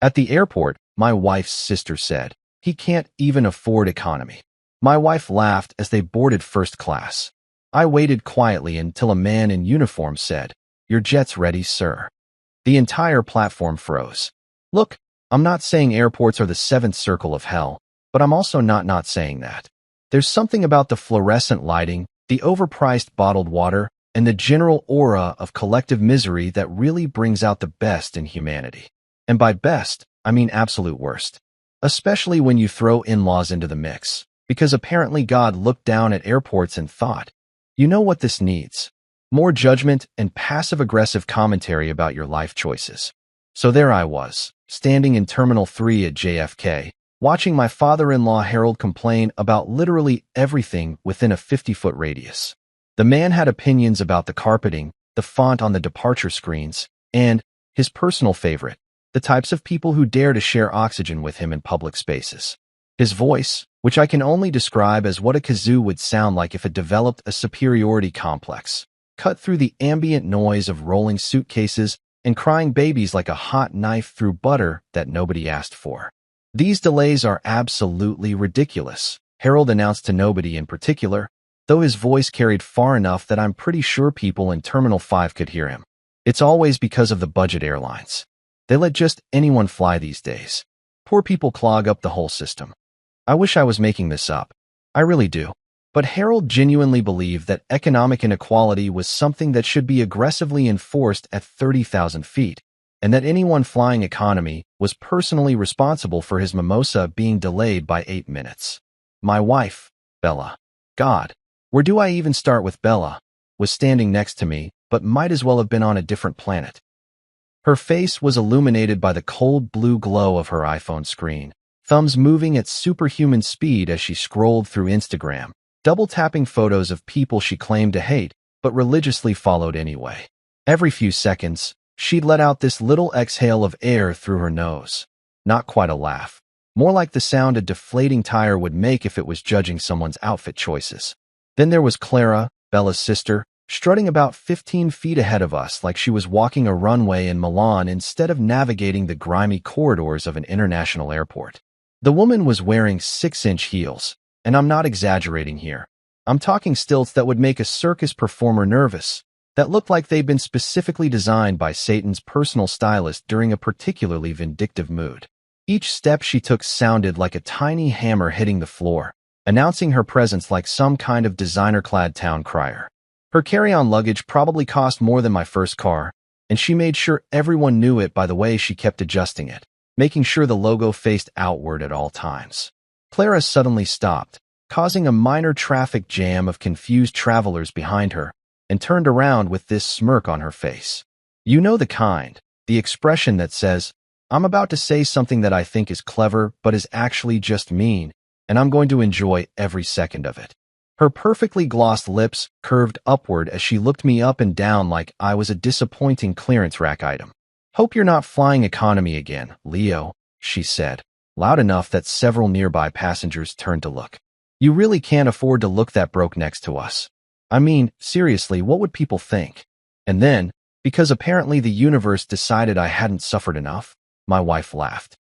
At the airport, my wife's sister said, "He can't even afford economy." My wife laughed as they boarded first class. I waited quietly until a man in uniform said, "Your jet's ready, sir." The entire platform froze. Look, I'm not saying airports are the seventh circle of hell, but I'm also not saying that. There's something about the fluorescent lighting, the overpriced bottled water, and the general aura of collective misery that really brings out the best in humanity. And by best, I mean absolute worst. Especially when you throw in-laws into the mix, because apparently God looked down at airports and thought, you know what this needs? More judgment and passive-aggressive commentary about your life choices. So there I was, standing in Terminal 3 at JFK, watching my father-in-law Harold complain about literally everything within a 50-foot radius. The man had opinions about the carpeting, the font on the departure screens, and, his personal favorite, the types of people who dare to share oxygen with him in public spaces. His voice, which I can only describe as what a kazoo would sound like if it developed a superiority complex, cut through the ambient noise of rolling suitcases and crying babies like a hot knife through butter that nobody asked for. "These delays are absolutely ridiculous," Harold announced to nobody in particular, though his voice carried far enough that I'm pretty sure people in Terminal 5 could hear him. "It's always because of the budget airlines. They let just anyone fly these days. Poor people clog up the whole system." I wish I was making this up. I really do. But Harold genuinely believed that economic inequality was something that should be aggressively enforced at 30,000 feet, and that anyone flying economy was personally responsible for his mimosa being delayed by 8 minutes. My wife, Bella, God, where do I even start with Bella, was standing next to me, but might as well have been on a different planet. Her face was illuminated by the cold blue glow of her iPhone screen, thumbs moving at superhuman speed as she scrolled through Instagram, double-tapping photos of people she claimed to hate, but religiously followed anyway. Every few seconds, she'd let out this little exhale of air through her nose. Not quite a laugh. More like the sound a deflating tire would make if it was judging someone's outfit choices. Then there was Clara, Bella's sister, strutting about 15 feet ahead of us like she was walking a runway in Milan instead of navigating the grimy corridors of an international airport. The woman was wearing 6-inch heels, and I'm not exaggerating here. I'm talking stilts that would make a circus performer nervous, that looked like they'd been specifically designed by Satan's personal stylist during a particularly vindictive mood. Each step she took sounded like a tiny hammer hitting the floor, announcing her presence like some kind of designer-clad town crier. Her carry-on luggage probably cost more than my first car, and she made sure everyone knew it by the way she kept adjusting it, making sure the logo faced outward at all times. Clara suddenly stopped, causing a minor traffic jam of confused travelers behind her, and turned around with this smirk on her face. You know the kind, the expression that says, "I'm about to say something that I think is clever but is actually just mean, and I'm going to enjoy every second of it." Her perfectly glossed lips curved upward as she looked me up and down like I was a disappointing clearance rack item. "Hope you're not flying economy again, Leo," she said, loud enough that several nearby passengers turned to look. "You really can't afford to look that broke next to us. I mean, seriously, what would people think?" And then, because apparently the universe decided I hadn't suffered enough, my wife laughed.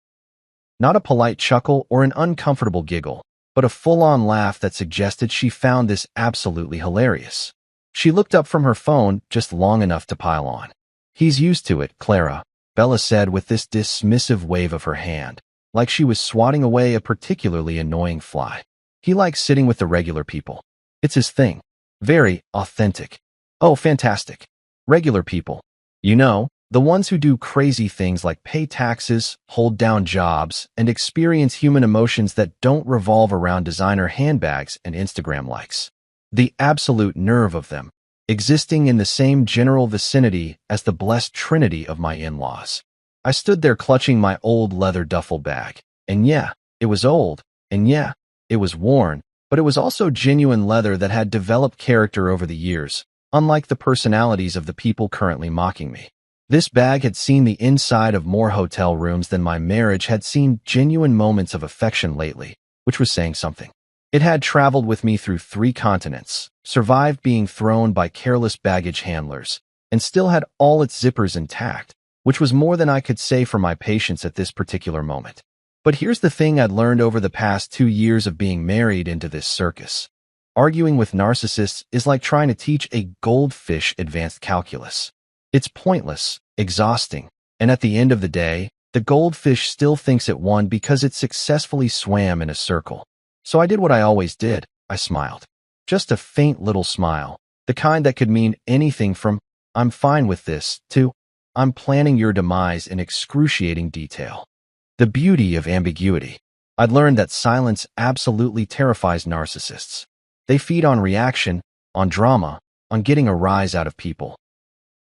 Not a polite chuckle or an uncomfortable giggle, but a full-on laugh that suggested she found this absolutely hilarious. She looked up from her phone just long enough to pile on. "He's used to it, Clara," Bella said with this dismissive wave of her hand, like she was swatting away a particularly annoying fly. "He likes sitting with the regular people. It's his thing. Very authentic. Oh, fantastic. Regular people. You know, the ones who do crazy things like pay taxes, hold down jobs, and experience human emotions that don't revolve around designer handbags and Instagram likes. The absolute nerve of them, existing in the same general vicinity as the blessed trinity of my in-laws." I stood there clutching my old leather duffel bag. And yeah, it was old. And yeah, it was worn. But it was also genuine leather that had developed character over the years, unlike the personalities of the people currently mocking me. This bag had seen the inside of more hotel rooms than my marriage had seen genuine moments of affection lately, which was saying something. It had traveled with me through 3 continents, survived being thrown by careless baggage handlers, and still had all its zippers intact, which was more than I could say for my patience at this particular moment. But here's the thing I'd learned over the past 2 years of being married into this circus. Arguing with narcissists is like trying to teach a goldfish advanced calculus. It's pointless, exhausting, and at the end of the day, the goldfish still thinks it won because it successfully swam in a circle. So I did what I always did. I smiled. Just a faint little smile, the kind that could mean anything from, "I'm fine with this," to, "I'm planning your demise in excruciating detail." The beauty of ambiguity. I'd learned that silence absolutely terrifies narcissists. They feed on reaction, on drama, on getting a rise out of people.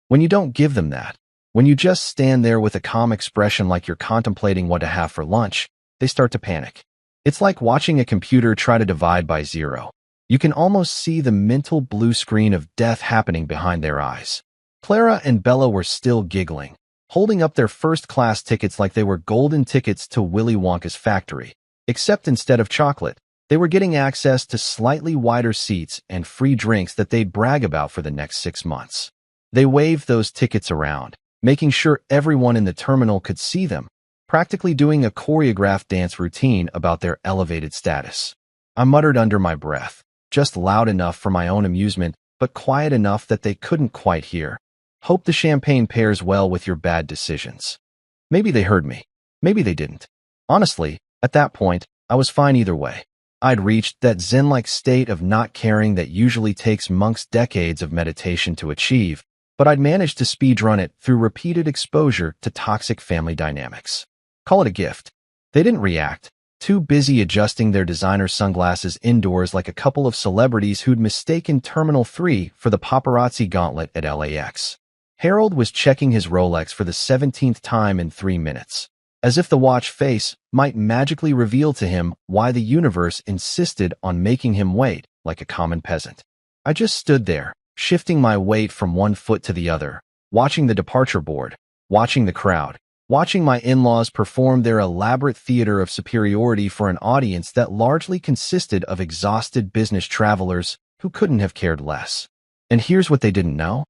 When you don't give them that, when you just stand there with a calm expression like you're contemplating what to have for lunch, they start to panic. It's like watching a computer try to divide by zero. You can almost see the mental blue screen of death happening behind their eyes. Clara and Bella were still giggling, holding up their first-class tickets like they were golden tickets to Willy Wonka's factory. Except instead of chocolate, they were getting access to slightly wider seats and free drinks that they'd brag about for the next 6 months. They waved those tickets around, making sure everyone in the terminal could see them, practically doing a choreographed dance routine about their elevated status. I muttered under my breath, just loud enough for my own amusement, but quiet enough that they couldn't quite hear. "Hope the champagne pairs well with your bad decisions." Maybe they heard me. Maybe they didn't. Honestly, at that point, I was fine either way. I'd reached that zen-like state of not caring that usually takes monks decades of meditation to achieve, but I'd managed to speedrun it through repeated exposure to toxic family dynamics. Call it a gift. They didn't react, too busy adjusting their designer sunglasses indoors like a couple of celebrities who'd mistaken Terminal 3 for the paparazzi gauntlet at LAX. Harold was checking his Rolex for the 17th time in 3 minutes, as if the watch face might magically reveal to him why the universe insisted on making him wait like a common peasant. I just stood there, shifting my weight from one foot to the other, watching the departure board, watching the crowd, watching my in-laws perform their elaborate theater of superiority for an audience that largely consisted of exhausted business travelers who couldn't have cared less. And here's what they didn't know.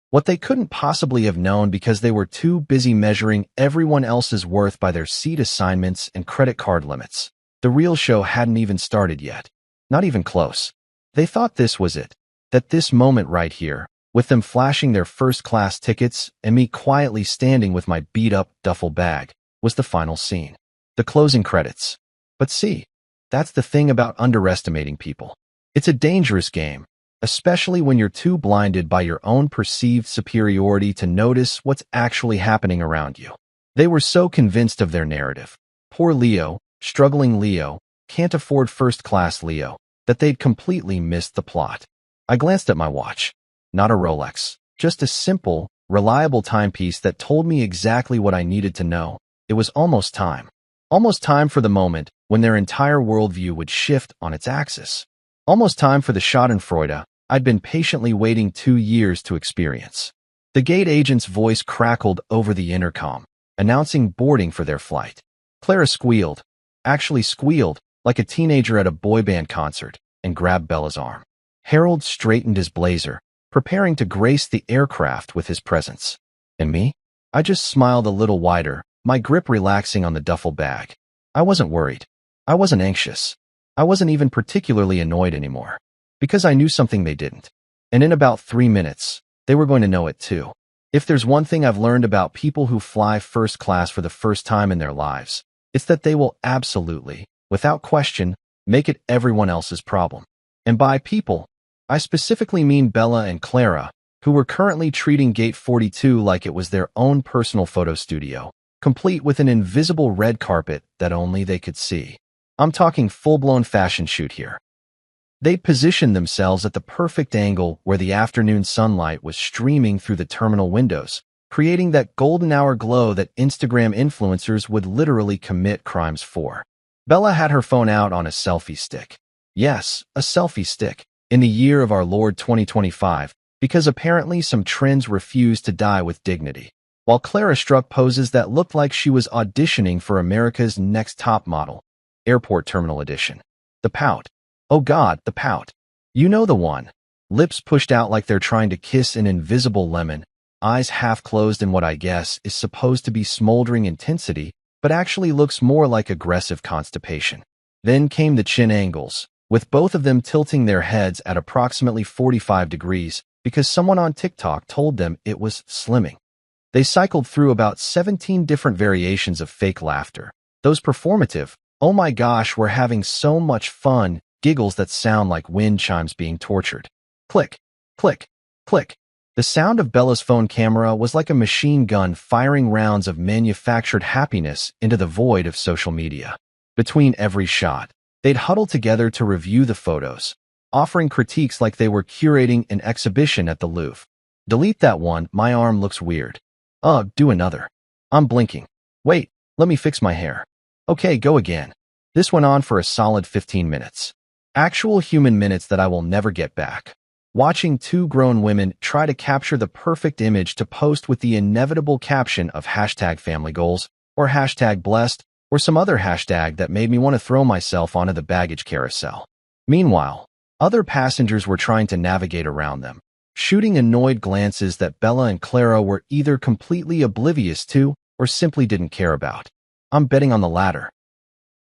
What they couldn't possibly have known because they were too busy measuring everyone else's worth by their seat assignments and credit card limits. The real show hadn't even started yet. Not even close. They thought this was it. That this moment right here, with them flashing their first-class tickets and me quietly standing with my beat-up duffel bag, was the final scene. The closing credits. But see, that's the thing about underestimating people. It's a dangerous game, especially when you're too blinded by your own perceived superiority to notice what's actually happening around you. They were so convinced of their narrative. Poor Leo, struggling Leo, can't afford first-class Leo, that they'd completely missed the plot. I glanced at my watch. Not a Rolex, just a simple, reliable timepiece that told me exactly what I needed to know. It was almost time. Almost time for the moment when their entire worldview would shift on its axis. Almost time for the schadenfreude I'd been patiently waiting 2 years to experience. The gate agent's voice crackled over the intercom, announcing boarding for their flight. Clara squealed, actually squealed, like a teenager at a boy band concert, and grabbed Bella's arm. Harold straightened his blazer, preparing to grace the aircraft with his presence. And me? I just smiled a little wider, my grip relaxing on the duffel bag. I wasn't worried. I wasn't anxious. I wasn't even particularly annoyed anymore, because I knew something they didn't. And in about 3 minutes, they were going to know it too. If there's one thing I've learned about people who fly first class for the first time in their lives, it's that they will absolutely, without question, make it everyone else's problem. And by people, I specifically mean Bella and Clara, who were currently treating Gate 42 like it was their own personal photo studio, complete with an invisible red carpet that only they could see. I'm talking full-blown fashion shoot here. They'd positioned themselves at the perfect angle where the afternoon sunlight was streaming through the terminal windows, creating that golden hour glow that Instagram influencers would literally commit crimes for. Bella had her phone out on a selfie stick. Yes, a selfie stick. In the year of our Lord 2025, because apparently some trends refused to die with dignity, while Clara struck poses that looked like she was auditioning for America's Next Top Model, Airport Terminal Edition. The pout. Oh God, the pout. You know the one. Lips pushed out like they're trying to kiss an invisible lemon, eyes half closed in what I guess is supposed to be smoldering intensity, but actually looks more like aggressive constipation. Then came the chin angles, with both of them tilting their heads at approximately 45 degrees because someone on TikTok told them it was slimming. They cycled through about 17 different variations of fake laughter. Those performative, oh my gosh, we're having so much fun, giggles that sound like wind chimes being tortured. Click, click, click. The sound of Bella's phone camera was like a machine gun firing rounds of manufactured happiness into the void of social media. Between every shot, they'd huddle together to review the photos, offering critiques like they were curating an exhibition at the Louvre. Delete that one, my arm looks weird. Do another. I'm blinking. Wait, let me fix my hair. Okay, go again. This went on for a solid 15 minutes. Actual human minutes that I will never get back. Watching two grown women try to capture the perfect image to post with the inevitable caption of #FamilyGoals or #blessed or some other hashtag that made me want to throw myself onto the baggage carousel. Meanwhile, other passengers were trying to navigate around them, shooting annoyed glances that Bella and Clara were either completely oblivious to or simply didn't care about. I'm betting on the latter.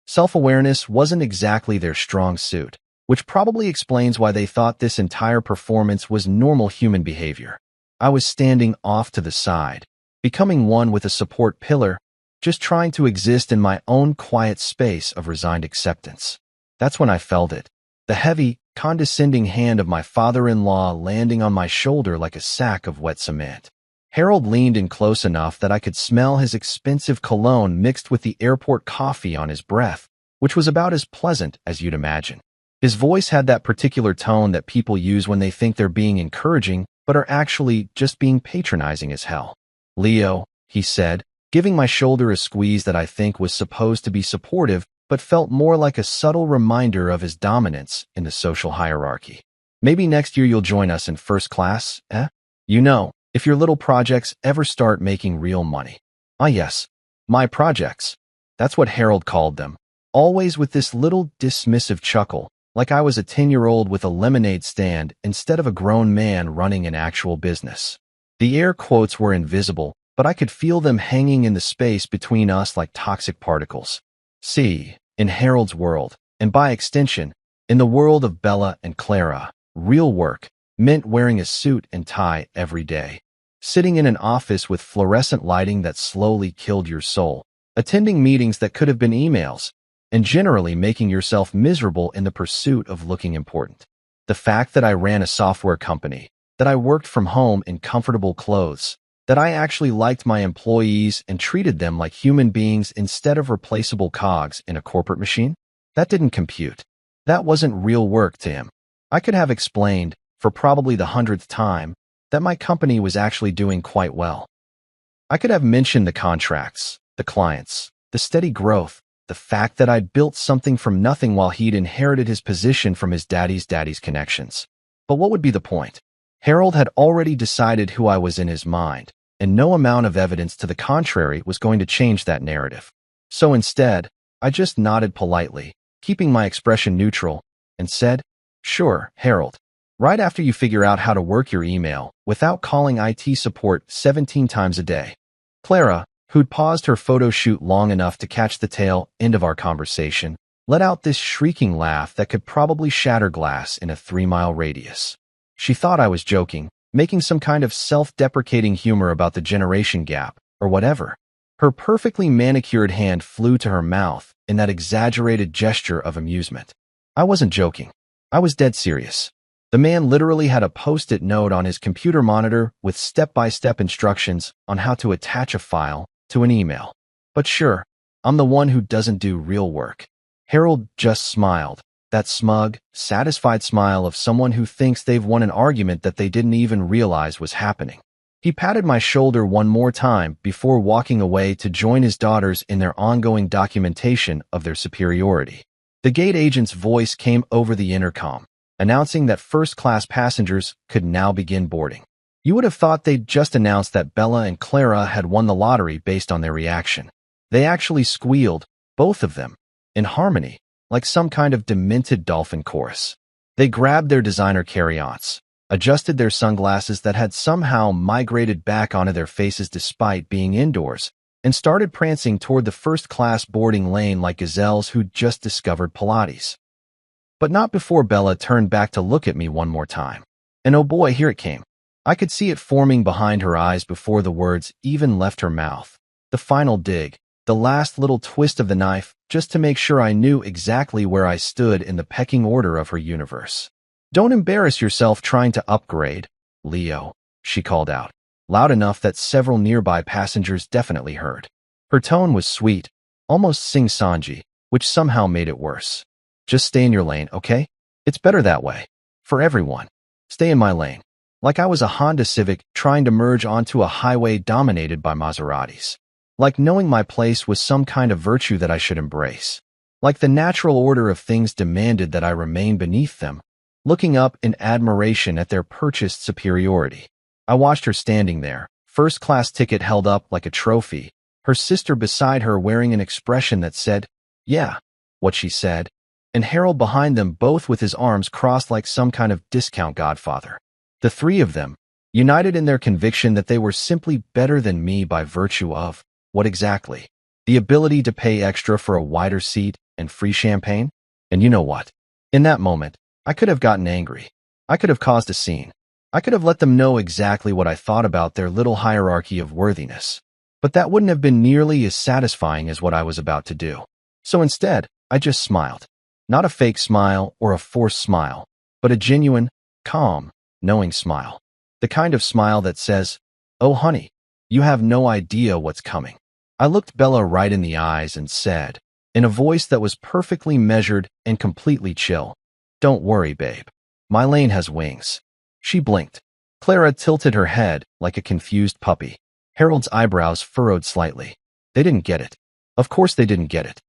Self-awareness wasn't exactly their strong suit, which probably explains why they thought this entire performance was normal human behavior. I was standing off to the side, becoming one with a support pillar, just trying to exist in my own quiet space of resigned acceptance. That's when I felt it. The heavy, condescending hand of my father-in-law landing on my shoulder like a sack of wet cement. Harold leaned in close enough that I could smell his expensive cologne mixed with the airport coffee on his breath, which was about as pleasant as you'd imagine. His voice had that particular tone that people use when they think they're being encouraging, but are actually just being patronizing as hell. "Leo," he said, giving my shoulder a squeeze that I think was supposed to be supportive, but felt more like a subtle reminder of his dominance in the social hierarchy. "Maybe next year you'll join us in first class, eh? You know, if your little projects ever start making real money." Ah yes, my projects. That's what Harold called them, always with this little dismissive chuckle, like I was a 10-year-old with a lemonade stand instead of a grown man running an actual business. The air quotes were invisible, but I could feel them hanging in the space between us like toxic particles. See, in Harold's world, and by extension, in the world of Bella and Clara, real work meant wearing a suit and tie every day, sitting in an office with fluorescent lighting that slowly killed your soul, attending meetings that could have been emails, and generally making yourself miserable in the pursuit of looking important. The fact that I ran a software company, that I worked from home in comfortable clothes, that I actually liked my employees and treated them like human beings instead of replaceable cogs in a corporate machine, that didn't compute. That wasn't real work to him. I could have explained, for probably the 100th time, that my company was actually doing quite well. I could have mentioned the contracts, the clients, the steady growth, the fact that I'd built something from nothing while he'd inherited his position from his daddy's connections. But what would be the point? Harold had already decided who I was in his mind, and no amount of evidence to the contrary was going to change that narrative. So instead, I just nodded politely, keeping my expression neutral, and said, "Sure, Harold. Right after you figure out how to work your email without calling IT support 17 times a day." Clara, who'd paused her photo shoot long enough to catch the tail end of our conversation, let out this shrieking laugh that could probably shatter glass in a 3-mile radius. She thought I was joking, making some kind of self-deprecating humor about the generation gap, or whatever. Her perfectly manicured hand flew to her mouth in that exaggerated gesture of amusement. I wasn't joking. I was dead serious. The man literally had a post-it note on his computer monitor with step-by-step instructions on how to attach a file to an email. But sure, I'm the one who doesn't do real work. Harold just smiled, that smug, satisfied smile of someone who thinks they've won an argument that they didn't even realize was happening. He patted my shoulder one more time before walking away to join his daughters in their ongoing documentation of their superiority. The gate agent's voice came over the intercom, announcing that first-class passengers could now begin boarding. You would have thought they'd just announced that Bella and Clara had won the lottery based on their reaction. They actually squealed, both of them, in harmony, like some kind of demented dolphin chorus. They grabbed their designer carry-ons, adjusted their sunglasses that had somehow migrated back onto their faces despite being indoors, and started prancing toward the first-class boarding lane like gazelles who'd just discovered Pilates. But not before Bella turned back to look at me one more time. And oh boy, here it came. I could see it forming behind her eyes before the words even left her mouth. The final dig, the last little twist of the knife, just to make sure I knew exactly where I stood in the pecking order of her universe. "Don't embarrass yourself trying to upgrade, Leo," she called out, loud enough that several nearby passengers definitely heard. Her tone was sweet, almost sing-songy, which somehow made it worse. "Just stay in your lane, okay? It's better that way. For everyone. Stay in my lane." Like I was a Honda Civic trying to merge onto a highway dominated by Maseratis. Like knowing my place was some kind of virtue that I should embrace. Like the natural order of things demanded that I remain beneath them, looking up in admiration at their purchased superiority. I watched her standing there, first-class ticket held up like a trophy, her sister beside her wearing an expression that said, "Yeah," what she said, and Harold behind them both with his arms crossed like some kind of discount godfather. The three of them, united in their conviction that they were simply better than me by virtue of, what exactly? The ability to pay extra for a wider seat and free champagne? And you know what? In that moment, I could have gotten angry. I could have caused a scene. I could have let them know exactly what I thought about their little hierarchy of worthiness. But that wouldn't have been nearly as satisfying as what I was about to do. So instead, I just smiled. Not a fake smile or a forced smile, but a genuine, calm, knowing smile. The kind of smile that says, "Oh honey, you have no idea what's coming." I looked Bella right in the eyes and said, in a voice that was perfectly measured and completely chill, "Don't worry, babe. My lane has wings." She blinked. Clara tilted her head like a confused puppy. Harold's eyebrows furrowed slightly. They didn't get it. Of course they didn't get it.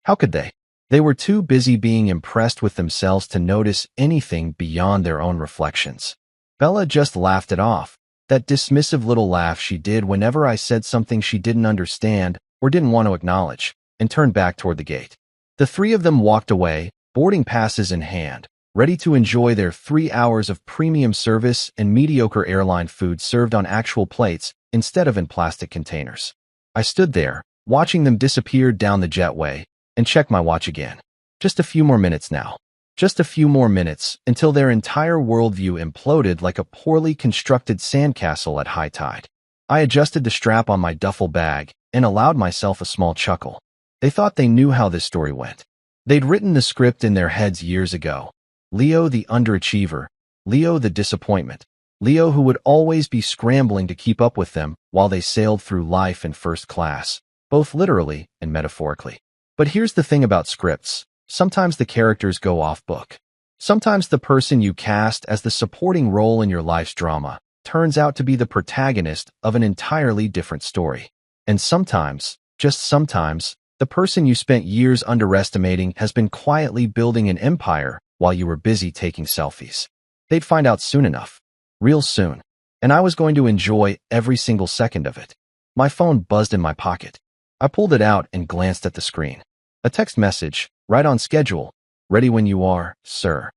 How could they? They were too busy being impressed with themselves to notice anything beyond their own reflections. Bella just laughed it off, that dismissive little laugh she did whenever I said something she didn't understand or didn't want to acknowledge, and turned back toward the gate. The three of them walked away, boarding passes in hand, ready to enjoy their 3 hours of premium service and mediocre airline food served on actual plates instead of in plastic containers. I stood there, watching them disappear down the jetway, and checked my watch again. Just a few more minutes now. Just a few more minutes until their entire worldview imploded like a poorly constructed sandcastle at high tide. I adjusted the strap on my duffel bag and allowed myself a small chuckle. They thought they knew how this story went. They'd written the script in their heads years ago. Leo the underachiever, Leo the disappointment, Leo who would always be scrambling to keep up with them while they sailed through life in first class, both literally and metaphorically. But here's the thing about scripts. Sometimes the characters go off book. Sometimes the person you cast as the supporting role in your life's drama turns out to be the protagonist of an entirely different story. And sometimes, just sometimes, the person you spent years underestimating has been quietly building an empire while you were busy taking selfies. They'd find out soon enough. Real soon. And I was going to enjoy every single second of it. My phone buzzed in my pocket. I pulled it out and glanced at the screen. A text message, right on schedule. "Ready when you are, sir."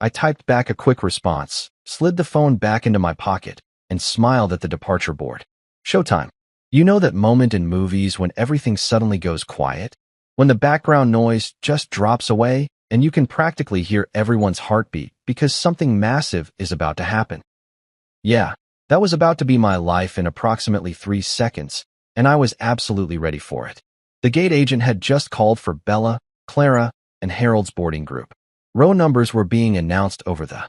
I typed back a quick response, slid the phone back into my pocket, and smiled at the departure board. Showtime. You know that moment in movies when everything suddenly goes quiet? When the background noise just drops away and you can practically hear everyone's heartbeat because something massive is about to happen. Yeah, that was about to be my life in approximately 3 seconds, and I was absolutely ready for it. The gate agent had just called for Bella, Clara, and Harold's boarding group. Row numbers were being announced over the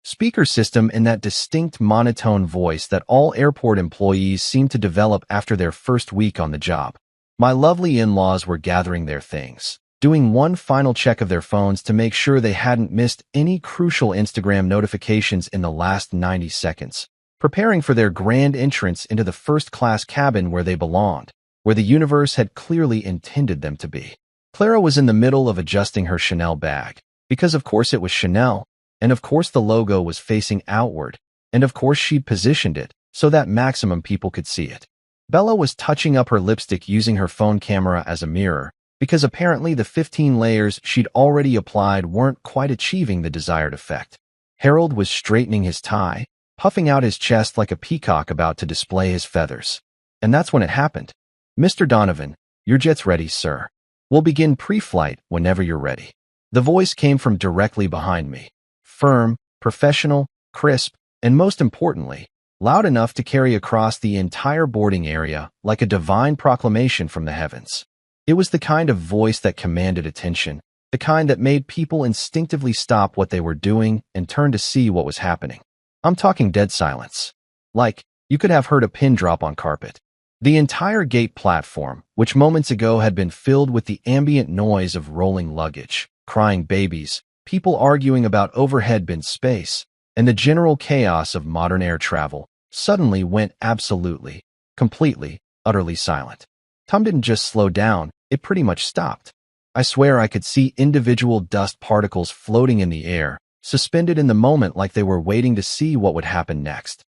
speaker system in that distinct monotone voice that all airport employees seem to develop after their first week on the job. My lovely in-laws were gathering their things, doing one final check of their phones to make sure they hadn't missed any crucial Instagram notifications in the last 90 seconds, preparing for their grand entrance into the first-class cabin where they belonged, where the universe had clearly intended them to be. Clara was in the middle of adjusting her Chanel bag, because of course it was Chanel, and of course the logo was facing outward, and of course she'd positioned it so that maximum people could see it. Bella was touching up her lipstick using her phone camera as a mirror, because apparently the 15 layers she'd already applied weren't quite achieving the desired effect. Harold was straightening his tie, puffing out his chest like a peacock about to display his feathers. And that's when it happened. "Mr. Donovan, your jet's ready, sir. We'll begin pre-flight whenever you're ready." The voice came from directly behind me. Firm, professional, crisp, and most importantly, loud enough to carry across the entire boarding area like a divine proclamation from the heavens. It was the kind of voice that commanded attention, the kind that made people instinctively stop what they were doing and turn to see what was happening. I'm talking dead silence. Like, you could have heard a pin drop on carpet. The entire gate platform, which moments ago had been filled with the ambient noise of rolling luggage, crying babies, people arguing about overhead bin space, and the general chaos of modern air travel, suddenly went absolutely, completely, utterly silent. Time didn't just slow down, it pretty much stopped. I swear I could see individual dust particles floating in the air, suspended in the moment like they were waiting to see what would happen next.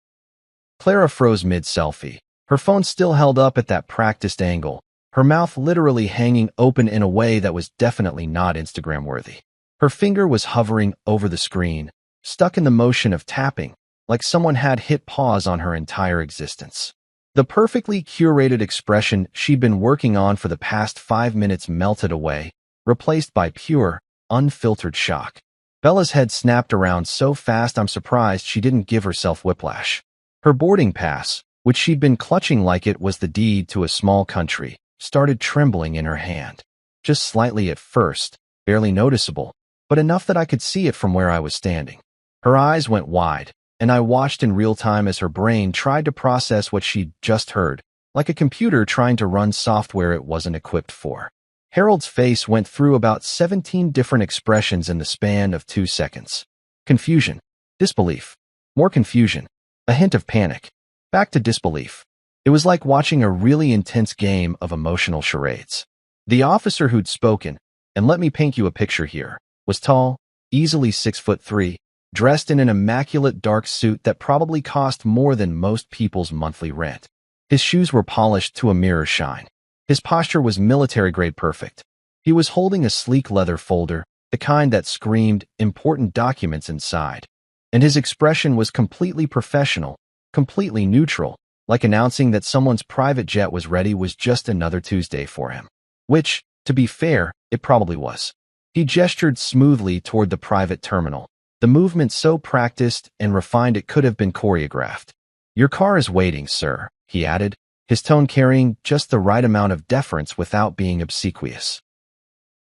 Clara froze mid-selfie, her phone still held up at that practiced angle, her mouth literally hanging open in a way that was definitely not Instagram-worthy. Her finger was hovering over the screen, stuck in the motion of tapping, like someone had hit pause on her entire existence. The perfectly curated expression she'd been working on for the past 5 minutes melted away, replaced by pure, unfiltered shock. Bella's head snapped around so fast I'm surprised she didn't give herself whiplash. Her boarding pass, which she'd been clutching like it was the deed to a small country, started trembling in her hand. Just slightly at first, barely noticeable, but enough that I could see it from where I was standing. Her eyes went wide, and I watched in real time as her brain tried to process what she'd just heard, like a computer trying to run software it wasn't equipped for. Harold's face went through about 17 different expressions in the span of 2 seconds. Confusion. Disbelief. More confusion. A hint of panic. Back to disbelief. It was like watching a really intense game of emotional charades. The officer who'd spoken, and let me paint you a picture here, was tall, easily 6'3", dressed in an immaculate dark suit that probably cost more than most people's monthly rent. His shoes were polished to a mirror shine. His posture was military-grade perfect. He was holding a sleek leather folder, the kind that screamed important documents inside. And his expression was completely professional, completely neutral, like announcing that someone's private jet was ready was just another Tuesday for him. Which, to be fair, it probably was. He gestured smoothly toward the private terminal, the movement so practiced and refined it could have been choreographed. "Your car is waiting, sir," he added, his tone carrying just the right amount of deference without being obsequious.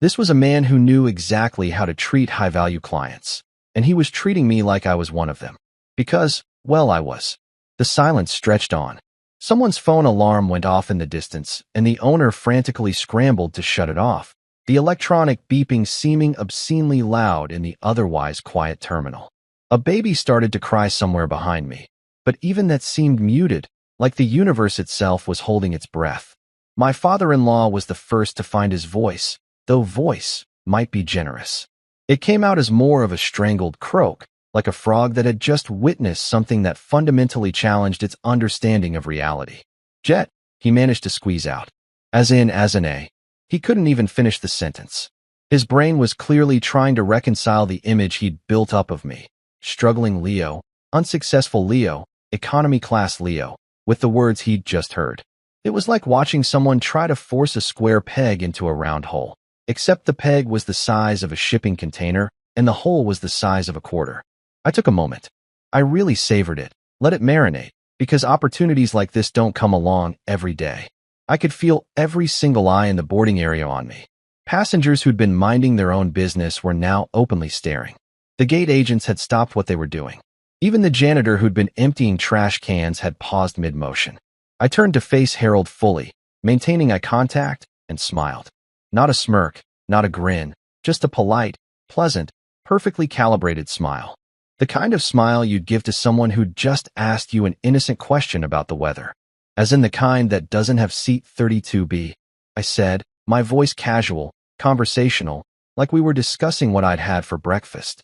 This was a man who knew exactly how to treat high-value clients, and he was treating me like I was one of them. Because, well, I was. The silence stretched on. Someone's phone alarm went off in the distance, and the owner frantically scrambled to shut it off, the electronic beeping seeming obscenely loud in the otherwise quiet terminal. A baby started to cry somewhere behind me, but even that seemed muted, like the universe itself was holding its breath. My father-in-law was the first to find his voice, though voice might be generous. It came out as more of a strangled croak, like a frog that had just witnessed something that fundamentally challenged its understanding of reality. "Jet," he managed to squeeze out. As in A. He couldn't even finish the sentence. His brain was clearly trying to reconcile the image he'd built up of me. Struggling Leo, unsuccessful Leo, economy class Leo, with the words he'd just heard. It was like watching someone try to force a square peg into a round hole, except the peg was the size of a shipping container and the hole was the size of a quarter. I took a moment. I really savored it, let it marinate, because opportunities like this don't come along every day. I could feel every single eye in the boarding area on me. Passengers who'd been minding their own business were now openly staring. The gate agents had stopped what they were doing. Even the janitor who'd been emptying trash cans had paused mid-motion. I turned to face Harold fully, maintaining eye contact, and smiled. Not a smirk, not a grin, just a polite, pleasant, perfectly calibrated smile. The kind of smile you'd give to someone who'd just asked you an innocent question about the weather. As in the kind that doesn't have seat 32B, I said, my voice casual, conversational, like we were discussing what I'd had for breakfast.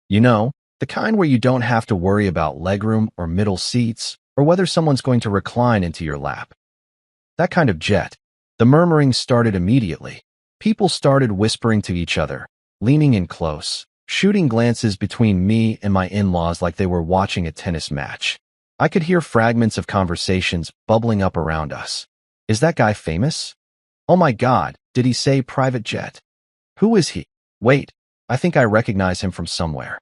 You know, the kind where you don't have to worry about legroom or middle seats, or whether someone's going to recline into your lap. That kind of jet. The murmuring started immediately. People started whispering to each other, leaning in close, shooting glances between me and my in-laws like they were watching a tennis match. I could hear fragments of conversations bubbling up around us. Is that guy famous? Oh my God, did he say private jet? Who is he? Wait, I think I recognize him from somewhere.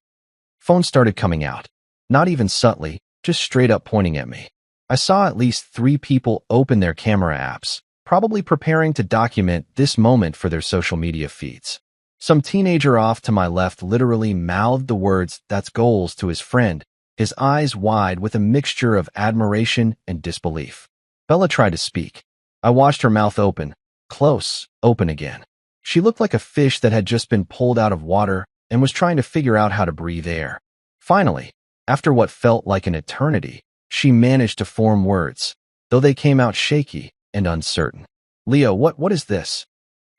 Phone started coming out. Not even subtly, just straight up pointing at me. I saw at least 3 people open their camera apps, probably preparing to document this moment for their social media feeds. Some teenager off to my left literally mouthed the words, "That's goals," to his friend, his eyes wide with a mixture of admiration and disbelief. Bella tried to speak. I watched her mouth open, close, open again. She looked like a fish that had just been pulled out of water and was trying to figure out how to breathe air. Finally, after what felt like an eternity, she managed to form words, though they came out shaky and uncertain. "Leo, what is this?"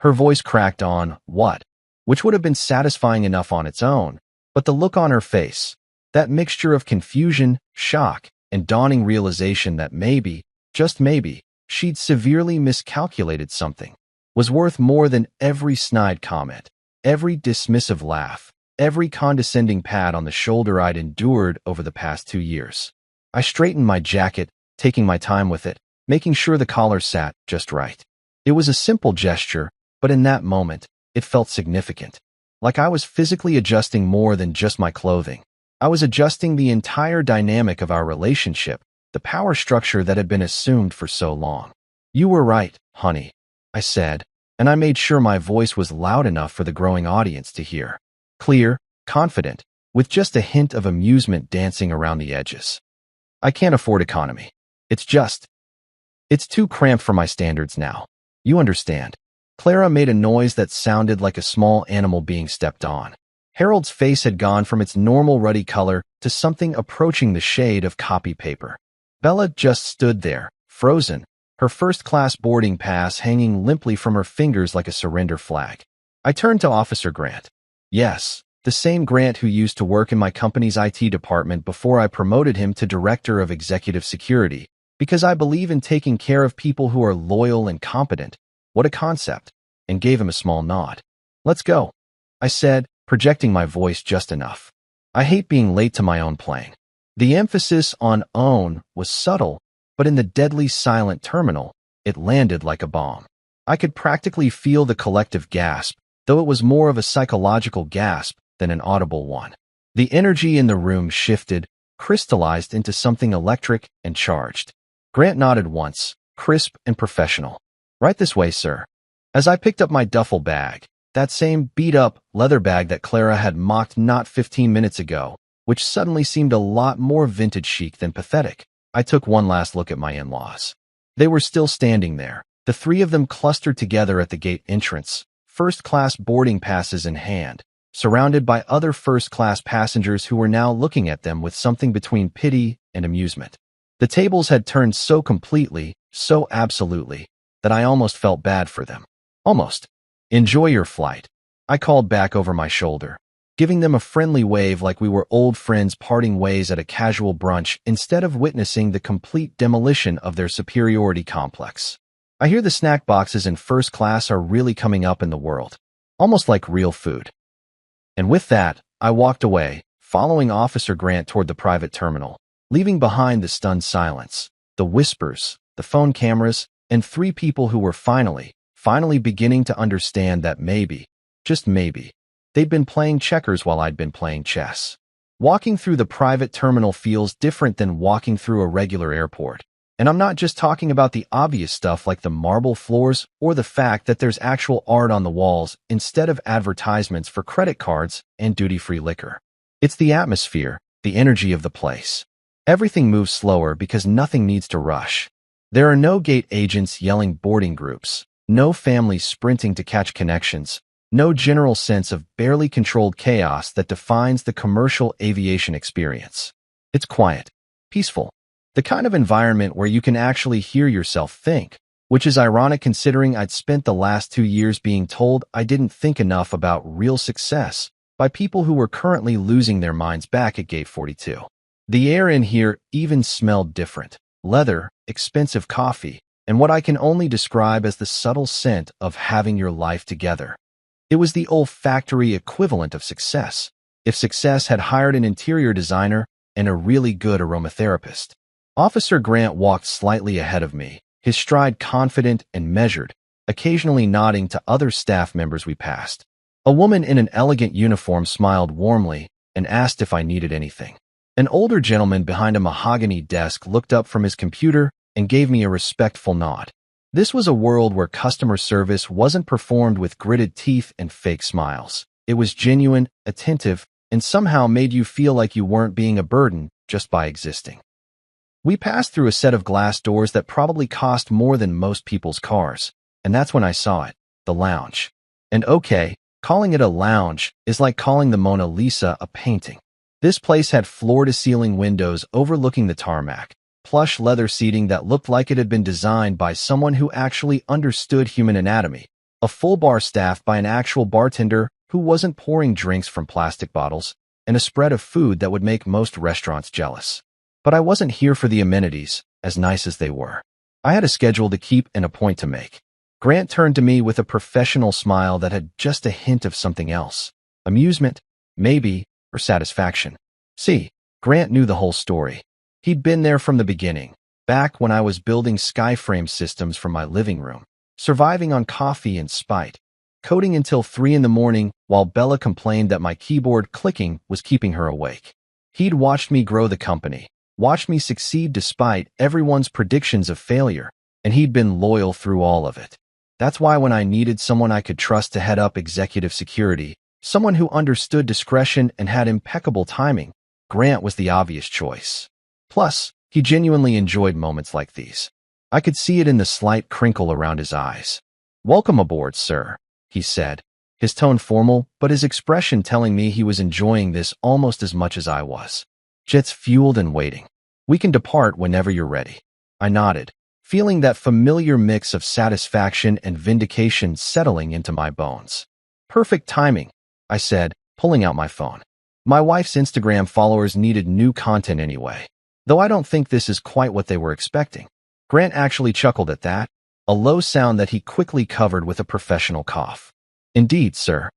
Her voice cracked on, "What?" which would have been satisfying enough on its own, but the look on her face, that mixture of confusion, shock, and dawning realization that maybe, just maybe, she'd severely miscalculated something, was worth more than every snide comment, every dismissive laugh, every condescending pat on the shoulder I'd endured over the past 2 years. I straightened my jacket, taking my time with it, making sure the collar sat just right. It was a simple gesture, but in that moment, it felt significant. Like I was physically adjusting more than just my clothing. I was adjusting the entire dynamic of our relationship, the power structure that had been assumed for so long. "You were right, honey," I said, and I made sure my voice was loud enough for the growing audience to hear. Clear, confident, with just a hint of amusement dancing around the edges. "I can't afford economy. It's too cramped for my standards now. You understand." Clara made a noise that sounded like a small animal being stepped on. Harold's face had gone from its normal ruddy color to something approaching the shade of copy paper. Bella just stood there, frozen, her first-class boarding pass hanging limply from her fingers like a surrender flag. I turned to Officer Grant. Yes, the same Grant who used to work in my company's IT department before I promoted him to Director of Executive Security, because I believe in taking care of people who are loyal and competent. What a concept, and gave him a small nod. "Let's go," I said, projecting my voice just enough. I hate being late to my own plane. The emphasis on own was subtle, but in the deadly silent terminal, it landed like a bomb. I could practically feel the collective gasp, though it was more of a psychological gasp than an audible one. The energy in the room shifted, crystallized into something electric and charged. Grant nodded once, crisp and professional. "Right this way, sir." As I picked up my duffel bag, that same beat-up leather bag that Clara had mocked not 15 minutes ago, which suddenly seemed a lot more vintage chic than pathetic, I took one last look at my in-laws. They were still standing there, the 3 of them clustered together at the gate entrance, first-class boarding passes in hand, surrounded by other first-class passengers who were now looking at them with something between pity and amusement. The tables had turned so completely, so absolutely, that I almost felt bad for them. Almost. "Enjoy your flight," I called back over my shoulder, giving them a friendly wave like we were old friends parting ways at a casual brunch instead of witnessing the complete demolition of their superiority complex. I hear the snack boxes in first class are really coming up in the world, almost like real food. And with that, I walked away, following Officer Grant toward the private terminal, leaving behind the stunned silence, the whispers, the phone cameras, and 3 people who were finally beginning to understand that maybe, just maybe, they'd been playing checkers while I'd been playing chess. Walking through the private terminal feels different than walking through a regular airport. And I'm not just talking about the obvious stuff like the marble floors or the fact that there's actual art on the walls instead of advertisements for credit cards and duty-free liquor. It's the atmosphere, the energy of the place. Everything moves slower because nothing needs to rush. There are no gate agents yelling boarding groups, no families sprinting to catch connections, no general sense of barely controlled chaos that defines the commercial aviation experience. It's quiet, peaceful, the kind of environment where you can actually hear yourself think, which is ironic considering I'd spent the last 2 years being told I didn't think enough about real success by people who were currently losing their minds back at Gate 42. The air in here even smelled different. Leather, expensive coffee, and what I can only describe as the subtle scent of having your life together. It was the olfactory equivalent of success, if success had hired an interior designer and a really good aromatherapist. Officer Grant walked slightly ahead of me, his stride confident and measured, occasionally nodding to other staff members we passed. A woman in an elegant uniform smiled warmly and asked if I needed anything. An older gentleman behind a mahogany desk looked up from his computer and gave me a respectful nod. This was a world where customer service wasn't performed with gritted teeth and fake smiles. It was genuine, attentive, and somehow made you feel like you weren't being a burden just by existing. We passed through a set of glass doors that probably cost more than most people's cars, and that's when I saw it, the lounge. And okay, calling it a lounge is like calling the Mona Lisa a painting. This place had floor-to-ceiling windows overlooking the tarmac, plush leather seating that looked like it had been designed by someone who actually understood human anatomy, a full bar staffed by an actual bartender who wasn't pouring drinks from plastic bottles, and a spread of food that would make most restaurants jealous. But I wasn't here for the amenities, as nice as they were. I had a schedule to keep and a point to make. Grant turned to me with a professional smile that had just a hint of something else. Amusement, maybe, or satisfaction. See, Grant knew the whole story. He'd been there from the beginning, back when I was building skyframe systems for my living room, surviving on coffee and spite, coding until 3 in the morning while Bella complained that my keyboard clicking was keeping her awake. He'd watched me grow the company, watched me succeed despite everyone's predictions of failure, and he'd been loyal through all of it. That's why when I needed someone I could trust to head up executive security, someone who understood discretion and had impeccable timing, Grant was the obvious choice. Plus, he genuinely enjoyed moments like these. I could see it in the slight crinkle around his eyes. "Welcome aboard, sir," he said, his tone formal, but his expression telling me he was enjoying this almost as much as I was. "Jet's fueled and waiting. We can depart whenever you're ready." I nodded, feeling that familiar mix of satisfaction and vindication settling into my bones. "Perfect timing," I said, pulling out my phone. My wife's Instagram followers needed new content anyway, though I don't think this is quite what they were expecting. Grant actually chuckled at that, a low sound that he quickly covered with a professional cough. "Indeed, sir.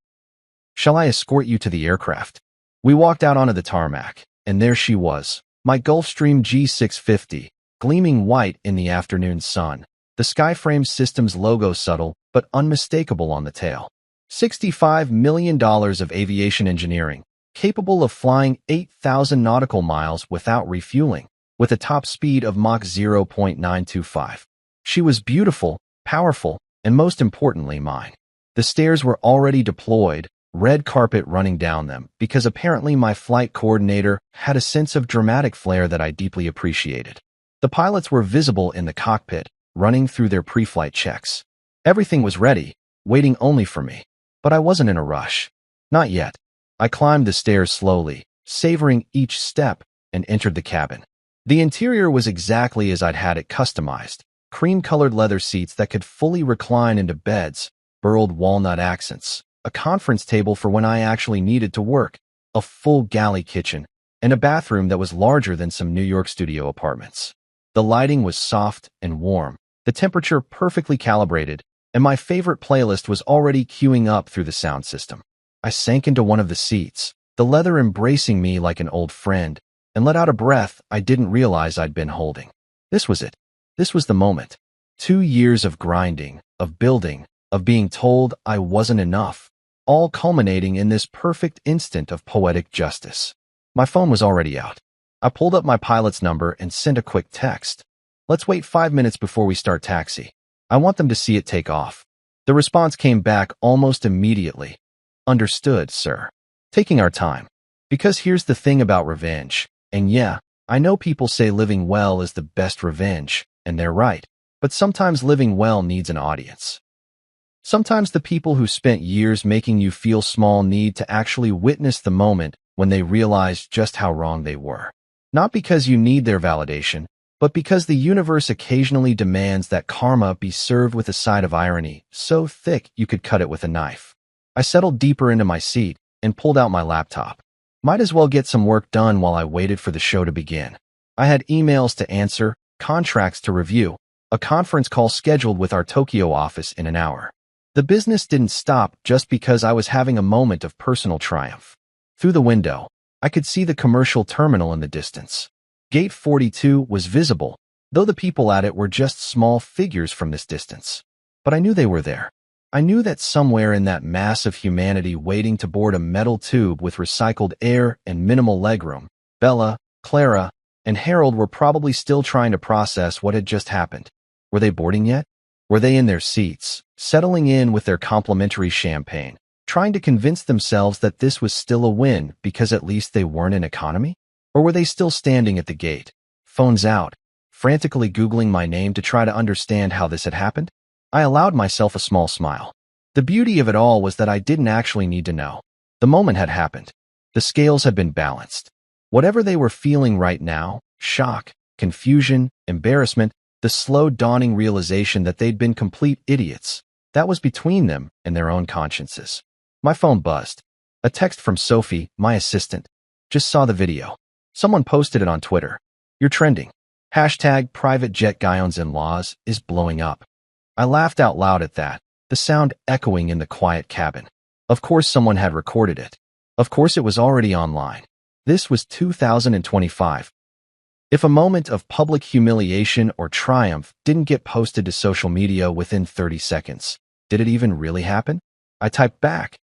Shall I escort you to the aircraft?" We walked out onto the tarmac, and there she was, my Gulfstream G650, gleaming white in the afternoon sun, the Skyframe Systems logo subtle but unmistakable on the tail. $65 million of aviation engineering, capable of flying 8,000 nautical miles without refueling, with a top speed of Mach 0.925. She was beautiful, powerful, and most importantly mine. The stairs were already deployed, red carpet running down them, because apparently my flight coordinator had a sense of dramatic flair that I deeply appreciated. The pilots were visible in the cockpit, running through their pre-flight checks. Everything was ready, waiting only for me. But I wasn't in a rush. Not yet. I climbed the stairs slowly, savoring each step, and entered the cabin. The interior was exactly as I'd had it customized, cream-colored leather seats that could fully recline into beds, burled walnut accents, a conference table for when I actually needed to work, a full galley kitchen, and a bathroom that was larger than some New York studio apartments. The lighting was soft and warm, the temperature perfectly calibrated, and my favorite playlist was already queuing up through the sound system. I sank into one of the seats, the leather embracing me like an old friend, and let out a breath I didn't realize I'd been holding. This was it. This was the moment. 2 years of grinding, of building, of being told I wasn't enough, all culminating in this perfect instant of poetic justice. My phone was already out. I pulled up my pilot's number and sent a quick text. "Let's wait 5 minutes before we start taxi. I want them to see it take off." The response came back almost immediately. "Understood, sir. Taking our time. Because here's the thing about revenge. And yeah, I know people say living well is the best revenge, and they're right. But sometimes living well needs an audience. Sometimes the people who spent years making you feel small need to actually witness the moment when they realize just how wrong they were. Not because you need their validation, but because the universe occasionally demands that karma be served with a side of irony so thick you could cut it with a knife." I settled deeper into my seat and pulled out my laptop. Might as well get some work done while I waited for the show to begin. I had emails to answer, contracts to review, a conference call scheduled with our Tokyo office in an hour. The business didn't stop just because I was having a moment of personal triumph. Through the window, I could see the commercial terminal in the distance. Gate 42 was visible, though the people at it were just small figures from this distance. But I knew they were there. I knew that somewhere in that mass of humanity waiting to board a metal tube with recycled air and minimal legroom, Bella, Clara, and Harold were probably still trying to process what had just happened. Were they boarding yet? Were they in their seats, settling in with their complimentary champagne, trying to convince themselves that this was still a win because at least they weren't in economy? Or were they still standing at the gate, phones out, frantically Googling my name to try to understand how this had happened? I allowed myself a small smile. The beauty of it all was that I didn't actually need to know. The moment had happened. The scales had been balanced. Whatever they were feeling right now, shock, confusion, embarrassment, the slow dawning realization that they'd been complete idiots, that was between them and their own consciences. My phone buzzed. A text from Sophie, my assistant. Just saw the video. Someone posted it on Twitter. You're trending. Hashtag private jet Guyon's in-laws is blowing up. I laughed out loud at that, the sound echoing in the quiet cabin. Of course someone had recorded it. Of course it was already online. This was 2025. If a moment of public humiliation or triumph didn't get posted to social media within 30 seconds, did it even really happen? I typed back.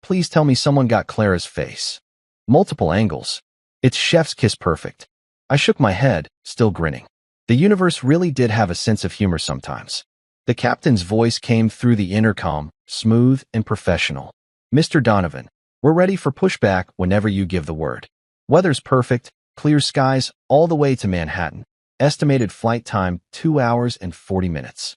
Please tell me someone got Clara's face. Multiple angles. It's chef's kiss perfect. I shook my head, still grinning. The universe really did have a sense of humor sometimes. The captain's voice came through the intercom, smooth and professional. Mr. Donovan, we're ready for pushback whenever you give the word. Weather's perfect, clear skies all the way to Manhattan. Estimated flight time 2 hours and 40 minutes.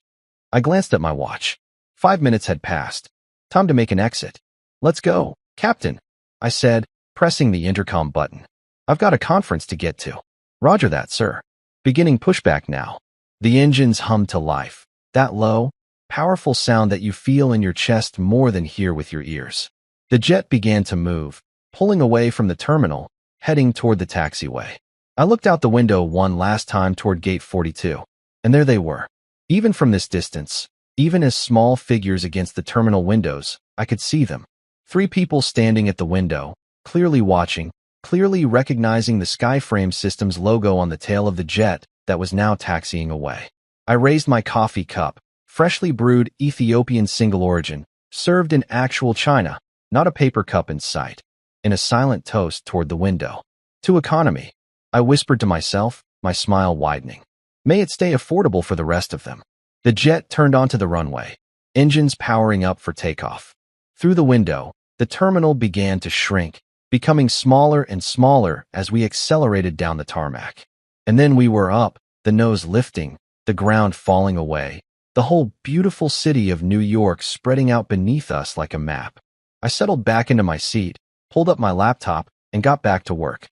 I glanced at my watch. 5 minutes had passed. Time to make an exit. Let's go, Captain, I said, pressing the intercom button. I've got a conference to get to. Roger that, sir. Beginning pushback now. The engines hummed to life. That low, powerful sound that you feel in your chest more than hear with your ears. The jet began to move, pulling away from the terminal, heading toward the taxiway. I looked out the window one last time toward gate 42, and there they were. Even from this distance, even as small figures against the terminal windows, I could see them. 3 people standing at the window, clearly watching, clearly recognizing the Skyframe Systems logo on the tail of the jet that was now taxiing away. I raised my coffee cup, freshly brewed Ethiopian single origin, served in actual china, not a paper cup in sight, in a silent toast toward the window. To economy, I whispered to myself, my smile widening. May it stay affordable for the rest of them. The jet turned onto the runway, engines powering up for takeoff. Through the window, the terminal began to shrink, becoming smaller and smaller as we accelerated down the tarmac. And then we were up, the nose lifting, the ground falling away, the whole beautiful city of New York spreading out beneath us like a map. I settled back into my seat, pulled up my laptop, and got back to work.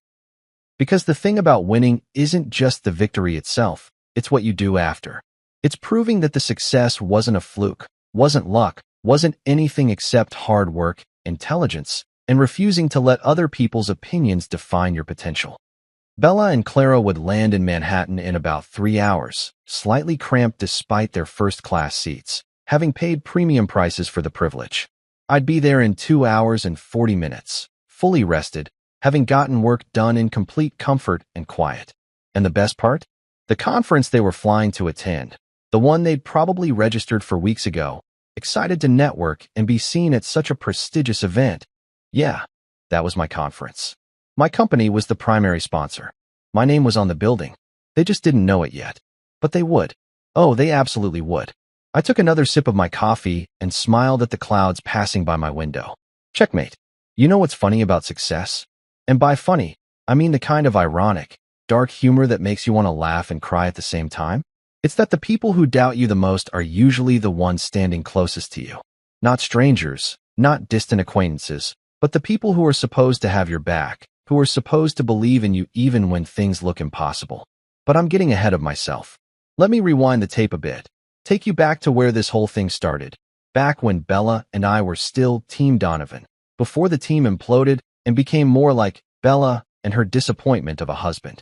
Because the thing about winning isn't just the victory itself, it's what you do after. It's proving that the success wasn't a fluke, wasn't luck, wasn't anything except hard work, intelligence, and refusing to let other people's opinions define your potential. Bella and Clara would land in Manhattan in about 3 hours, slightly cramped despite their first-class seats, having paid premium prices for the privilege. I'd be there in 2 hours and 40 minutes, fully rested, having gotten work done in complete comfort and quiet. And the best part? The conference they were flying to attend, the one they'd probably registered for weeks ago, excited to network and be seen at such a prestigious event. Yeah, that was my conference. My company was the primary sponsor. My name was on the building. They just didn't know it yet. But they would. Oh, they absolutely would. I took another sip of my coffee and smiled at the clouds passing by my window. Checkmate. You know what's funny about success? And by funny, I mean the kind of ironic, dark humor that makes you want to laugh and cry at the same time. It's that the people who doubt you the most are usually the ones standing closest to you. Not strangers, not distant acquaintances, but the people who are supposed to have your back, who are supposed to believe in you even when things look impossible. But I'm getting ahead of myself. Let me rewind the tape a bit. Take you back to where this whole thing started. Back when Bella and I were still Team Donovan. Before the team imploded and became more like Bella and her disappointment of a husband.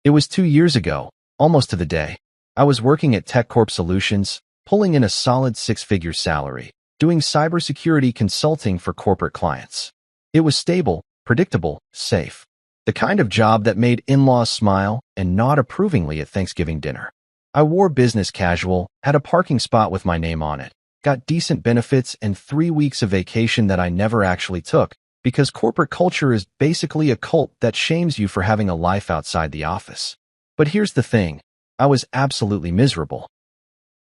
It was 2 years ago, almost to the day. I was working at TechCorp Solutions, pulling in a solid 6-figure salary, doing cybersecurity consulting for corporate clients. It was stable, predictable, safe. The kind of job that made in-laws smile and nod approvingly at Thanksgiving dinner. I wore business casual, had a parking spot with my name on it, got decent benefits and 3 weeks of vacation that I never actually took, because corporate culture is basically a cult that shames you for having a life outside the office. But here's the thing, I was absolutely miserable.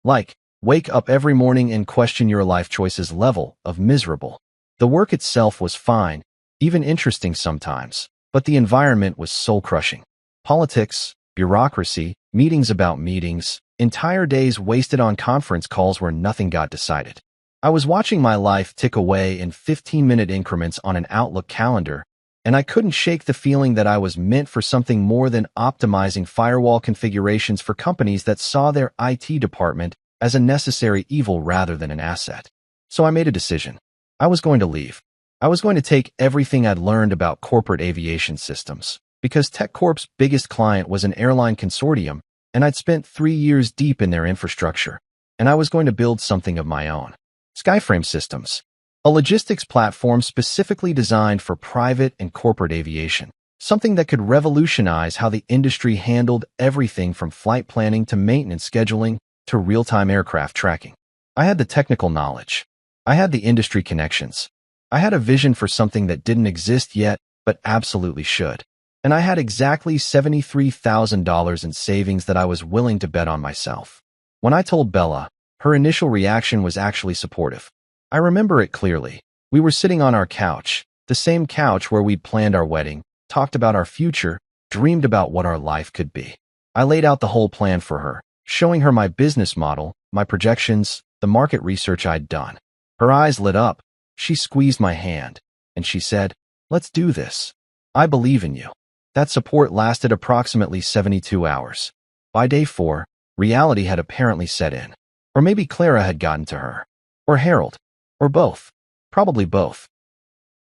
Like, wake up every morning and question your life choices level of miserable. The work itself was fine, even interesting sometimes, but the environment was soul-crushing. Politics, bureaucracy, meetings about meetings, entire days wasted on conference calls where nothing got decided. I was watching my life tick away in 15-minute increments on an Outlook calendar, and I couldn't shake the feeling that I was meant for something more than optimizing firewall configurations for companies that saw their IT department as a necessary evil rather than an asset. So I made a decision. I was going to leave. I was going to take everything I'd learned about corporate aviation systems, because TechCorp's biggest client was an airline consortium, and I'd spent 3 years deep in their infrastructure, and I was going to build something of my own. Skyframe Systems, a logistics platform specifically designed for private and corporate aviation, something that could revolutionize how the industry handled everything from flight planning to maintenance scheduling to real-time aircraft tracking. I had the technical knowledge. I had the industry connections. I had a vision for something that didn't exist yet, but absolutely should. And I had exactly $73,000 in savings that I was willing to bet on myself. When I told Bella, her initial reaction was actually supportive. I remember it clearly. We were sitting on our couch, the same couch where we'd planned our wedding, talked about our future, dreamed about what our life could be. I laid out the whole plan for her, showing her my business model, my projections, the market research I'd done. Her eyes lit up. She squeezed my hand, and she said, "Let's do this. I believe in you." That support lasted approximately 72 hours. By day 4, reality had apparently set in. Or maybe Clara had gotten to her. Or Harold. Or both. Probably both.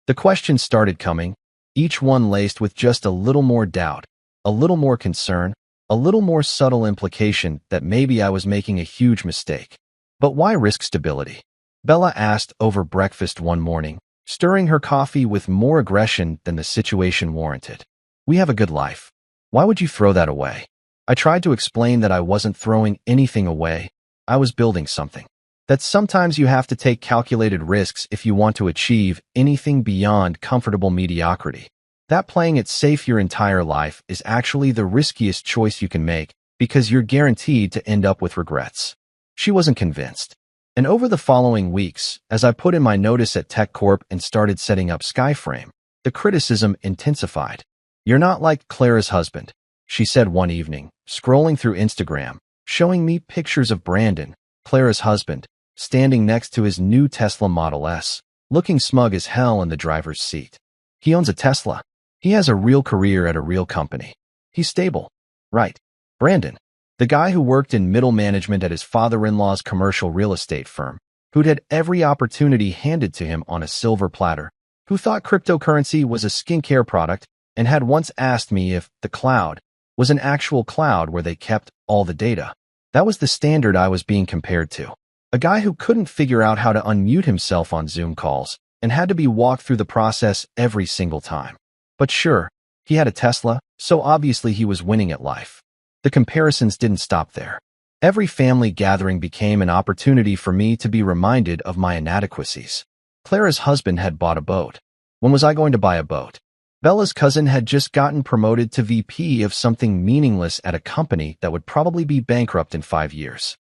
The questions started coming, each one laced with just a little more doubt, a little more concern, a little more subtle implication that maybe I was making a huge mistake. But why risk stability? Bella asked over breakfast one morning, stirring her coffee with more aggression than the situation warranted. "We have a good life. Why would you throw that away?" I tried to explain that I wasn't throwing anything away. I was building something. That sometimes you have to take calculated risks if you want to achieve anything beyond comfortable mediocrity. That playing it safe your entire life is actually the riskiest choice you can make because you're guaranteed to end up with regrets. She wasn't convinced. And over the following weeks, as I put in my notice at TechCorp and started setting up Skyframe, the criticism intensified. "You're not like Clara's husband," she said one evening, scrolling through Instagram, showing me pictures of Brandon, Clara's husband, standing next to his new Tesla Model S, looking smug as hell in the driver's seat. He owns a Tesla. He has a real career at a real company. He's stable. Right. Brandon, the guy who worked in middle management at his father-in-law's commercial real estate firm, who'd had every opportunity handed to him on a silver platter, who thought cryptocurrency was a skincare product and had once asked me if the cloud was an actual cloud where they kept all the data. That was the standard I was being compared to. A guy who couldn't figure out how to unmute himself on Zoom calls and had to be walked through the process every single time. But sure, he had a Tesla, so obviously he was winning at life. The comparisons didn't stop there. Every family gathering became an opportunity for me to be reminded of my inadequacies. Clara's husband had bought a boat. When was I going to buy a boat? Bella's cousin had just gotten promoted to VP of something meaningless at a company that would probably be bankrupt in 5 years.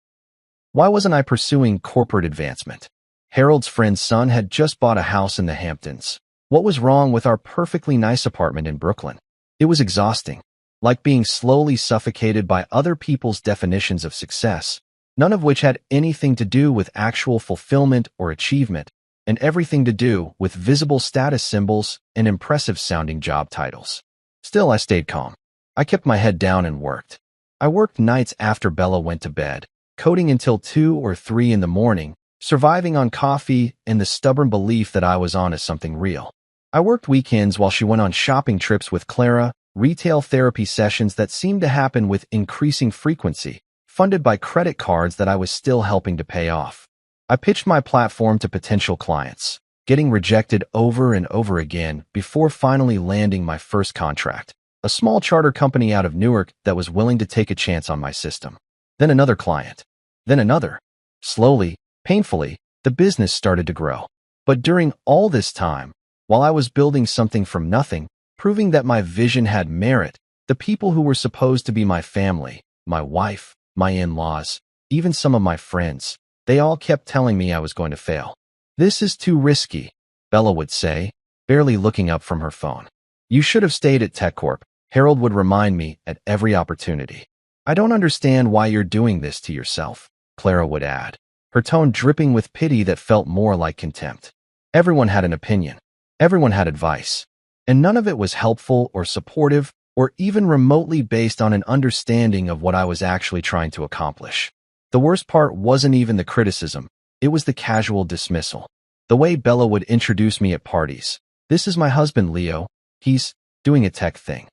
Why wasn't I pursuing corporate advancement? Harold's friend's son had just bought a house in the Hamptons. What was wrong with our perfectly nice apartment in Brooklyn? It was exhausting, like being slowly suffocated by other people's definitions of success, none of which had anything to do with actual fulfillment or achievement, and everything to do with visible status symbols and impressive-sounding job titles. Still, I stayed calm. I kept my head down and worked. I worked nights after Bella went to bed, coding until 2 or 3 in the morning, surviving on coffee and the stubborn belief that I was on to something real. I worked weekends while she went on shopping trips with Clara, retail therapy sessions that seemed to happen with increasing frequency, funded by credit cards that I was still helping to pay off. I pitched my platform to potential clients, getting rejected over and over again before finally landing my first contract, a small charter company out of Newark that was willing to take a chance on my system. Then another client. Then another. Slowly, painfully, the business started to grow. But during all this time, while I was building something from nothing, proving that my vision had merit, the people who were supposed to be my family, my wife, my in-laws, even some of my friends, they all kept telling me I was going to fail. "This is too risky," Bella would say, barely looking up from her phone. "You should have stayed at TechCorp," Harold would remind me at every opportunity. "I don't understand why you're doing this to yourself," Clara would add, her tone dripping with pity that felt more like contempt. Everyone had an opinion. Everyone had advice. And none of it was helpful or supportive or even remotely based on an understanding of what I was actually trying to accomplish. The worst part wasn't even the criticism. It was the casual dismissal. The way Bella would introduce me at parties. "This is my husband, Leo. He's doing a tech thing."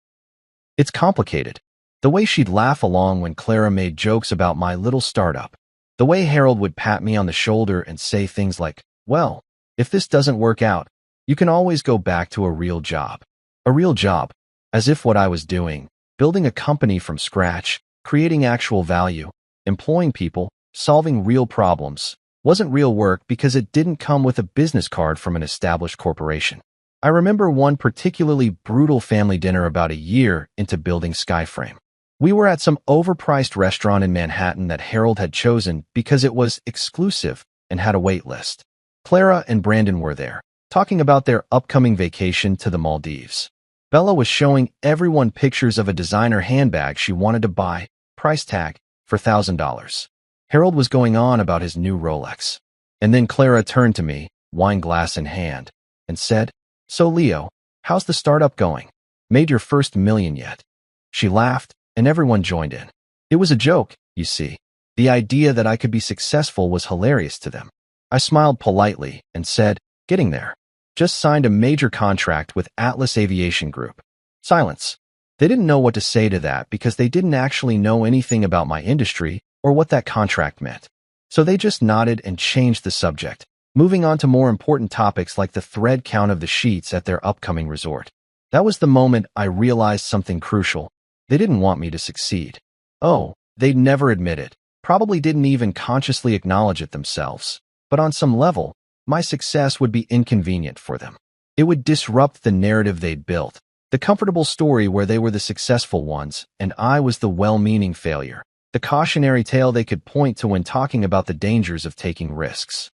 It's complicated. The way she'd laugh along when Clara made jokes about my little startup. The way Harold would pat me on the shoulder and say things like, "Well, if this doesn't work out, you can always go back to a real job." A real job, as if what I was doing, building a company from scratch, creating actual value, employing people, solving real problems, wasn't real work because it didn't come with a business card from an established corporation. I remember one particularly brutal family dinner about a year into building Skyframe. We were at some overpriced restaurant in Manhattan that Harold had chosen because it was exclusive and had a wait list. Clara and Brandon were there, talking about their upcoming vacation to the Maldives. Bella was showing everyone pictures of a designer handbag she wanted to buy, price tag, for $1,000. Harold was going on about his new Rolex. And then Clara turned to me, wine glass in hand, and said, "So Leo, how's the startup going? Made your first million yet?" She laughed, and everyone joined in. It was a joke, you see. The idea that I could be successful was hilarious to them. I smiled politely and said, "Getting there. Just signed a major contract with Atlas Aviation Group." Silence. They didn't know what to say to that because they didn't actually know anything about my industry or what that contract meant. So they just nodded and changed the subject, moving on to more important topics like the thread count of the sheets at their upcoming resort. That was the moment I realized something crucial. They didn't want me to succeed. Oh, they'd never admit it, probably didn't even consciously acknowledge it themselves. But on some level, my success would be inconvenient for them. It would disrupt the narrative they'd built, the comfortable story where they were the successful ones and I was the well-meaning failure, the cautionary tale they could point to when talking about the dangers of taking risks.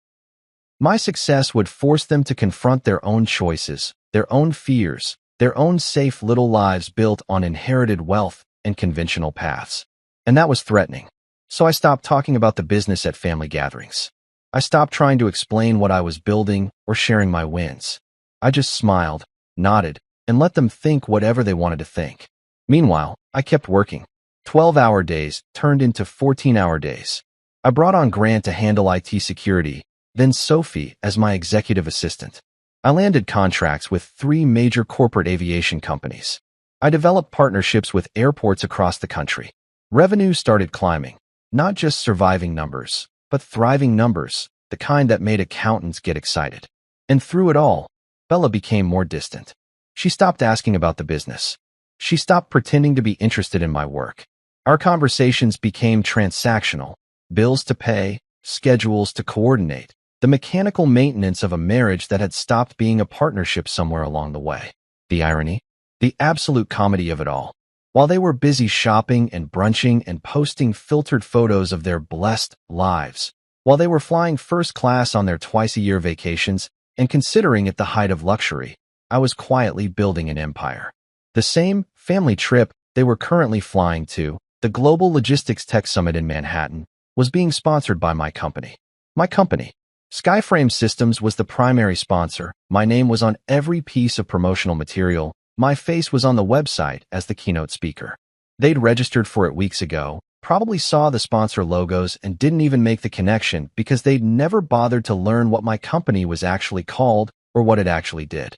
My success would force them to confront their own choices, their own fears, their own safe little lives built on inherited wealth and conventional paths. And that was threatening. So I stopped talking about the business at family gatherings. I stopped trying to explain what I was building or sharing my wins. I just smiled, nodded, and let them think whatever they wanted to think. Meanwhile, I kept working. 12-hour days turned into 14-hour days. I brought on Grant to handle IT security, then Sophie as my executive assistant. I landed contracts with 3 major corporate aviation companies. I developed partnerships with airports across the country. Revenue started climbing, not just surviving numbers, but thriving numbers, the kind that made accountants get excited. And through it all, Bella became more distant. She stopped asking about the business. She stopped pretending to be interested in my work. Our conversations became transactional, bills to pay, schedules to coordinate, the mechanical maintenance of a marriage that had stopped being a partnership somewhere along the way. The irony, the absolute comedy of it all. While they were busy shopping and brunching and posting filtered photos of their blessed lives, while they were flying first class on their twice-a-year vacations and considering it the height of luxury, I was quietly building an empire. The same family trip they were currently flying to, the Global Logistics Tech Summit in Manhattan, was being sponsored by my company. My company. Skyframe Systems was the primary sponsor. My name was on every piece of promotional material. My face was on the website as the keynote speaker. They'd registered for it weeks ago, probably saw the sponsor logos and didn't even make the connection because they'd never bothered to learn what my company was actually called or what it actually did.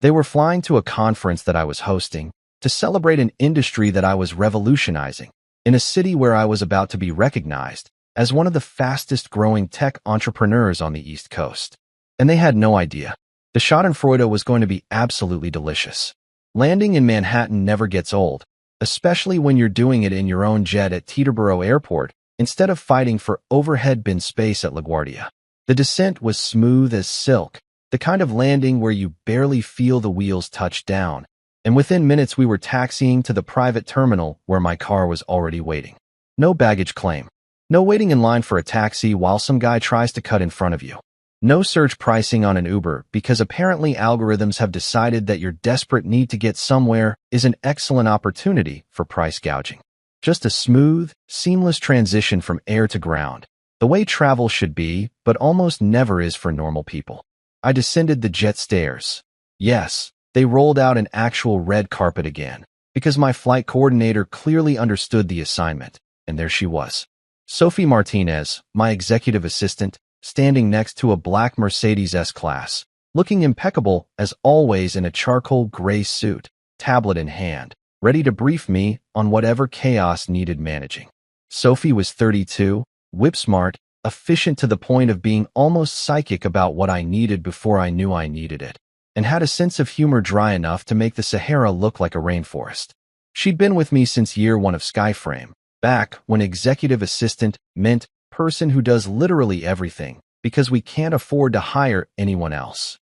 They were flying to a conference that I was hosting to celebrate an industry that I was revolutionizing in a city where I was about to be recognized as one of the fastest-growing tech entrepreneurs on the East Coast. And they had no idea. The schadenfreude was going to be absolutely delicious. Landing in Manhattan never gets old, especially when you're doing it in your own jet at Teterboro Airport instead of fighting for overhead bin space at LaGuardia. The descent was smooth as silk, the kind of landing where you barely feel the wheels touch down, and within minutes we were taxiing to the private terminal where my car was already waiting. No baggage claim. No waiting in line for a taxi while some guy tries to cut in front of you. No surge pricing on an Uber because apparently algorithms have decided that your desperate need to get somewhere is an excellent opportunity for price gouging. Just a smooth, seamless transition from air to ground, the way travel should be, but almost never is for normal people. I descended the jet stairs. Yes, they rolled out an actual red carpet again, because my flight coordinator clearly understood the assignment, and there she was. Sophie Martinez, my executive assistant, standing next to a black Mercedes S-Class, looking impeccable as always in a charcoal gray suit, tablet in hand, ready to brief me on whatever chaos needed managing. Sophie was 32, whip-smart, efficient to the point of being almost psychic about what I needed before I knew I needed it, and had a sense of humor dry enough to make the Sahara look like a rainforest. She'd been with me since year one of Skyframe, back when executive assistant meant person who does literally everything, because we can't afford to hire anyone else.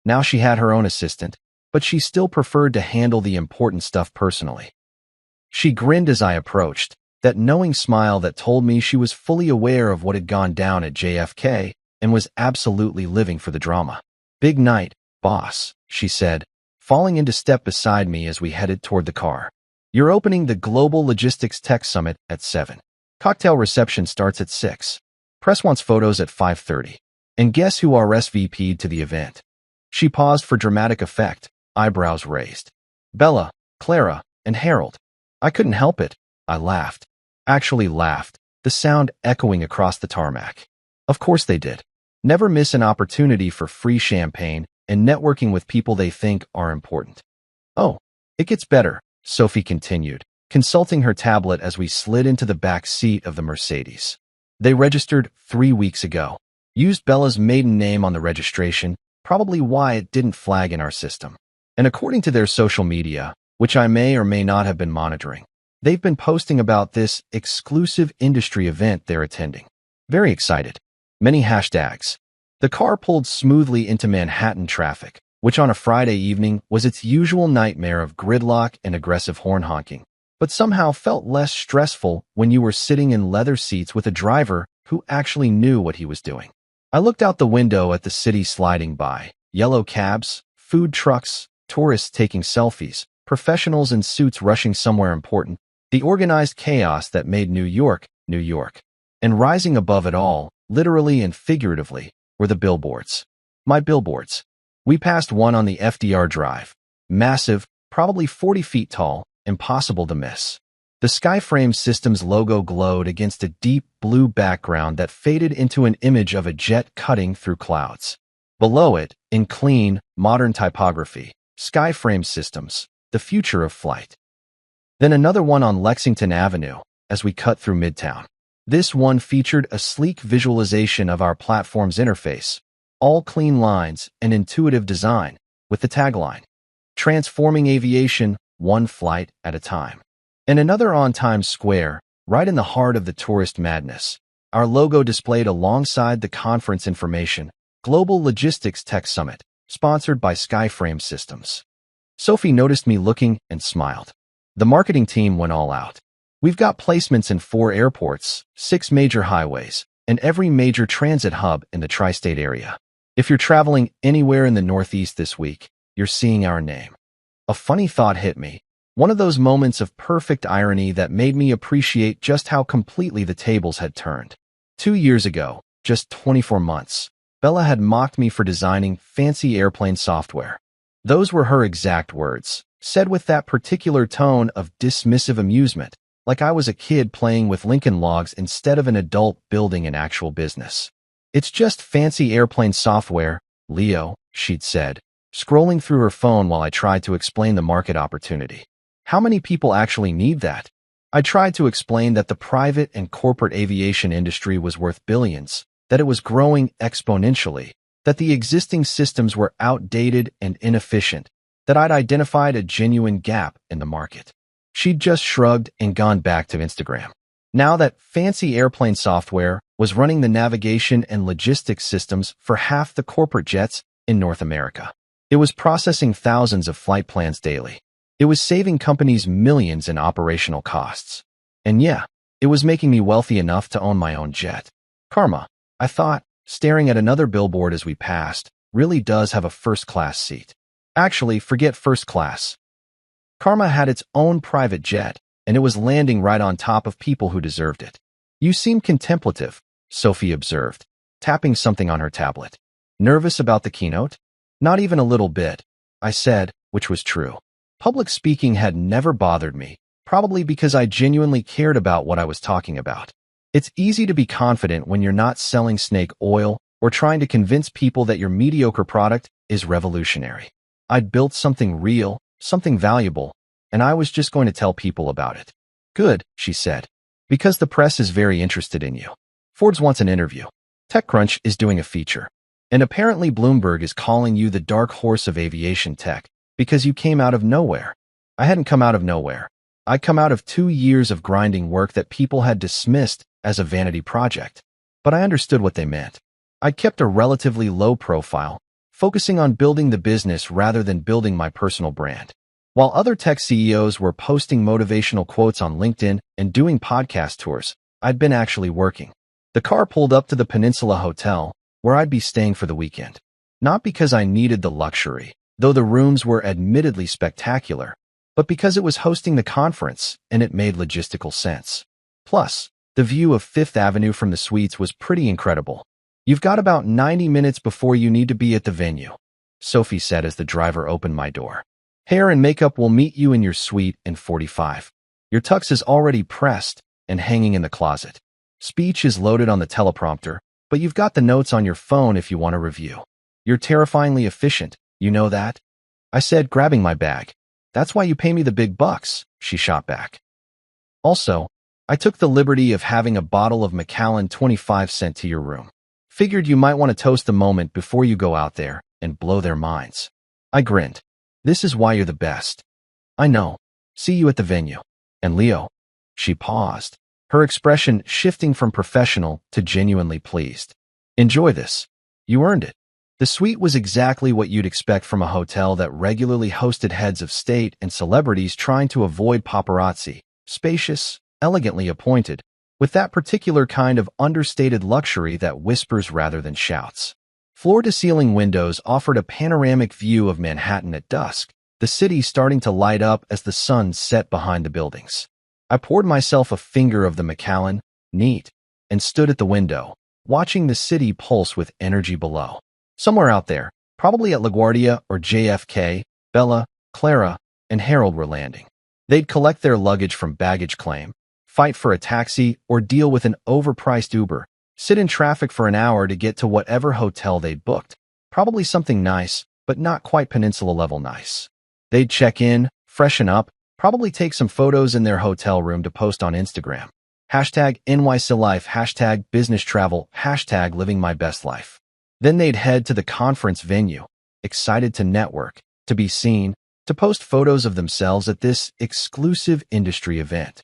Now she had her own assistant, but she still preferred to handle the important stuff personally. She grinned as I approached, that knowing smile that told me she was fully aware of what had gone down at JFK and was absolutely living for the drama. Big night, boss, she said, falling into step beside me as we headed toward the car. You're opening the Global Logistics Tech Summit at 7. Cocktail reception starts at 6. Press wants photos at 5:30. And guess who RSVP'd to the event? She paused for dramatic effect, eyebrows raised. Bella, Clara, and Harold. I couldn't help it. I laughed. Actually laughed, the sound echoing across the tarmac. Of course they did. Never miss an opportunity for free champagne and networking with people they think are important. Oh, it gets better, Sophie continued, consulting her tablet as we slid into the back seat of the Mercedes. They registered 3 weeks ago. Used Bella's maiden name on the registration, probably why it didn't flag in our system. And according to their social media, which I may or may not have been monitoring, they've been posting about this exclusive industry event they're attending. Very excited. Many hashtags. The car pulled smoothly into Manhattan traffic, which on a Friday evening was its usual nightmare of gridlock and aggressive horn honking, but somehow felt less stressful when you were sitting in leather seats with a driver who actually knew what he was doing. I looked out the window at the city sliding by, yellow cabs, food trucks, tourists taking selfies, professionals in suits rushing somewhere important, the organized chaos that made New York, New York. And rising above it all, literally and figuratively, were the billboards. My billboards. We passed one on the FDR Drive. Massive, probably 40 feet tall, impossible to miss. The Skyframe Systems logo glowed against a deep blue background that faded into an image of a jet cutting through clouds. Below it, in clean, modern typography, Skyframe Systems, the future of flight. Then another one on Lexington Avenue, as we cut through Midtown. This one featured a sleek visualization of our platform's interface, all clean lines and intuitive design, with the tagline, transforming aviation one flight at a time. And another on Times Square, right in the heart of the tourist madness. Our logo displayed alongside the conference information, Global Logistics Tech Summit, sponsored by Skyframe Systems. Sophie noticed me looking and smiled. The marketing team went all out. We've got placements in 4 airports, 6 major highways, and every major transit hub in the tri-state area. If you're traveling anywhere in the Northeast this week, you're seeing our name. A funny thought hit me. One of those moments of perfect irony that made me appreciate just how completely the tables had turned. 2 years ago, just 24 months, Bella had mocked me for designing fancy airplane software. Those were her exact words, said with that particular tone of dismissive amusement, like I was a kid playing with Lincoln Logs instead of an adult building an actual business. It's just fancy airplane software, Leo, she'd said, scrolling through her phone while I tried to explain the market opportunity. How many people actually need that? I tried to explain that the private and corporate aviation industry was worth billions, that it was growing exponentially, that the existing systems were outdated and inefficient, that I'd identified a genuine gap in the market. She'd just shrugged and gone back to Instagram. Now that fancy airplane software was running the navigation and logistics systems for half the corporate jets in North America. It was processing thousands of flight plans daily. It was saving companies millions in operational costs. And yeah, it was making me wealthy enough to own my own jet. Karma, I thought, staring at another billboard as we passed, really does have a first-class seat. Actually, forget first class. Karma had its own private jet, and it was landing right on top of people who deserved it. You seem contemplative, Sophie observed, tapping something on her tablet. Nervous about the keynote? Not even a little bit, I said, which was true. Public speaking had never bothered me, probably because I genuinely cared about what I was talking about. It's easy to be confident when you're not selling snake oil or trying to convince people that your mediocre product is revolutionary. I'd built something real, something valuable, and I was just going to tell people about it. Good, she said, because the press is very interested in you. Forbes wants an interview. TechCrunch is doing a feature. And apparently Bloomberg is calling you the dark horse of aviation tech because you came out of nowhere. I hadn't come out of nowhere. I'd come out of 2 years of grinding work that people had dismissed as a vanity project. But I understood what they meant. I'd kept a relatively low profile, focusing on building the business rather than building my personal brand. While other tech CEOs were posting motivational quotes on LinkedIn and doing podcast tours, I'd been actually working. The car pulled up to the Peninsula Hotel, where I'd be staying for the weekend. Not because I needed the luxury, though the rooms were admittedly spectacular, but because it was hosting the conference and it made logistical sense. Plus, the view of Fifth Avenue from the suites was pretty incredible. You've got about 90 minutes before you need to be at the venue, Sophie said as the driver opened my door. Hair and makeup will meet you in your suite in 45. Your tux is already pressed and hanging in the closet. Speech is loaded on the teleprompter, but you've got the notes on your phone if you want to review. You're terrifyingly efficient, you know that? I said, grabbing my bag. That's why you pay me the big bucks, she shot back. Also, I took the liberty of having a bottle of Macallan 25 sent to your room. Figured you might want to toast the moment before you go out there and blow their minds. I grinned. This is why you're the best. I know. See you at the venue. And Leo. She paused, her expression shifting from professional to genuinely pleased. Enjoy this. You earned it. The suite was exactly what you'd expect from a hotel that regularly hosted heads of state and celebrities trying to avoid paparazzi. Spacious, elegantly appointed, with that particular kind of understated luxury that whispers rather than shouts. Floor-to-ceiling windows offered a panoramic view of Manhattan at dusk, the city starting to light up as the sun set behind the buildings. I poured myself a finger of the Macallan, neat, and stood at the window, watching the city pulse with energy below. Somewhere out there, probably at LaGuardia or JFK, Bella, Clara, and Harold were landing. They'd collect their luggage from baggage claim, fight for a taxi, or deal with an overpriced Uber, sit in traffic for an hour to get to whatever hotel they'd booked. Probably something nice, but not quite peninsula-level nice. They'd check in, freshen up, probably take some photos in their hotel room to post on Instagram. Hashtag NYC life, hashtag business travel, hashtag living my best life. Then they'd head to the conference venue, excited to network, to be seen, to post photos of themselves at this exclusive industry event.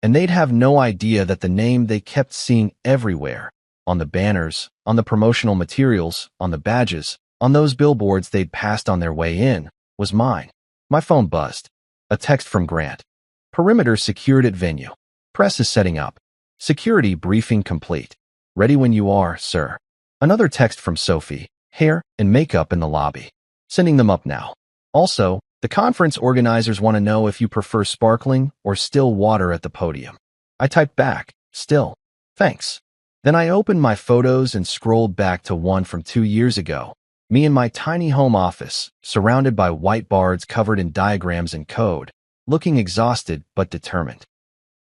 And they'd have no idea that the name they kept seeing everywhere, on the banners, on the promotional materials, on the badges, on those billboards they'd passed on their way in, was mine. My phone buzzed. A text from Grant. Perimeter secured at venue. Press is setting up. Security briefing complete. Ready when you are, sir. Another text from Sophie. Hair and makeup in the lobby. Sending them up now. Also, the conference organizers want to know if you prefer sparkling or still water at the podium. I typed back, still. Thanks. Then I opened my photos and scrolled back to one from 2 years ago. Me in my tiny home office, surrounded by whiteboards covered in diagrams and code, looking exhausted but determined.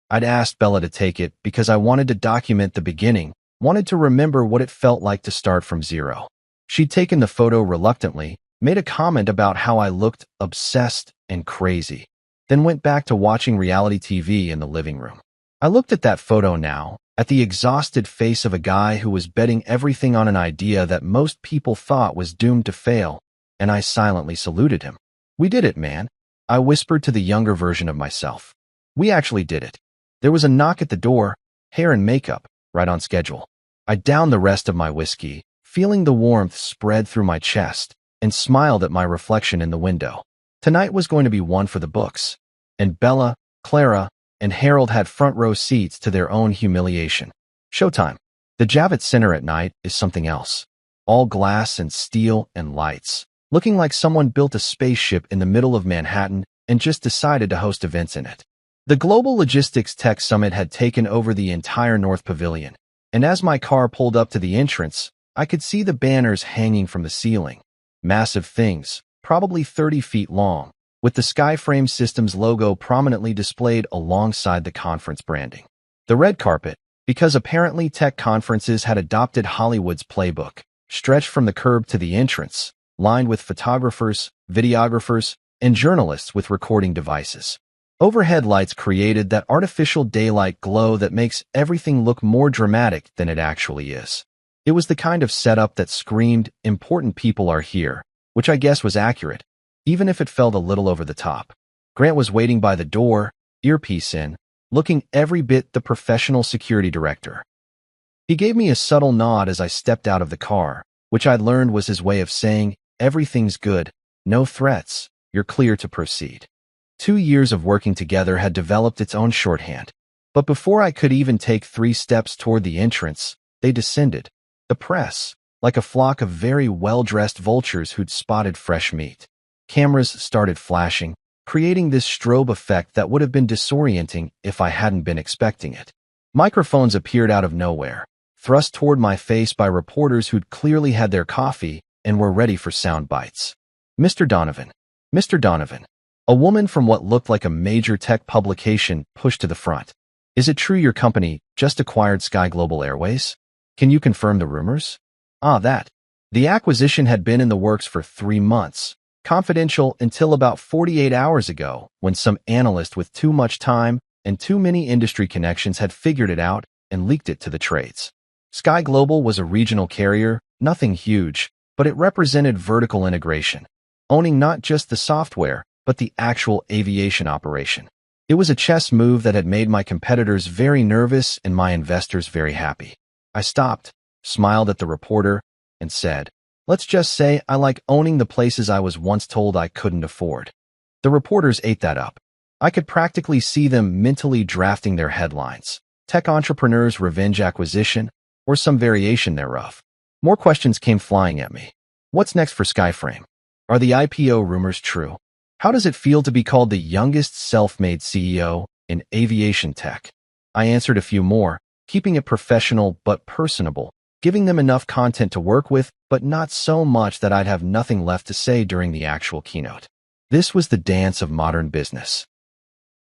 I'd asked Bella to take it because I wanted to document the beginning, wanted to remember what it felt like to start from zero. She'd taken the photo reluctantly, made a comment about how I looked obsessed and crazy. then went back to watching reality TV in the living room. I looked at that photo now, at the exhausted face of a guy who was betting everything on an idea that most people thought was doomed to fail, and I silently saluted him. "We did it, man," I whispered to the younger version of myself. "We actually did it." There was a knock at the door, hair and makeup, right on schedule. I downed the rest of my whiskey, feeling the warmth spread through my chest, and smiled at my reflection in the window. Tonight was going to be one for the books, and Bella, Clara, and Harold had front row seats to their own humiliation. Showtime. The Javits Center at night is something else. All glass and steel and lights, looking like someone built a spaceship in the middle of Manhattan and just decided to host events in it. The Global Logistics Tech Summit had taken over the entire North Pavilion, and as my car pulled up to the entrance, I could see the banners hanging from the ceiling. Massive things, probably 30 feet long, with the Skyframe Systems logo prominently displayed alongside the conference branding. The red carpet, because apparently tech conferences had adopted Hollywood's playbook, stretched from the curb to the entrance, lined with photographers, videographers, and journalists with recording devices. Overhead lights created that artificial daylight glow that makes everything look more dramatic than it actually is. It was the kind of setup that screamed, "Important people are here," which I guess was accurate, even if it felt a little over the top. Grant was waiting by the door, earpiece in, looking every bit the professional security director. He gave me a subtle nod as I stepped out of the car, which I learned was his way of saying, "Everything's good, no threats, you're clear to proceed." 2 years of working together had developed its own shorthand. But before I could even take 3 steps toward the entrance, they descended. The press, like a flock of very well-dressed vultures who'd spotted fresh meat. Cameras started flashing, creating this strobe effect that would have been disorienting if I hadn't been expecting it. Microphones appeared out of nowhere, thrust toward my face by reporters who'd clearly had their coffee and were ready for sound bites. "Mr. Donovan. Mr. Donovan." A woman from what looked like a major tech publication pushed to the front. "Is it true your company just acquired Sky Global Airways? Can you confirm the rumors?" That. The acquisition had been in the works for 3 months, confidential until about 48 hours ago, when some analyst with too much time and too many industry connections had figured it out and leaked it to the trades. Sky Global was a regional carrier, nothing huge, but it represented vertical integration, owning not just the software, but the actual aviation operation. It was a chess move that had made my competitors very nervous and my investors very happy. I stopped, smiled at the reporter, and said, "Let's just say I like owning the places I was once told I couldn't afford." The reporters ate that up. I could practically see them mentally drafting their headlines: "Tech Entrepreneur's Revenge Acquisition," or some variation thereof. More questions came flying at me. What's next for Skyframe? Are the IPO rumors true? How does it feel to be called the youngest self-made CEO in aviation tech? I answered a few more, keeping it professional but personable, giving them enough content to work with, but not so much that I'd have nothing left to say during the actual keynote. This was the dance of modern business.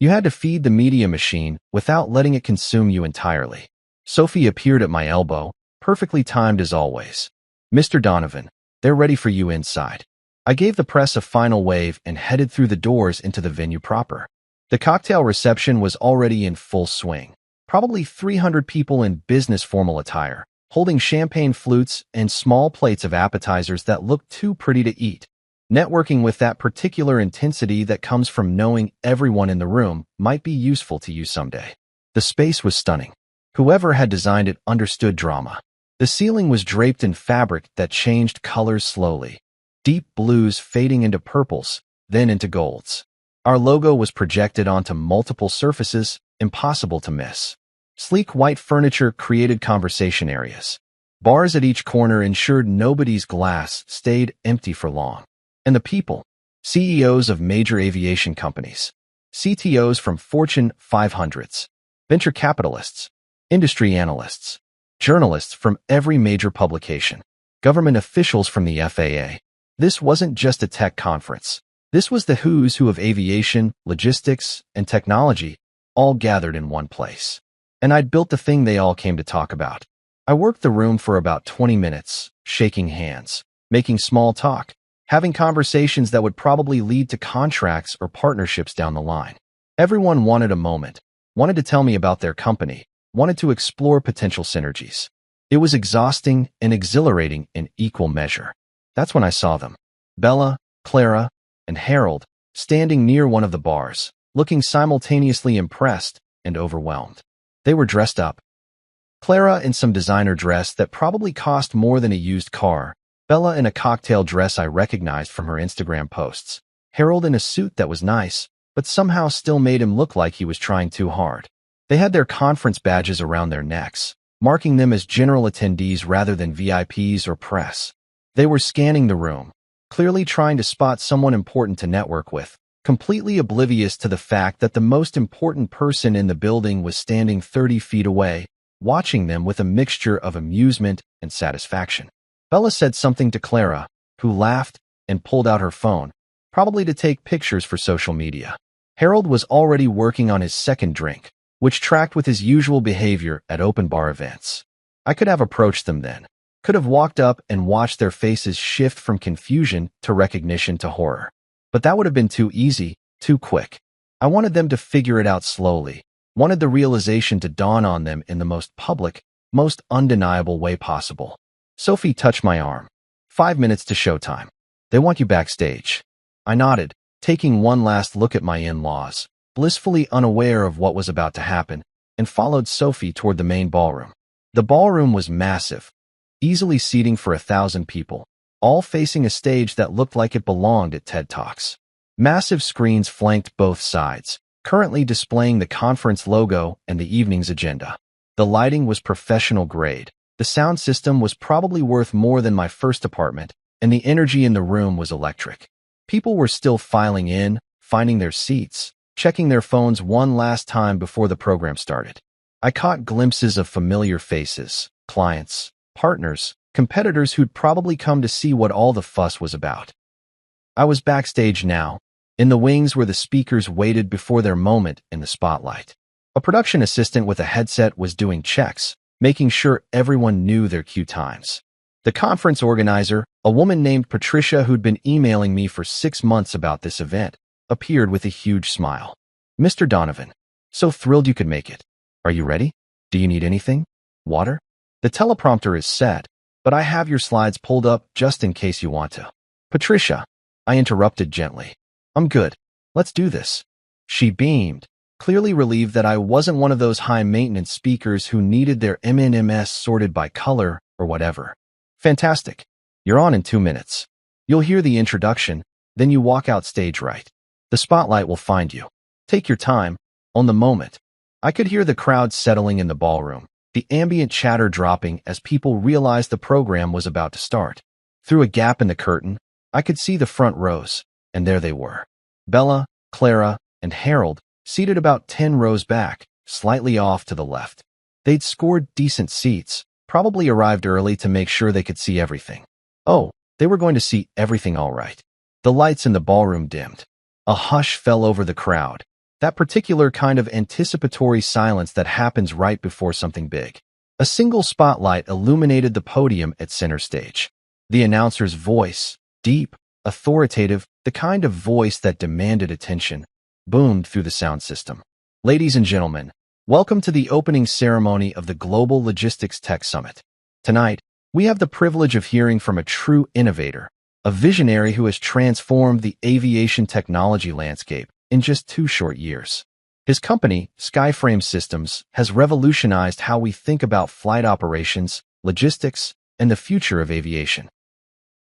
You had to feed the media machine without letting it consume you entirely. Sophie appeared at my elbow, perfectly timed as always. "Mr. Donovan, they're ready for you inside." I gave the press a final wave and headed through the doors into the venue proper. The cocktail reception was already in full swing. Probably 300 people in business formal attire, holding champagne flutes and small plates of appetizers that looked too pretty to eat. Networking with that particular intensity that comes from knowing everyone in the room might be useful to you someday. The space was stunning. Whoever had designed it understood drama. The ceiling was draped in fabric that changed colors slowly. Deep blues fading into purples, then into golds. Our logo was projected onto multiple surfaces, impossible to miss. Sleek white furniture created conversation areas. Bars at each corner ensured nobody's glass stayed empty for long. And the people, CEOs of major aviation companies, CTOs from Fortune 500s, venture capitalists, industry analysts, journalists from every major publication, government officials from the FAA. This wasn't just a tech conference. This was the who's who of aviation, logistics, and technology, all gathered in one place. And I'd built the thing they all came to talk about. I worked the room for about 20 minutes, shaking hands, making small talk, having conversations that would probably lead to contracts or partnerships down the line. Everyone wanted a moment, wanted to tell me about their company, wanted to explore potential synergies. It was exhausting and exhilarating in equal measure. That's when I saw them. Bella, Clara, and Harold, standing near one of the bars, looking simultaneously impressed and overwhelmed. They were dressed up. Clara in some designer dress that probably cost more than a used car, Bella in a cocktail dress I recognized from her Instagram posts, Harold in a suit that was nice, but somehow still made him look like he was trying too hard. They had their conference badges around their necks, marking them as general attendees rather than VIPs or press. They were scanning the room, clearly trying to spot someone important to network with, completely oblivious to the fact that the most important person in the building was standing 30 feet away, watching them with a mixture of amusement and satisfaction. Bella said something to Clara, who laughed and pulled out her phone, probably to take pictures for social media. Harold was already working on his second drink, which tracked with his usual behavior at open bar events. I could have approached them then, could have walked up and watched their faces shift from confusion to recognition to horror. But that would have been too easy, too quick. I wanted them to figure it out slowly, wanted the realization to dawn on them in the most public, most undeniable way possible. Sophie touched my arm. 5 minutes to showtime. They want you backstage. I nodded, taking one last look at my in-laws, blissfully unaware of what was about to happen, and followed Sophie toward the main ballroom. The ballroom was massive, easily seating for 1,000 people, all facing a stage that looked like it belonged at TED Talks. Massive screens flanked both sides, currently displaying the conference logo and the evening's agenda. The lighting was professional grade. The sound system was probably worth more than my first apartment, and the energy in the room was electric. People were still filing in, finding their seats, checking their phones one last time before the program started. I caught glimpses of familiar faces, clients, partners, competitors who'd probably come to see what all the fuss was about. I was backstage now, in the wings where the speakers waited before their moment in the spotlight. A production assistant with a headset was doing checks, making sure everyone knew their cue times. The conference organizer, a woman named Patricia who'd been emailing me for 6 months about this event, appeared with a huge smile. Mr. Donovan, so thrilled you could make it. Are you ready? Do you need anything? Water? The teleprompter is set, but I have your slides pulled up just in case you want to. Patricia, I interrupted gently. I'm good. Let's do this. She beamed, clearly relieved that I wasn't one of those high-maintenance speakers who needed their MNMS sorted by color or whatever. Fantastic. You're on in 2 minutes. You'll hear the introduction, then you walk out stage right. The spotlight will find you. Take your time, on the moment. I could hear the crowd settling in the ballroom, the ambient chatter dropping as people realized the program was about to start. Through a gap in the curtain, I could see the front rows, and there they were. Bella, Clara, and Harold, seated about 10 rows back, slightly off to the left. They'd scored decent seats, probably arrived early to make sure they could see everything. Oh, they were going to see everything all right. The lights in the ballroom dimmed. A hush fell over the crowd, that particular kind of anticipatory silence that happens right before something big. A single spotlight illuminated the podium at center stage. The announcer's voice, deep, authoritative, the kind of voice that demanded attention, boomed through the sound system. Ladies and gentlemen, welcome to the opening ceremony of the Global Logistics Tech Summit. Tonight, we have the privilege of hearing from a true innovator, a visionary who has transformed the aviation technology landscape in just 2 short years. His company, Skyframe Systems, has revolutionized how we think about flight operations, logistics, and the future of aviation.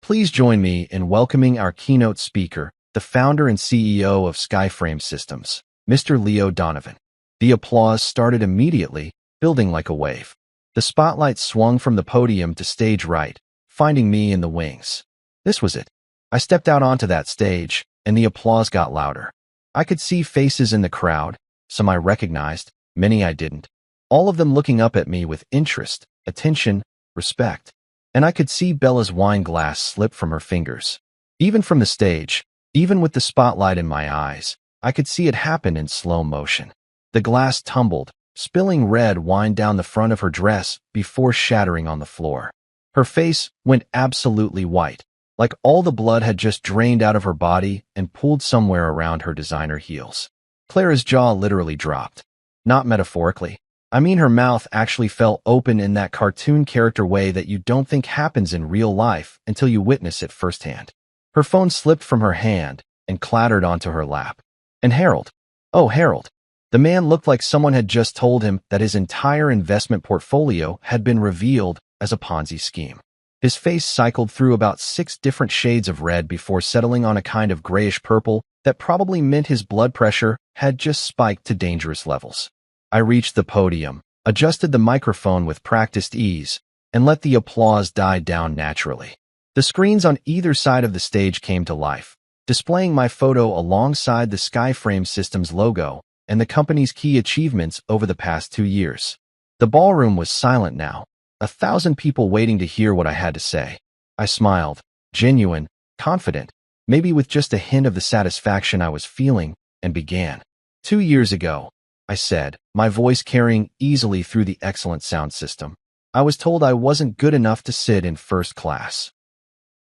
Please join me in welcoming our keynote speaker, the founder and CEO of Skyframe Systems, Mr. Leo Donovan. The applause started immediately, building like a wave. The spotlight swung from the podium to stage right, finding me in the wings. This was it. I stepped out onto that stage, and the applause got louder. I could see faces in the crowd, some I recognized, many I didn't, all of them looking up at me with interest, attention, respect. And I could see Bella's wine glass slip from her fingers. Even from the stage, even with the spotlight in my eyes, I could see it happen in slow motion. The glass tumbled, spilling red wine down the front of her dress before shattering on the floor. Her face went absolutely white, like all the blood had just drained out of her body and pooled somewhere around her designer heels. Clara's jaw literally dropped. Not metaphorically. I mean, her mouth actually fell open in that cartoon character way that you don't think happens in real life until you witness it firsthand. Her phone slipped from her hand and clattered onto her lap. And Harold. Oh, Harold. The man looked like someone had just told him that his entire investment portfolio had been revealed as a Ponzi scheme. His face cycled through about 6 different shades of red before settling on a kind of grayish purple that probably meant his blood pressure had just spiked to dangerous levels. I reached the podium, adjusted the microphone with practiced ease, and let the applause die down naturally. The screens on either side of the stage came to life, displaying my photo alongside the Skyframe Systems logo and the company's key achievements over the past 2 years. The ballroom was silent now, 1,000 people waiting to hear what I had to say. I smiled, genuine, confident, maybe with just a hint of the satisfaction I was feeling, and began. 2 years ago, I said, my voice carrying easily through the excellent sound system, I was told I wasn't good enough to sit in first class.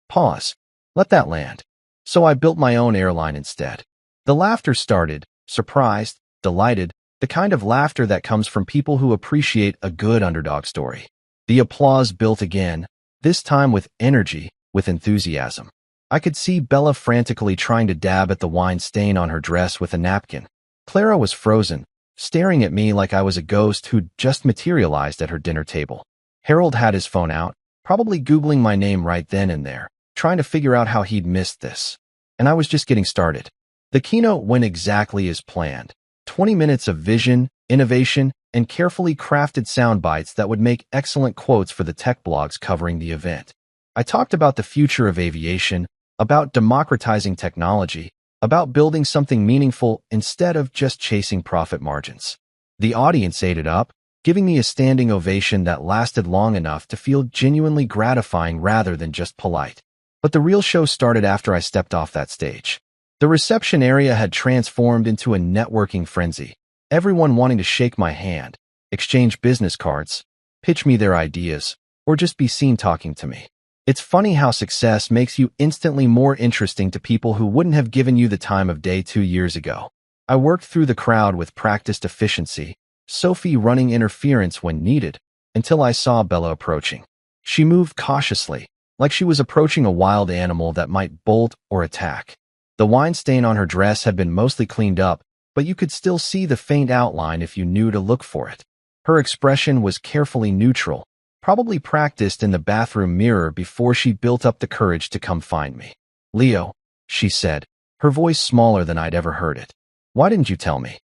Pause. Let that land. So I built my own airline instead. The laughter started, surprised, delighted, the kind of laughter that comes from people who appreciate a good underdog story. The applause built again, this time with energy, with enthusiasm. I could see Bella frantically trying to dab at the wine stain on her dress with a napkin. Clara was frozen, staring at me like I was a ghost who'd just materialized at her dinner table. Harold had his phone out, probably Googling my name right then and there, trying to figure out how he'd missed this. And I was just getting started. The keynote went exactly as planned. 20 minutes of vision, innovation, and carefully crafted sound bites that would make excellent quotes for the tech blogs covering the event. I talked about the future of aviation, about democratizing technology, about building something meaningful instead of just chasing profit margins. The audience ate it up, giving me a standing ovation that lasted long enough to feel genuinely gratifying rather than just polite. But the real show started after I stepped off that stage. The reception area had transformed into a networking frenzy, everyone wanting to shake my hand, exchange business cards, pitch me their ideas, or just be seen talking to me. It's funny how success makes you instantly more interesting to people who wouldn't have given you the time of day 2 years ago. I worked through the crowd with practiced efficiency, Sophie running interference when needed, until I saw Bella approaching. She moved cautiously, like she was approaching a wild animal that might bolt or attack. The wine stain on her dress had been mostly cleaned up, but you could still see the faint outline if you knew to look for it. Her expression was carefully neutral, probably practiced in the bathroom mirror before she built up the courage to come find me. Leo, she said, her voice smaller than I'd ever heard it. Why didn't you tell me?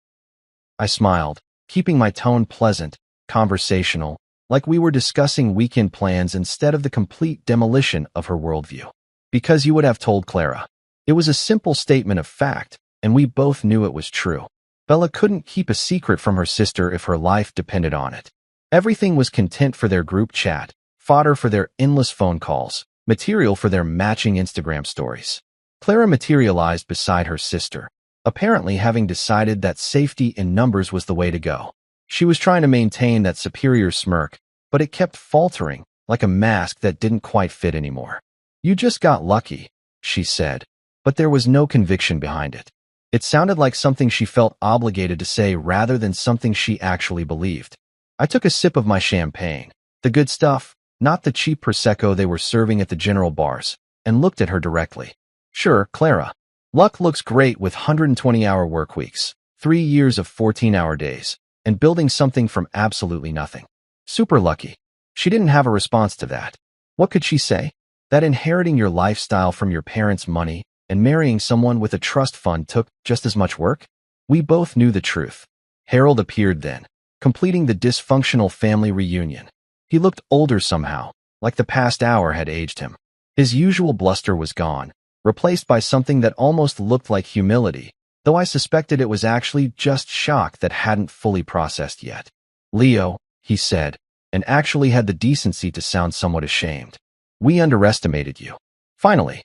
I smiled, keeping my tone pleasant, conversational, like we were discussing weekend plans instead of the complete demolition of her worldview. Because you would have told Clara. It was a simple statement of fact, and we both knew it was true. Bella couldn't keep a secret from her sister if her life depended on it. Everything was content for their group chat, fodder for their endless phone calls, material for their matching Instagram stories. Clara materialized beside her sister, apparently having decided that safety in numbers was the way to go. She was trying to maintain that superior smirk, but it kept faltering, like a mask that didn't quite fit anymore. You just got lucky, she said, but there was no conviction behind it. It sounded like something she felt obligated to say rather than something she actually believed. I took a sip of my champagne, the good stuff, not the cheap Prosecco they were serving at the general bars, and looked at her directly. Sure, Clara. Luck looks great with 120-hour work weeks, 3 years of 14-hour days, and building something from absolutely nothing. Super lucky. She didn't have a response to that. What could she say? That inheriting your lifestyle from your parents' money and marrying someone with a trust fund took just as much work? We both knew the truth. Harold appeared then, completing the dysfunctional family reunion. He looked older somehow, like the past hour had aged him. His usual bluster was gone, replaced by something that almost looked like humility, though I suspected it was actually just shock that hadn't fully processed yet. Leo, he said, and actually had the decency to sound somewhat ashamed. We underestimated you. Finally,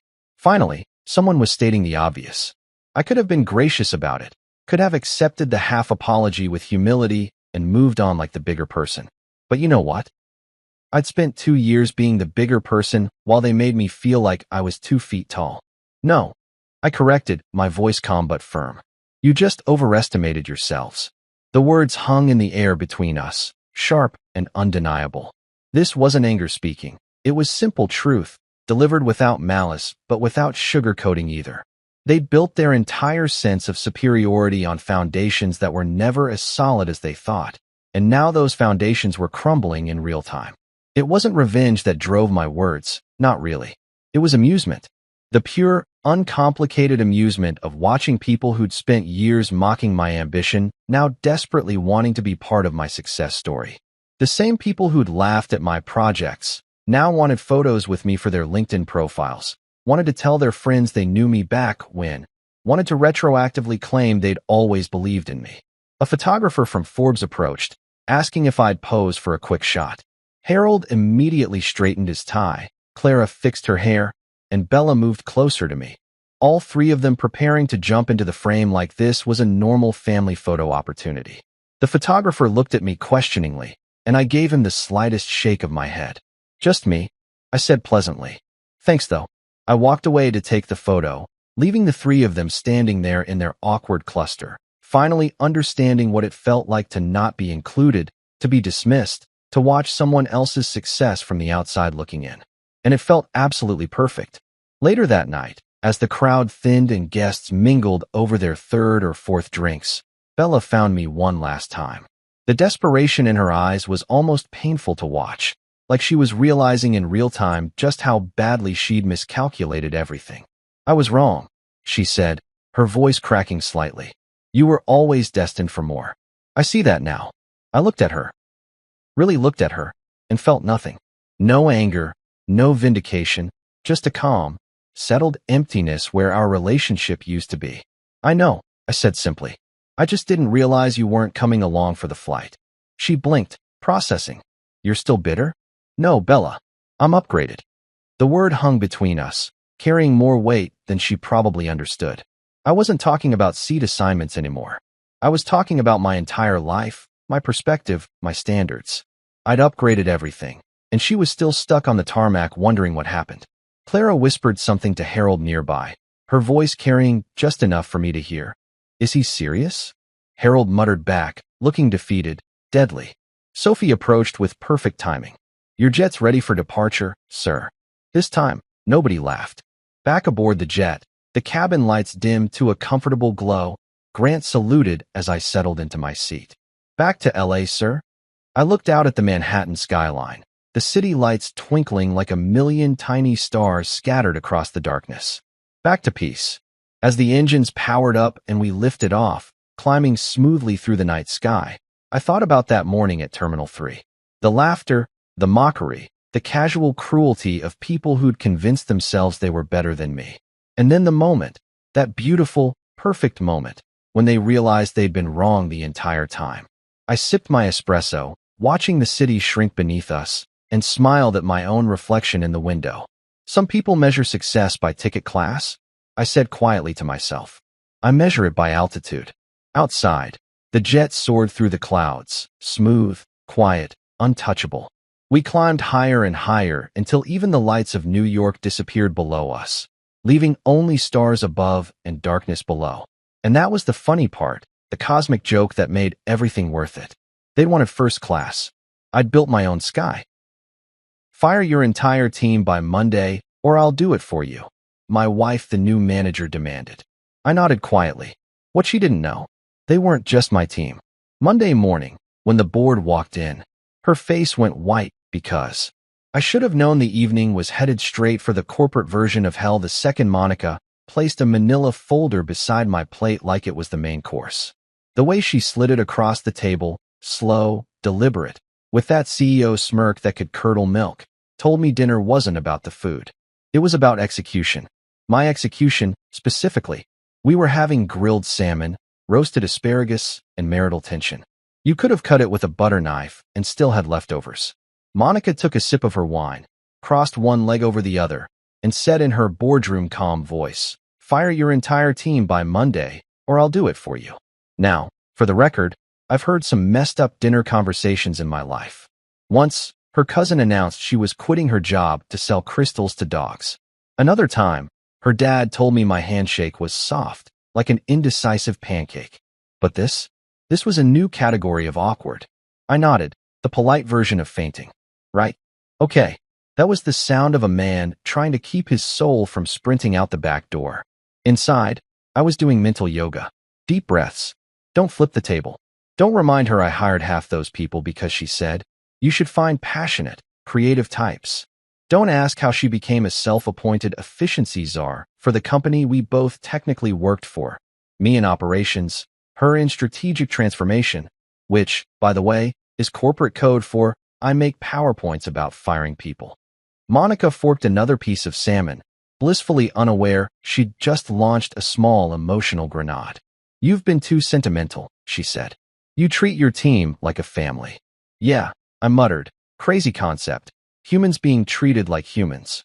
someone was stating the obvious. I could have been gracious about it, could have accepted the half apology with humility and moved on like the bigger person. But you know what? I'd spent 2 years being the bigger person while they made me feel like I was 2 feet tall. No, I corrected, my voice calm but firm. You just overestimated yourselves. The words hung in the air between us, sharp and undeniable. This wasn't anger speaking. It was simple truth, delivered without malice, but without sugarcoating either. They'd built their entire sense of superiority on foundations that were never as solid as they thought, and now those foundations were crumbling in real time. It wasn't revenge that drove my words, not really. It was amusement. The pure, uncomplicated amusement of watching people who'd spent years mocking my ambition, now desperately wanting to be part of my success story. The same people who'd laughed at my projects, now wanted photos with me for their LinkedIn profiles, wanted to tell their friends they knew me back when, wanted to retroactively claim they'd always believed in me. A photographer from Forbes approached, asking if I'd pose for a quick shot. Harold immediately straightened his tie, Clara fixed her hair, and Bella moved closer to me. All three of them preparing to jump into the frame like this was a normal family photo opportunity. The photographer looked at me questioningly, and I gave him the slightest shake of my head. Just me, I said pleasantly. Thanks though. I walked away to take the photo, leaving the three of them standing there in their awkward cluster, finally understanding what it felt like to not be included, to be dismissed, to watch someone else's success from the outside looking in. And it felt absolutely perfect. Later that night, as the crowd thinned and guests mingled over their third or fourth drinks, Bella found me one last time. The desperation in her eyes was almost painful to watch, like she was realizing in real time just how badly she'd miscalculated everything. I was wrong, she said, her voice cracking slightly. You were always destined for more. I see that now. I looked at her, really looked at her, and felt nothing. No anger, no vindication, just a calm, settled emptiness where our relationship used to be. I know, I said simply. I just didn't realize you weren't coming along for the flight. She blinked, processing. You're still bitter? No, Bella. I'm upgraded. The word hung between us, carrying more weight than she probably understood. I wasn't talking about seat assignments anymore. I was talking about my entire life, my perspective, my standards. I'd upgraded everything, and she was still stuck on the tarmac wondering what happened. Clara whispered something to Harold nearby, her voice carrying just enough for me to hear. Is he serious? Harold muttered back, looking defeated, deadly. Sophie approached with perfect timing. Your jet's ready for departure, sir. This time, nobody laughed. Back aboard the jet, the cabin lights dimmed to a comfortable glow. Grant saluted as I settled into my seat. Back to LA, sir? I looked out at the Manhattan skyline, the city lights twinkling like a million tiny stars scattered across the darkness. Back to peace. As the engines powered up and we lifted off, climbing smoothly through the night sky, I thought about that morning at Terminal 3. The laughter, the mockery, the casual cruelty of people who'd convinced themselves they were better than me. And then the moment, that beautiful, perfect moment, when they realized they'd been wrong the entire time. I sipped my espresso, watching the city shrink beneath us, and smiled at my own reflection in the window. Some people measure success by ticket class, I said quietly to myself. I measure it by altitude. Outside, the jet soared through the clouds, smooth, quiet, untouchable. We climbed higher and higher until even the lights of New York disappeared below us, leaving only stars above and darkness below. And that was the funny part, the cosmic joke that made everything worth it. They'd wanted first class. I'd built my own sky. Fire your entire team by Monday, or I'll do it for you, my wife, the new manager, demanded. I nodded quietly. What she didn't know, they weren't just my team. Monday morning, when the board walked in, her face went white because I should have known the evening was headed straight for the corporate version of hell. The second Monica placed a manila folder beside my plate like it was the main course. The way she slid it across the table, slow, deliberate, with that CEO smirk that could curdle milk, told me dinner wasn't about the food. It was about execution. My execution, specifically. We were having grilled salmon, roasted asparagus, and marital tension. You could have cut it with a butter knife and still had leftovers. Monica took a sip of her wine, crossed one leg over the other, and said in her boardroom calm voice, Fire your entire team by Monday, or I'll do it for you. Now, for the record, I've heard some messed up dinner conversations in my life. Once, Her cousin announced she was quitting her job to sell crystals to dogs. Another time, her dad told me my handshake was soft, like an indecisive pancake. But this was a new category of awkward. I nodded, the polite version of fainting. Right? Okay. That was the sound of a man trying to keep his soul from sprinting out the back door. Inside, I was doing mental yoga. Deep breaths. Don't flip the table. Don't remind her I hired half those people because she said, you should find passionate, creative types. Don't ask how she became a self-appointed efficiency czar for the company we both technically worked for. Me in operations, her in strategic transformation, which, by the way, is corporate code for I make PowerPoints about firing people. Monica forked another piece of salmon, blissfully unaware she'd just launched a small emotional grenade. You've been too sentimental, she said. You treat your team like a family. Yeah, I muttered. Crazy concept. Humans being treated like humans.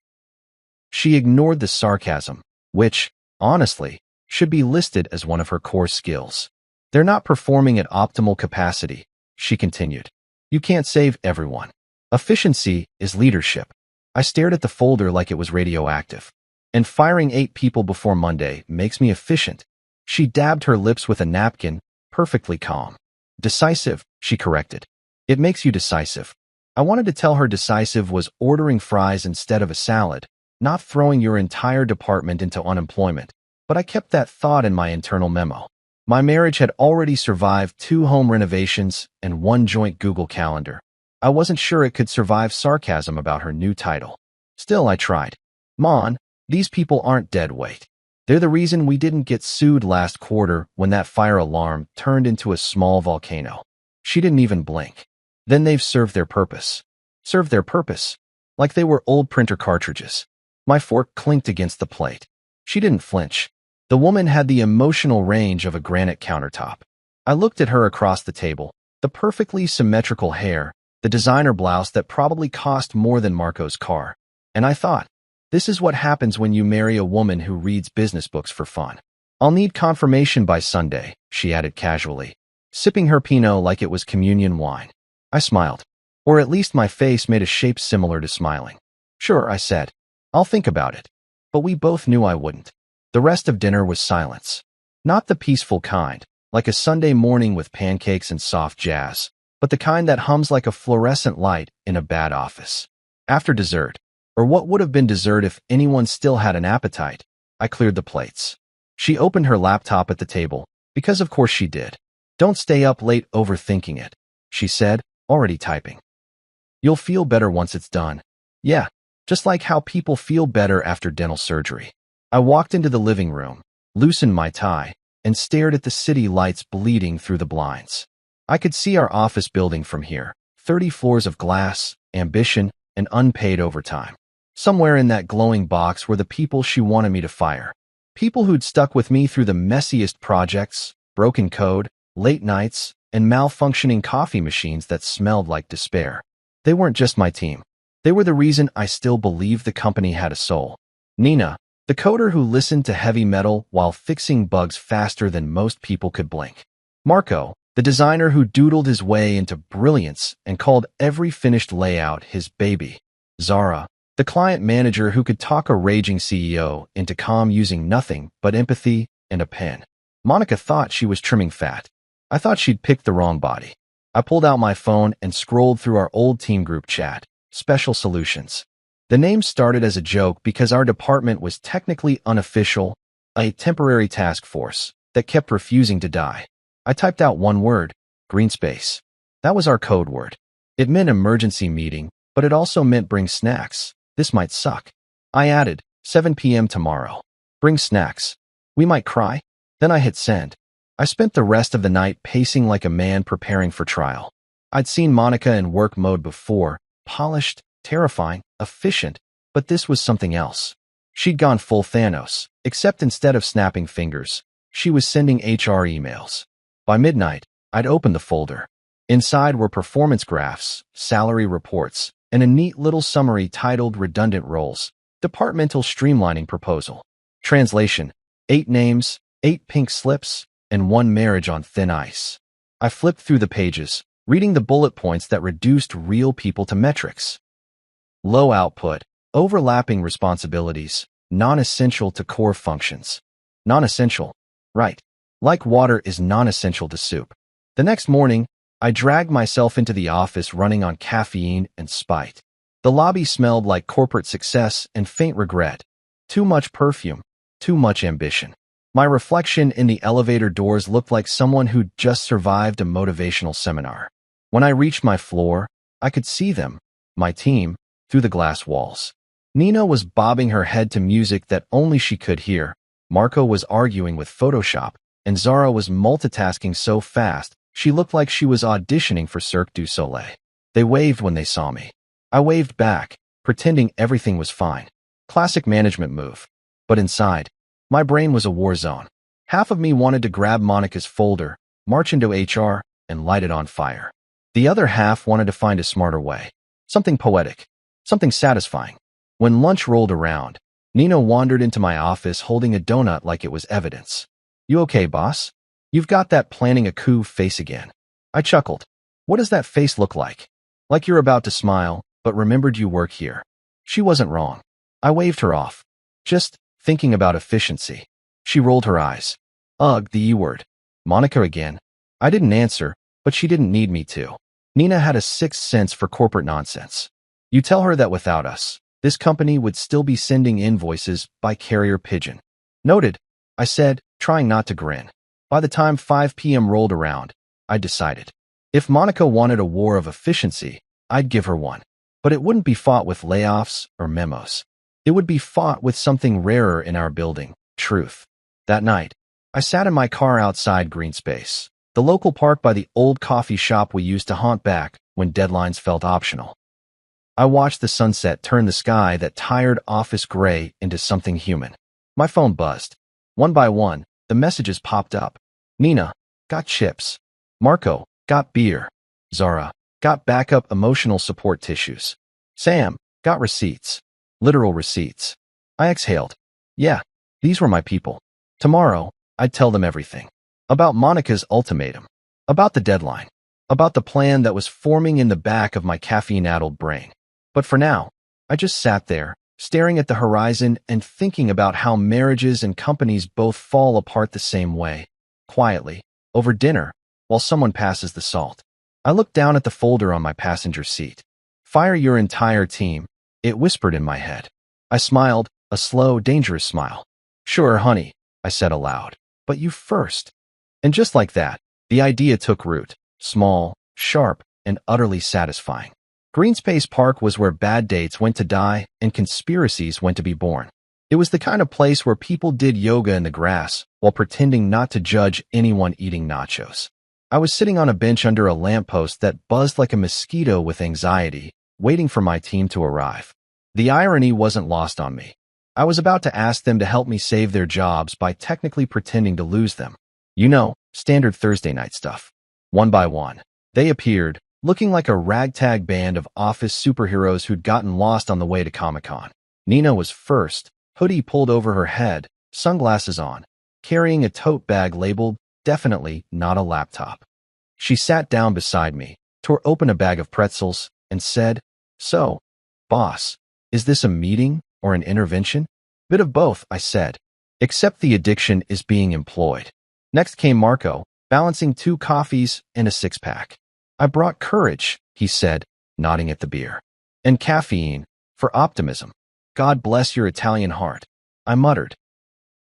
She ignored the sarcasm, which, honestly, should be listed as one of her core skills. They're not performing at optimal capacity, she continued. You can't save everyone. Efficiency is leadership. I stared at the folder like it was radioactive. And firing 8 people before Monday makes me efficient. She dabbed her lips with a napkin, perfectly calm. Decisive, she corrected. It makes you decisive. I wanted to tell her decisive was ordering fries instead of a salad, not throwing your entire department into unemployment, but I kept that thought in my internal memo. My marriage had already survived 2 home renovations and 1 joint Google Calendar. I wasn't sure it could survive sarcasm about her new title. Still, I tried. Mon, these people aren't dead weight. They're the reason we didn't get sued last quarter when that fire alarm turned into a small volcano. She didn't even blink. Then they've served their purpose. Served their purpose. Like they were old printer cartridges. My fork clinked against the plate. She didn't flinch. The woman had the emotional range of a granite countertop. I looked at her across the table. The perfectly symmetrical hair, the designer blouse that probably cost more than Marco's car. And I thought, this is what happens when you marry a woman who reads business books for fun. I'll need confirmation by Sunday, she added casually, sipping her Pinot like it was communion wine. I smiled. Or at least my face made a shape similar to smiling. Sure, I said. I'll think about it. But we both knew I wouldn't. The rest of dinner was silence. Not the peaceful kind, like a Sunday morning with pancakes and soft jazz, but the kind that hums like a fluorescent light in a bad office. After dessert, or what would have been dessert if anyone still had an appetite, I cleared the plates. She opened her laptop at the table, because of course she did. Don't stay up late overthinking it, she said, already typing. You'll feel better once it's done. Yeah, just like how people feel better after dental surgery. I walked into the living room, loosened my tie, and stared at the city lights bleeding through the blinds. I could see our office building from here, 30 floors of glass, ambition, and unpaid overtime. Somewhere in that glowing box were the people she wanted me to fire. People who'd stuck with me through the messiest projects, broken code, late nights, and malfunctioning coffee machines that smelled like despair. They weren't just my team. They were the reason I still believed the company had a soul. Nina, the coder who listened to heavy metal while fixing bugs faster than most people could blink. Marco, the designer who doodled his way into brilliance and called every finished layout his baby. Zara, the client manager who could talk a raging CEO into calm using nothing but empathy and a pen. Monica thought she was trimming fat. I thought she'd picked the wrong body. I pulled out my phone and scrolled through our old team group chat. Special Solutions. The name started as a joke because our department was technically unofficial, a temporary task force that kept refusing to die. I typed out one word, green space. That was our code word. It meant emergency meeting, but it also meant bring snacks. This might suck. I added, 7 p.m. tomorrow. Bring snacks. We might cry. Then I hit send. I spent the rest of the night pacing like a man preparing for trial. I'd seen Monica in work mode before, polished, terrifying, efficient, but this was something else. She'd gone full Thanos, except instead of snapping fingers, she was sending HR emails. By midnight, I'd opened the folder. Inside were performance graphs, salary reports, and a neat little summary titled Redundant Roles, Departmental Streamlining Proposal. Translation, 8 names, 8 pink slips, and 1 marriage on thin ice. I flipped through the pages, reading the bullet points that reduced real people to metrics. Low output, overlapping responsibilities, non-essential to core functions. Non-essential, right. Like water is non-essential to soup. The next morning, I dragged myself into the office running on caffeine and spite. The lobby smelled like corporate success and faint regret. Too much perfume, too much ambition. My reflection in the elevator doors looked like someone who'd just survived a motivational seminar. When I reached my floor, I could see them, my team, through the glass walls. Nina was bobbing her head to music that only she could hear. Marco was arguing with Photoshop, and Zara was multitasking so fast, she looked like she was auditioning for Cirque du Soleil. They waved when they saw me. I waved back, pretending everything was fine. Classic management move. But inside, my brain was a war zone. Half of me wanted to grab Monica's folder, march into HR, and light it on fire. The other half wanted to find a smarter way. Something poetic. Something satisfying. When lunch rolled around, Nina wandered into my office holding a donut like it was evidence. "You okay, boss? You've got that planning a coup face again." I chuckled. "What does that face look like?" "Like you're about to smile, but remembered you work here." She wasn't wrong. I waved her off. "Just thinking about efficiency." She rolled her eyes. "Ugh, the E-word. Monica again." I didn't answer, but she didn't need me to. Nina had a sixth sense for corporate nonsense. "You tell her that without us, this company would still be sending invoices by carrier pigeon." "Noted," I said, trying not to grin. By the time 5 p.m. rolled around, I decided. If Monica wanted a war of efficiency, I'd give her one. But it wouldn't be fought with layoffs or memos. It would be fought with something rarer in our building, truth. That night, I sat in my car outside Greenspace, the local park by the old coffee shop we used to haunt back when deadlines felt optional. I watched the sunset turn the sky that tired office gray into something human. My phone buzzed. One by one, the messages popped up. Nina, got chips. Marco, got beer. Zara, got backup emotional support tissues. Sam, got receipts. Literal receipts. I exhaled. Yeah, these were my people. Tomorrow, I'd tell them everything. About Monica's ultimatum. About the deadline. About the plan that was forming in the back of my caffeine-addled brain. But for now, I just sat there, staring at the horizon and thinking about how marriages and companies both fall apart the same way, quietly, over dinner, while someone passes the salt. I looked down at the folder on my passenger seat. "Fire your entire team," it whispered in my head. I smiled, a slow, dangerous smile. "Sure, honey," I said aloud, "but you first." And just like that, the idea took root, small, sharp, and utterly satisfying. Greenspace Park was where bad dates went to die and conspiracies went to be born. It was the kind of place where people did yoga in the grass while pretending not to judge anyone eating nachos. I was sitting on a bench under a lamppost that buzzed like a mosquito with anxiety, waiting for my team to arrive. The irony wasn't lost on me. I was about to ask them to help me save their jobs by technically pretending to lose them. You know, standard Thursday night stuff. One by one, they appeared, looking like a ragtag band of office superheroes who'd gotten lost on the way to Comic-Con. Nina was first, hoodie pulled over her head, sunglasses on, carrying a tote bag labeled, "Definitely not a laptop." She sat down beside me, tore open a bag of pretzels, and said, "So, boss, is this a meeting or an intervention?" "Bit of both," I said, "except the addiction is being employed." Next came Marco, balancing 2 coffees and a 6-pack. "I brought courage," he said, nodding at the beer. "And caffeine, for optimism." "God bless your Italian heart," I muttered.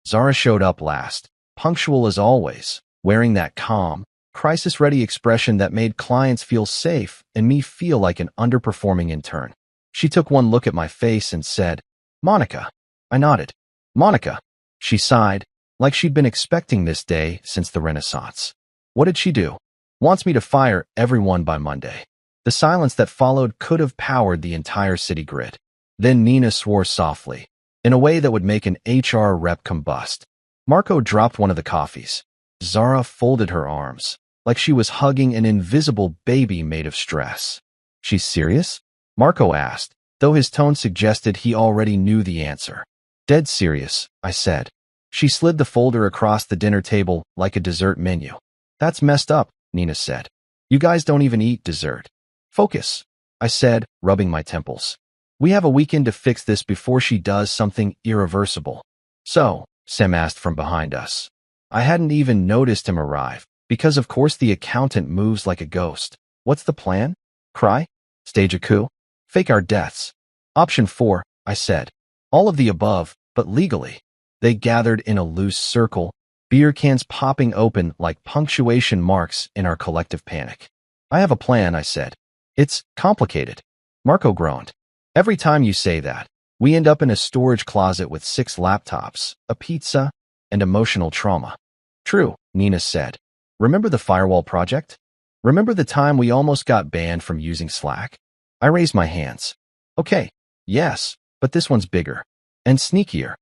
Zara showed up last, punctual as always, wearing that calm, crisis-ready expression that made clients feel safe and me feel like an underperforming intern. She took one look at my face and said, "Monica." I nodded. "Monica." She sighed, like she'd been expecting this day since the Renaissance. "What did she do?" "Wants me to fire everyone by Monday." The silence that followed could have powered the entire city grid. Then Nina swore softly, in a way that would make an HR rep combust. Marco dropped one of the coffees. Zara folded her arms, like she was hugging an invisible baby made of stress. "She's serious?" Marco asked, though his tone suggested he already knew the answer. "Dead serious," I said. She slid the folder across the dinner table like a dessert menu. "That's messed up," Nina said. You guys don't even eat dessert. Focus, I said, rubbing my temples. We have a weekend to fix this before she does something irreversible. So, Sam asked from behind us. I hadn't even noticed him arrive, because of course the accountant moves like a ghost. What's the plan? Cry? Stage a coup? Fake our deaths? Option 4, I said. All of the above, but legally. They gathered in a loose circle, beer cans popping open like punctuation marks in our collective panic. I have a plan, I said. It's complicated. Marco groaned. Every time you say that, we end up in a storage closet with 6 laptops, a pizza, and emotional trauma. True, Nina said. Remember the firewall project? Remember the time we almost got banned from using Slack? I raised my hands. Okay, yes, but this one's bigger. And sneakier.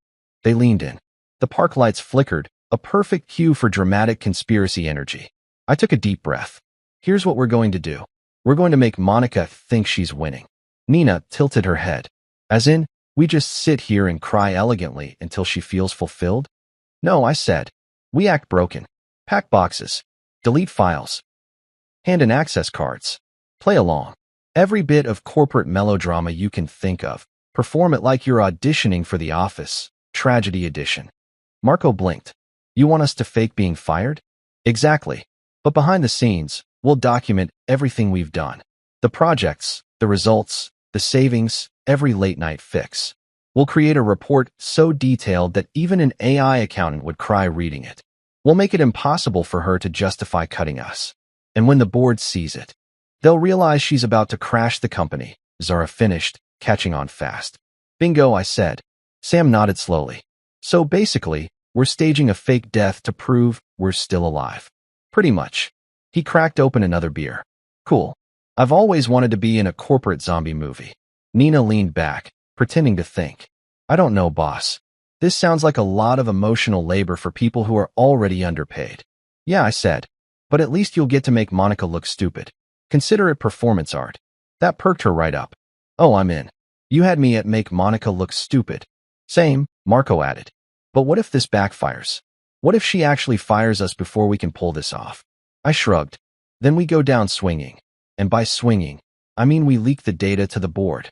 They leaned in. The park lights flickered, a perfect cue for dramatic conspiracy energy. I took a deep breath. Here's what we're going to do. We're going to make Monica think she's winning. Nina tilted her head. As in, we just sit here and cry elegantly until she feels fulfilled? No, I said. We act broken. Pack boxes. Delete files. Hand in access cards. Play along. Every bit of corporate melodrama you can think of. Perform it like you're auditioning for The Office. Tragedy edition. Marco blinked. You want us to fake being fired? Exactly. But behind the scenes, we'll document everything we've done. The projects, the results, the savings, every late-night fix. We'll create a report so detailed that even an AI accountant would cry reading it. We'll make it impossible for her to justify cutting us. And when the board sees it, they'll realize she's about to crash the company. Zara finished, catching on fast. Bingo, I said. Sam nodded slowly. So basically, we're staging a fake death to prove we're still alive. Pretty much. He cracked open another beer. Cool. I've always wanted to be in a corporate zombie movie. Nina leaned back, pretending to think. I don't know, boss. This sounds like a lot of emotional labor for people who are already underpaid. Yeah, I said. But at least you'll get to make Monica look stupid. Consider it performance art. That perked her right up. Oh, I'm in. You had me at make Monica look stupid. Same, Marco added. But what if this backfires? What if she actually fires us before we can pull this off? I shrugged. Then we go down swinging. And by swinging, I mean we leak the data to the board.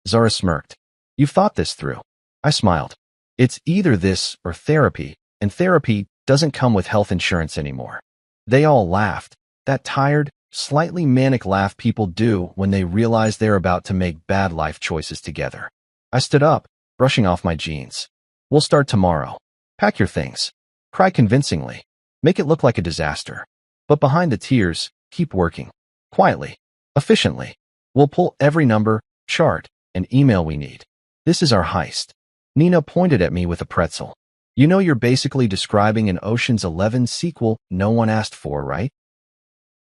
Zara smirked. You've thought this through. I smiled. It's either this or therapy, and therapy doesn't come with health insurance anymore. They all laughed, that tired, slightly manic laugh people do when they realize they're about to make bad life choices together. I stood up, brushing off my jeans. We'll start tomorrow. Pack your things. Cry convincingly. Make it look like a disaster. But behind the tears, keep working. Quietly. Efficiently. We'll pull every number, chart, and email we need. This is our heist. Nina pointed at me with a pretzel. You know you're basically describing an Ocean's 11 sequel no one asked for, right?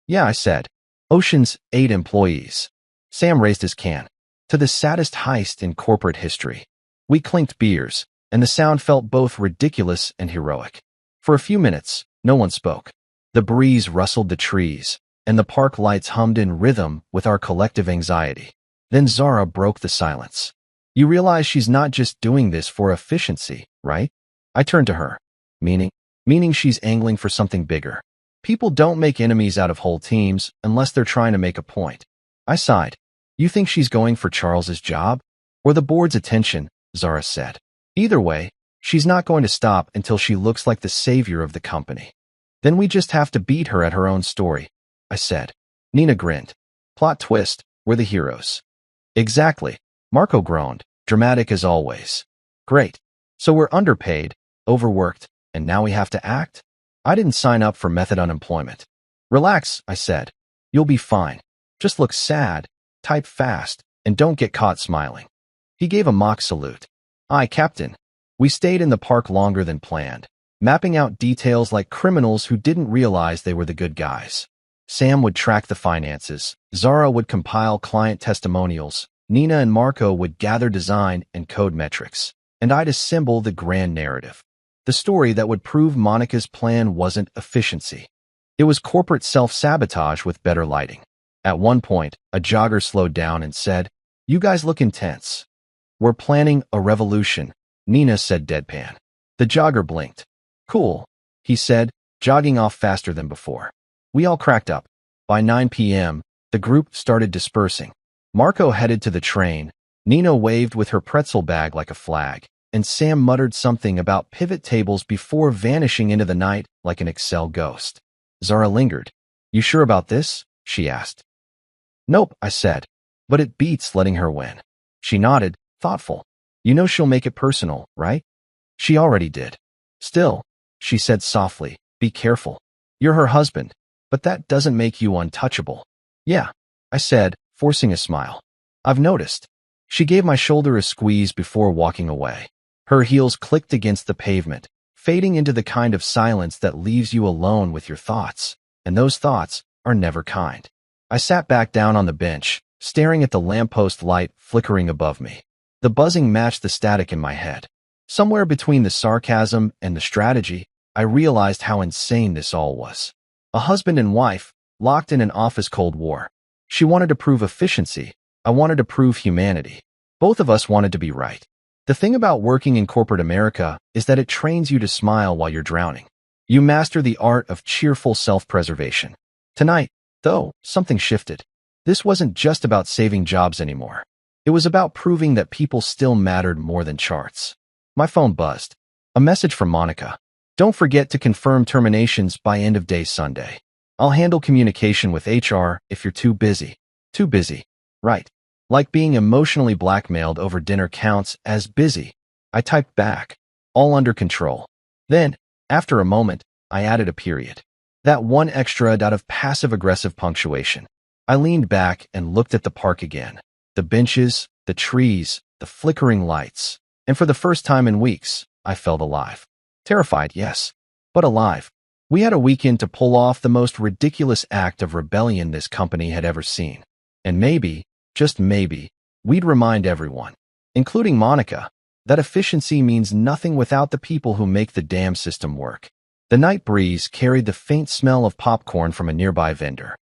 Yeah, I said. Ocean's 8 employees. Sam raised his can. To the saddest heist in corporate history. We clinked beers, and the sound felt both ridiculous and heroic. For a few minutes, no one spoke. The breeze rustled the trees, and the park lights hummed in rhythm with our collective anxiety. Then Zara broke the silence. You realize she's not just doing this for efficiency, right? I turned to her. Meaning she's angling for something bigger. People don't make enemies out of whole teams unless they're trying to make a point. I sighed. You think she's going for Charles's job? Or the board's attention, Zara said. Either way, she's not going to stop until she looks like the savior of the company. Then we just have to beat her at her own story, I said. Nina grinned. Plot twist, we're the heroes. Exactly. Marco groaned, dramatic as always. Great. So we're underpaid, overworked, and now we have to act? I didn't sign up for method unemployment. Relax, I said. You'll be fine. Just look sad, type fast, and don't get caught smiling. He gave a mock salute. Aye, Captain. We stayed in the park longer than planned, mapping out details like criminals who didn't realize they were the good guys. Sam would track the finances, Zara would compile client testimonials, Nina and Marco would gather design and code metrics, and I'd assemble the grand narrative. The story that would prove Monica's plan wasn't efficiency. It was corporate self-sabotage with better lighting. At one point, a jogger slowed down and said, "You guys look intense." "We're planning a revolution," Nina said deadpan. The jogger blinked. "Cool," he said, jogging off faster than before. We all cracked up. By 9 p.m., the group started dispersing. Marco headed to the train, Nina waved with her pretzel bag like a flag, and Sam muttered something about pivot tables before vanishing into the night like an Excel ghost. Zara lingered. "You sure about this?" she asked. "Nope," I said, "but it beats letting her win." She nodded, thoughtful. "You know she'll make it personal, right?" "She already did." "Still," she said softly, "be careful. You're her husband, but that doesn't make you untouchable." "Yeah," I said, forcing a smile. "I've noticed." She gave my shoulder a squeeze before walking away. Her heels clicked against the pavement, fading into the kind of silence that leaves you alone with your thoughts, and those thoughts are never kind. I sat back down on the bench, staring at the lamppost light flickering above me. The buzzing matched the static in my head. Somewhere between the sarcasm and the strategy, I realized how insane this all was. A husband and wife, locked in an office Cold War. She wanted to prove efficiency. I wanted to prove humanity. Both of us wanted to be right. The thing about working in corporate America is that it trains you to smile while you're drowning. You master the art of cheerful self-preservation. Tonight, though, something shifted. This wasn't just about saving jobs anymore. It was about proving that people still mattered more than charts. My phone buzzed. A message from Monica. "Don't forget to confirm terminations by end of day Sunday. I'll handle communication with HR if you're too busy." Too busy. Right. Like being emotionally blackmailed over dinner counts as busy. I typed back. "All under control." Then, after a moment, I added a period. That one extra dot of passive-aggressive punctuation. I leaned back and looked at the park again. The benches, the trees, the flickering lights. And for the first time in weeks, I felt alive. Terrified, yes, but alive. We had a weekend to pull off the most ridiculous act of rebellion this company had ever seen. And maybe, just maybe, we'd remind everyone, including Monica, that efficiency means nothing without the people who make the damn system work. The night breeze carried the faint smell of popcorn from a nearby vendor.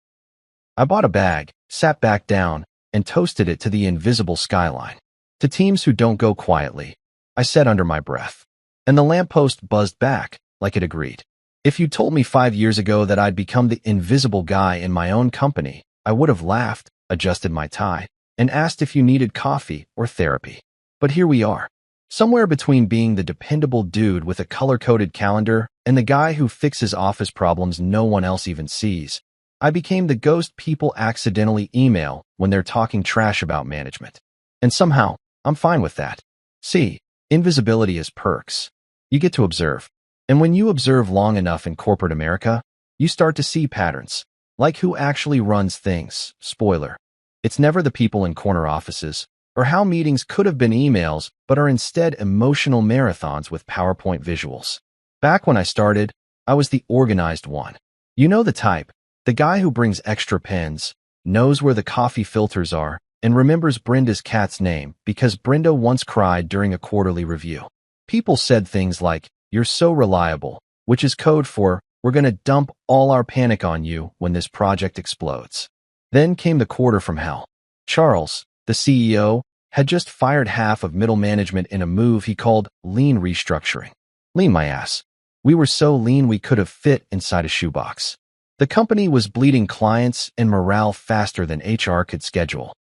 I bought a bag, sat back down, and toasted it to the invisible skyline. "To teams who don't go quietly," I said under my breath. And the lamppost buzzed back, like it agreed. If you told me 5 years ago that I'd become the invisible guy in my own company, I would have laughed, adjusted my tie, and asked if you needed coffee or therapy. But here we are. Somewhere between being the dependable dude with a color-coded calendar and the guy who fixes office problems no one else even sees, I became the ghost people accidentally email when they're talking trash about management. And somehow, I'm fine with that. See, invisibility is perks. You get to observe. And when you observe long enough in corporate America, you start to see patterns. Like who actually runs things. Spoiler. It's never the people in corner offices, or how meetings could have been emails but are instead emotional marathons with PowerPoint visuals. Back when I started, I was the organized one. You know the type. The guy who brings extra pens, knows where the coffee filters are, and remembers Brenda's cat's name because Brenda once cried during a quarterly review. People said things like, "You're so reliable," which is code for, "We're going to dump all our panic on you when this project explodes." Then came the quarter from hell. Charles, the CEO, had just fired half of middle management in a move he called lean restructuring. Lean my ass. We were so lean we could have fit inside a shoebox. The company was bleeding clients and morale faster than HR could schedule.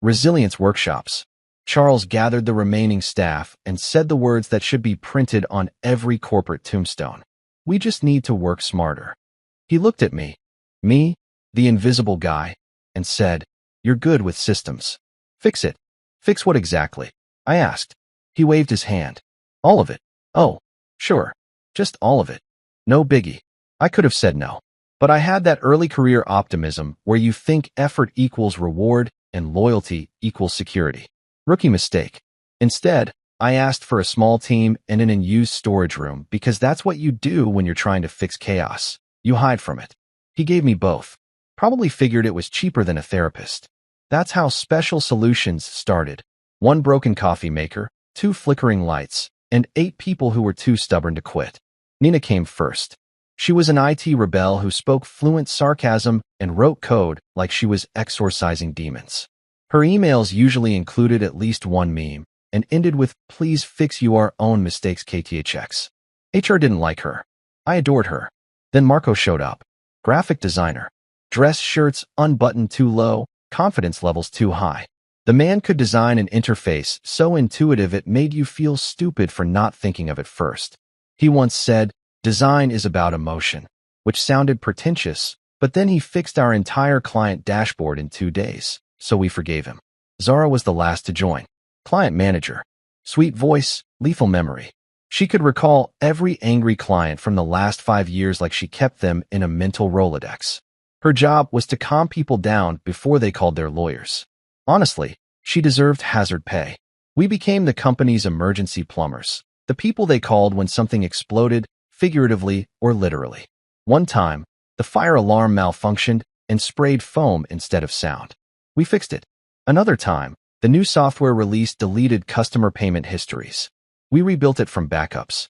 Resilience workshops. Charles gathered the remaining staff and said the words that should be printed on every corporate tombstone. "We just need to work smarter." He looked at me, the invisible guy, and said, "You're good with systems. Fix it." "Fix what exactly?" I asked. He waved his hand. "All of it." "Oh, sure. Just all of it. No biggie." I could have said no. But I had that early career optimism where you think effort equals reward and loyalty equals security. Rookie mistake. Instead, I asked for a small team and an unused storage room because that's what you do when you're trying to fix chaos. You hide from it. He gave me both. Probably figured it was cheaper than a therapist. That's how Special Solutions started. 1 broken coffee maker, 2 flickering lights, and 8 people who were too stubborn to quit. Nina came first. She was an IT rebel who spoke fluent sarcasm and wrote code like she was exorcising demons. Her emails usually included at least one meme and ended with, "Please fix your own mistakes KTHX." HR didn't like her. I adored her. Then Marco showed up. Graphic designer. Dress shirts unbuttoned too low, confidence levels too high. The man could design an interface so intuitive it made you feel stupid for not thinking of it first. He once said, "Design is about emotion," which sounded pretentious, but then he fixed our entire client dashboard in 2 days, so we forgave him. Zara was the last to join. Client manager. Sweet voice, lethal memory. She could recall every angry client from the last 5 years like she kept them in a mental Rolodex. Her job was to calm people down before they called their lawyers. Honestly, she deserved hazard pay. We became the company's emergency plumbers, the people they called when something exploded, figuratively or literally. One time, the fire alarm malfunctioned and sprayed foam instead of sound. We fixed it. Another time, the new software release deleted customer payment histories. We rebuilt it from backups.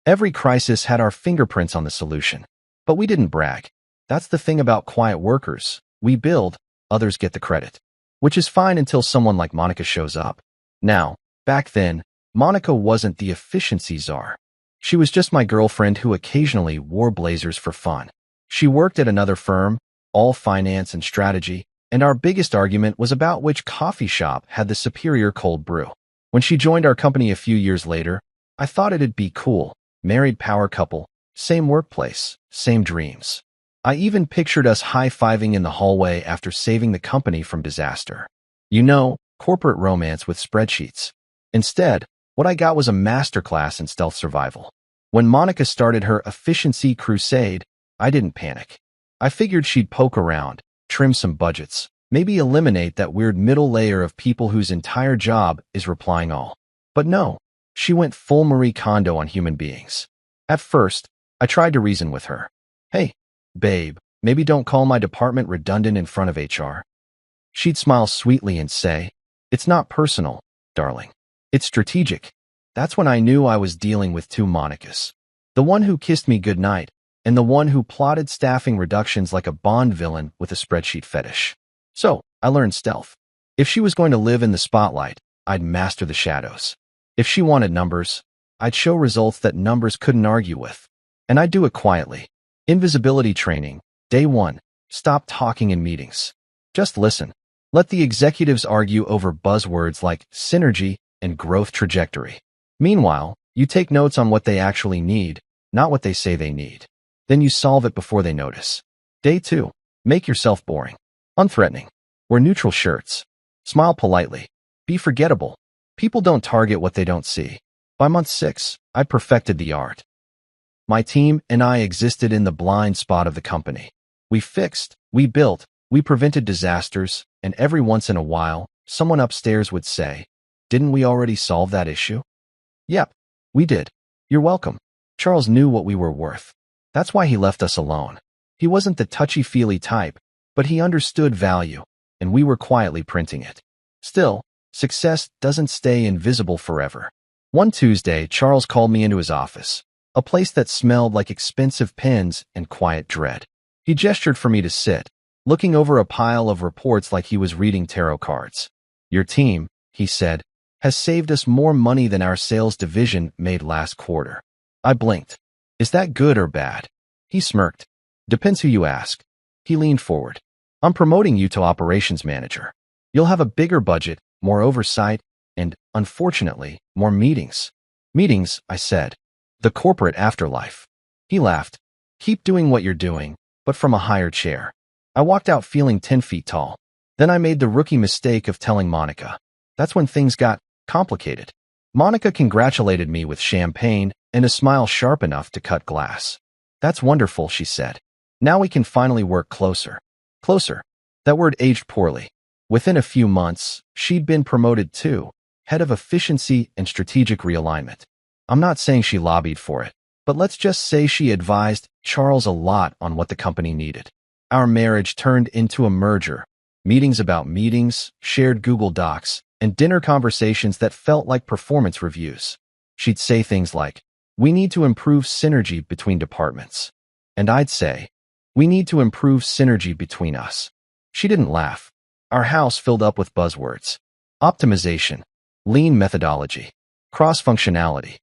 Every crisis had our fingerprints on the solution. But we didn't brag. That's the thing about quiet workers. We build, others get the credit. Which is fine until someone like Monica shows up. Now, back then, Monica wasn't the efficiency czar. She was just my girlfriend who occasionally wore blazers for fun. She worked at another firm, all finance and strategy, and our biggest argument was about which coffee shop had the superior cold brew. When she joined our company a few years later, I thought it'd be cool. Married power couple, same workplace, same dreams. I even pictured us high-fiving in the hallway after saving the company from disaster. You know, corporate romance with spreadsheets. Instead, what I got was a masterclass in stealth survival. When Monica started her efficiency crusade, I didn't panic. I figured she'd poke around, trim some budgets, maybe eliminate that weird middle layer of people whose entire job is replying all. But no, she went full Marie Kondo on human beings. At first, I tried to reason with her. Hey, babe, maybe don't call my department redundant in front of HR. She'd smile sweetly and say, "It's not personal, darling. It's strategic." That's when I knew I was dealing with two Monicas. The one who kissed me goodnight, and the one who plotted staffing reductions like a Bond villain with a spreadsheet fetish. So, I learned stealth. If she was going to live in the spotlight, I'd master the shadows. If she wanted numbers, I'd show results that numbers couldn't argue with. And I'd do it quietly. Invisibility training. Day 1. Stop talking in meetings. Just listen. Let the executives argue over buzzwords like synergy and growth trajectory. Meanwhile, you take notes on what they actually need, not what they say they need. Then you solve it before they notice. Day 2. Make yourself boring. Unthreatening. Wear neutral shirts. Smile politely. Be forgettable. People don't target what they don't see. By month 6, I perfected the art. My team and I existed in the blind spot of the company. We fixed, we built, we prevented disasters, and every once in a while, someone upstairs would say, "Didn't we already solve that issue?" Yep, we did. You're welcome. Charles knew what we were worth. That's why he left us alone. He wasn't the touchy-feely type, but he understood value, and we were quietly printing it. Still, success doesn't stay invisible forever. One Tuesday, Charles called me into his office, a place that smelled like expensive pens and quiet dread. He gestured for me to sit, looking over a pile of reports like he was reading tarot cards. "Your team," he said, "has saved us more money than our sales division made last quarter." I blinked. "Is that good or bad?" He smirked. "Depends who you ask." He leaned forward. "I'm promoting you to operations manager. You'll have a bigger budget, more oversight, and, unfortunately, more meetings." "Meetings," I said. "The corporate afterlife." He laughed. "Keep doing what you're doing, but from a higher chair." I walked out feeling 10 feet tall. Then I made the rookie mistake of telling Monica. That's when things got complicated. Monica congratulated me with champagne and a smile sharp enough to cut glass. "That's wonderful," she said. "Now we can finally work closer." Closer. That word aged poorly. Within a few months, she'd been promoted too, head of efficiency and strategic realignment. I'm not saying she lobbied for it, but let's just say she advised Charles a lot on what the company needed. Our marriage turned into a merger. Meetings about meetings, shared Google Docs, and dinner conversations that felt like performance reviews. She'd say things like, "We need to improve synergy between departments." And I'd say, "We need to improve synergy between us." She didn't laugh. Our house filled up with buzzwords. Optimization, lean methodology, cross-functionality.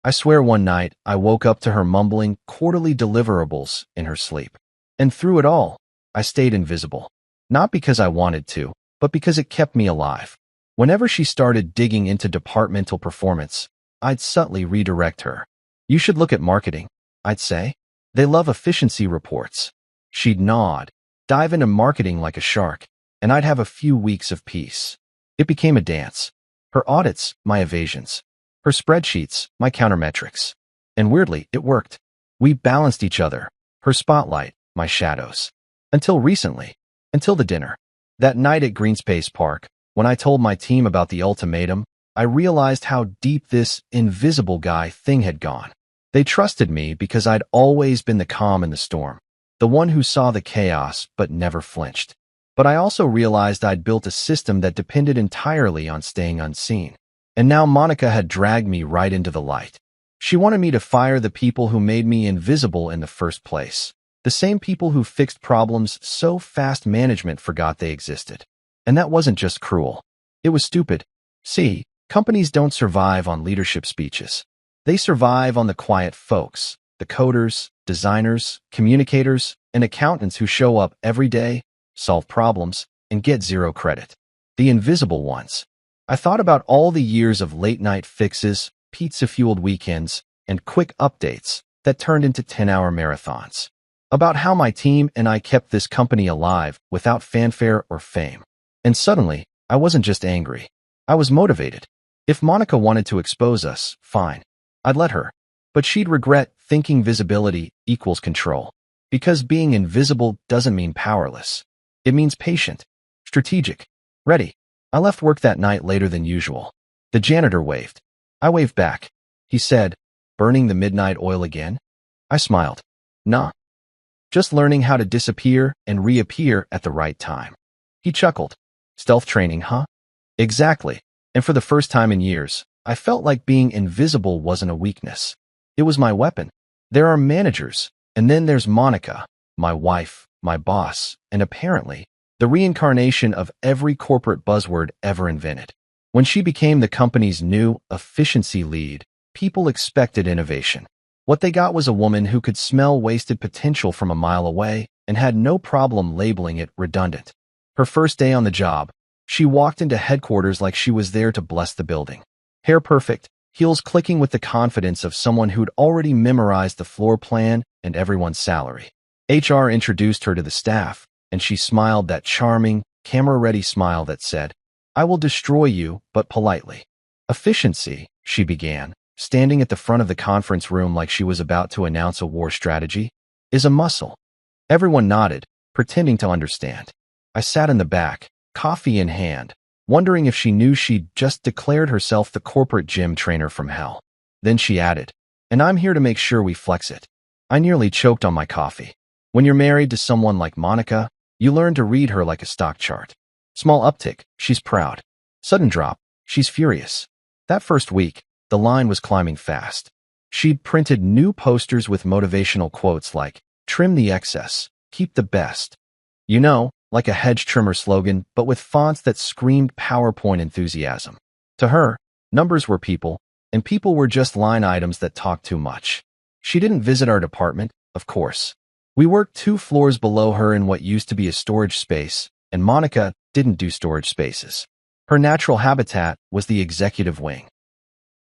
I swear one night I woke up to her mumbling quarterly deliverables in her sleep. And through it all, I stayed invisible. Not because I wanted to, but because it kept me alive. Whenever she started digging into departmental performance, I'd subtly redirect her. You should look at marketing, I'd say. They love efficiency reports. She'd nod, dive into marketing like a shark, and I'd have a few weeks of peace. It became a dance. Her audits, my evasions. Her spreadsheets, my countermetrics. And weirdly, it worked. We balanced each other. Her spotlight, my shadows. Until recently. Until the dinner. That night at Greenspace Park, when I told my team about the ultimatum, I realized how deep this invisible guy thing had gone. They trusted me because I'd always been the calm in the storm, the one who saw the chaos but never flinched. But I also realized I'd built a system that depended entirely on staying unseen. And now Monica had dragged me right into the light. She wanted me to fire the people who made me invisible in the first place. The same people who fixed problems so fast management forgot they existed. And that wasn't just cruel. It was stupid. See, companies don't survive on leadership speeches. They survive on the quiet folks, the coders, designers, communicators, and accountants who show up every day, solve problems, and get zero credit. The invisible ones. I thought about all the years of late-night fixes, pizza-fueled weekends, and quick updates that turned into 10-hour marathons. About how my team and I kept this company alive without fanfare or fame. And suddenly, I wasn't just angry. I was motivated. If Monica wanted to expose us, fine. I'd let her. But she'd regret thinking visibility equals control. Because being invisible doesn't mean powerless. It means patient, strategic, ready. I left work that night later than usual. The janitor waved. I waved back. He said, "Burning the midnight oil again?" I smiled. Nah. Just learning how to disappear and reappear at the right time. He chuckled. Stealth training, huh? Exactly. And for the first time in years, I felt like being invisible wasn't a weakness. It was my weapon. There are managers, and then there's Monica, my wife, my boss, and apparently, the reincarnation of every corporate buzzword ever invented. When she became the company's new efficiency lead, people expected innovation. What they got was a woman who could smell wasted potential from a mile away and had no problem labeling it redundant. Her first day on the job, she walked into headquarters like she was there to bless the building. Hair perfect, heels clicking with the confidence of someone who'd already memorized the floor plan and everyone's salary. HR introduced her to the staff, and she smiled that charming, camera-ready smile that said, "I will destroy you, but politely." Efficiency, she began, standing at the front of the conference room like she was about to announce a war strategy, is a muscle. Everyone nodded, pretending to understand. I sat in the back, coffee in hand, wondering if she knew she'd just declared herself the corporate gym trainer from hell. Then she added, "And I'm here to make sure we flex it." I nearly choked on my coffee. When you're married to someone like Monica, you learn to read her like a stock chart. Small uptick, she's proud. Sudden drop, she's furious. That first week, the line was climbing fast. She'd printed new posters with motivational quotes like, "Trim the excess, keep the best." You know, like a hedge trimmer slogan, but with fonts that screamed PowerPoint enthusiasm. To her, numbers were people, and people were just line items that talked too much. She didn't visit our department, of course. We worked 2 floors below her in what used to be a storage space, and Monica didn't do storage spaces. Her natural habitat was the executive wing.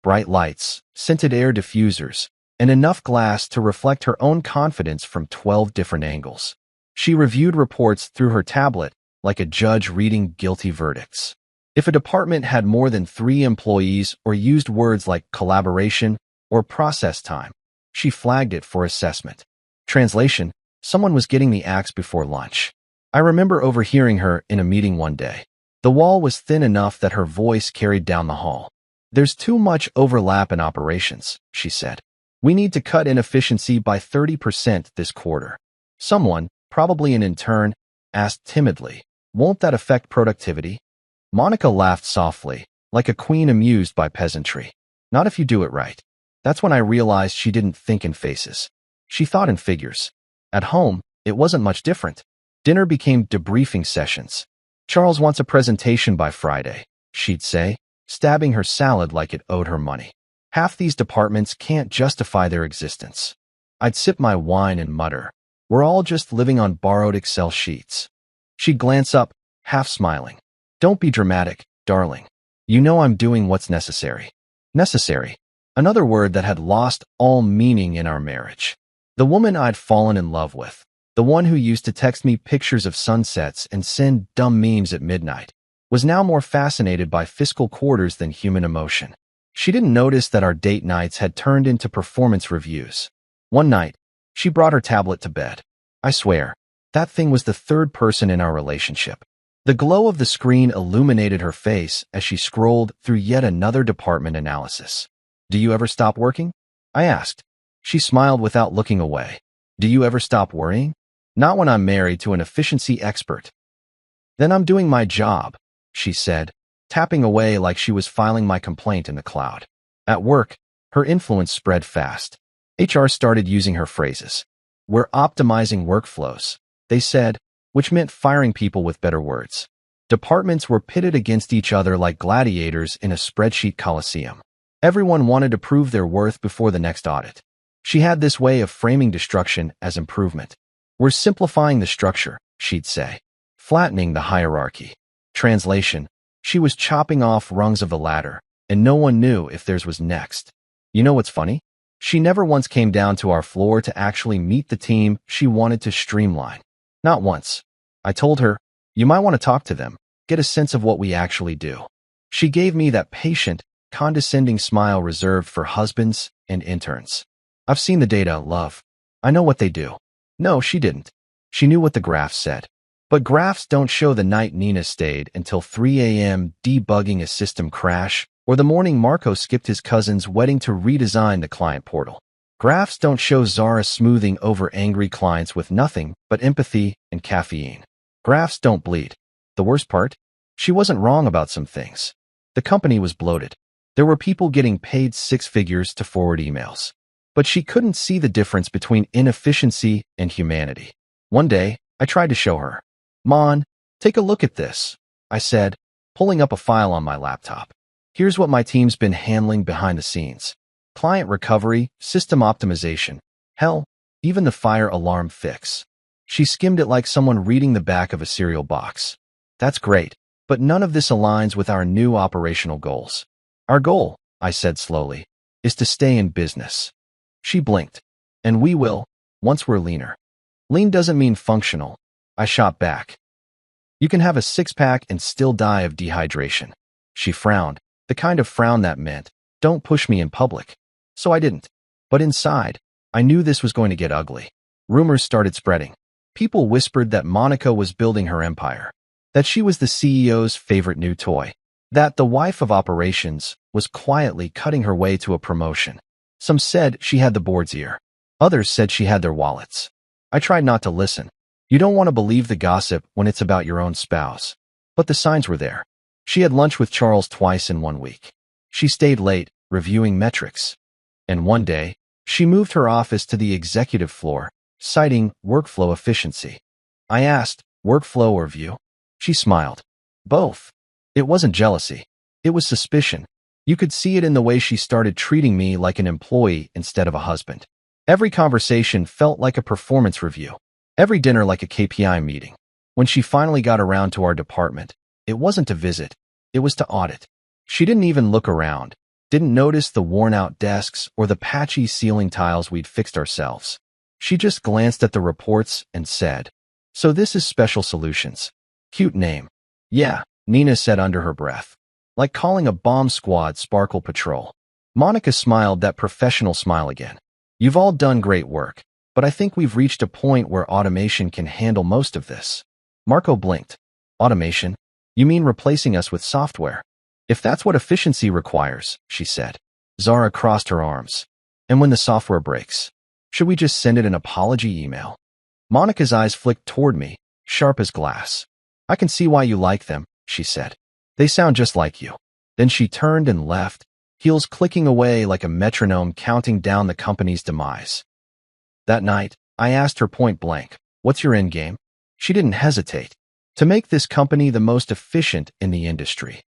Bright lights, scented air diffusers, and enough glass to reflect her own confidence from 12 different angles. She reviewed reports through her tablet like a judge reading guilty verdicts. If a department had more than 3 employees or used words like collaboration or process time, she flagged it for assessment. Translation, someone was getting the axe before lunch. I remember overhearing her in a meeting one day. The wall was thin enough that her voice carried down the hall. "There's too much overlap in operations," she said. "We need to cut inefficiency by 30% this quarter." Someone, probably an intern, asked timidly, "Won't that affect productivity?" Monica laughed softly, like a queen amused by peasantry. "Not if you do it right." That's when I realized she didn't think in faces. She thought in figures. At home, it wasn't much different. Dinner became debriefing sessions. "Charles wants a presentation by Friday," she'd say, stabbing her salad like it owed her money. "Half these departments can't justify their existence." I'd sip my wine and mutter, We're all just living on borrowed Excel sheets. She'd glance up, half smiling. Don't be dramatic, darling. You know I'm doing what's necessary. Necessary. Another word that had lost all meaning in our marriage. The woman I'd fallen in love with. The one who used to text me pictures of sunsets and send dumb memes at midnight, was now more fascinated by fiscal quarters than human emotion. She didn't notice that our date nights had turned into performance reviews. One night, she brought her tablet to bed. I swear, that thing was the third person in our relationship. The glow of the screen illuminated her face as she scrolled through yet another department analysis. Do you ever stop working? I asked. She smiled without looking away. Do you ever stop worrying? Not when I'm married to an efficiency expert. Then I'm doing my job, she said, tapping away like she was filing my complaint in the cloud. At work, her influence spread fast. HR started using her phrases. We're optimizing workflows, they said, which meant firing people with better words. Departments were pitted against each other like gladiators in a spreadsheet coliseum. Everyone wanted to prove their worth before the next audit. She had this way of framing destruction as improvement. We're simplifying the structure, she'd say, flattening the hierarchy. Translation, she was chopping off rungs of the ladder, and no one knew if theirs was next. You know what's funny? She never once came down to our floor to actually meet the team she wanted to streamline. Not once. I told her, you might want to talk to them, get a sense of what we actually do. She gave me that patient, condescending smile reserved for husbands and interns. I've seen the data, love. I know what they do. No, she didn't. She knew what the graphs said. But graphs don't show the night Nina stayed until 3 a.m. debugging a system crash, or the morning Marco skipped his cousin's wedding to redesign the client portal. Graphs don't show Zara smoothing over angry clients with nothing but empathy and caffeine. Graphs don't bleed. The worst part? She wasn't wrong about some things. The company was bloated. There were people getting paid six figures to forward emails. But she couldn't see the difference between inefficiency and humanity. One day, I tried to show her. Mon, take a look at this, I said, pulling up a file on my laptop. Here's what my team's been handling behind the scenes. Client recovery, system optimization, hell, even the fire alarm fix. She skimmed it like someone reading the back of a cereal box. That's great, but none of this aligns with our new operational goals. Our goal, I said slowly, is to stay in business. She blinked. And we will, once we're leaner. Lean doesn't mean functional. I shot back. You can have a six-pack and still die of dehydration. She frowned, the kind of frown that meant, don't push me in public. So I didn't. But inside, I knew this was going to get ugly. Rumors started spreading. People whispered that Monica was building her empire, that she was the CEO's favorite new toy, that the wife of operations was quietly cutting her way to a promotion. Some said she had the board's ear. Others said she had their wallets. I tried not to listen. You don't want to believe the gossip when it's about your own spouse. But the signs were there. She had lunch with Charles twice in 1 week. She stayed late, reviewing metrics. And one day, she moved her office to the executive floor, citing workflow efficiency. I asked, workflow or view? She smiled. Both. It wasn't jealousy. It was suspicion. You could see it in the way she started treating me like an employee instead of a husband. Every conversation felt like a performance review. Every dinner like a KPI meeting. When she finally got around to our department, it wasn't to visit. It was to audit. She didn't even look around, didn't notice the worn-out desks or the patchy ceiling tiles we'd fixed ourselves. She just glanced at the reports and said, so this is Special Solutions. Cute name. Yeah, Nina said under her breath. Like calling a bomb squad Sparkle Patrol. Monica smiled that professional smile again. You've all done great work, but I think we've reached a point where automation can handle most of this. Marco blinked. Automation? You mean replacing us with software? If that's what efficiency requires, she said. Zara crossed her arms. And when the software breaks, should we just send it an apology email? Monica's eyes flicked toward me, sharp as glass. I can see why you like them, she said. They sound just like you. Then she turned and left, heels clicking away like a metronome counting down the company's demise. That night, I asked her point blank, what's your end game? She didn't hesitate. To make this company the most efficient in the industry.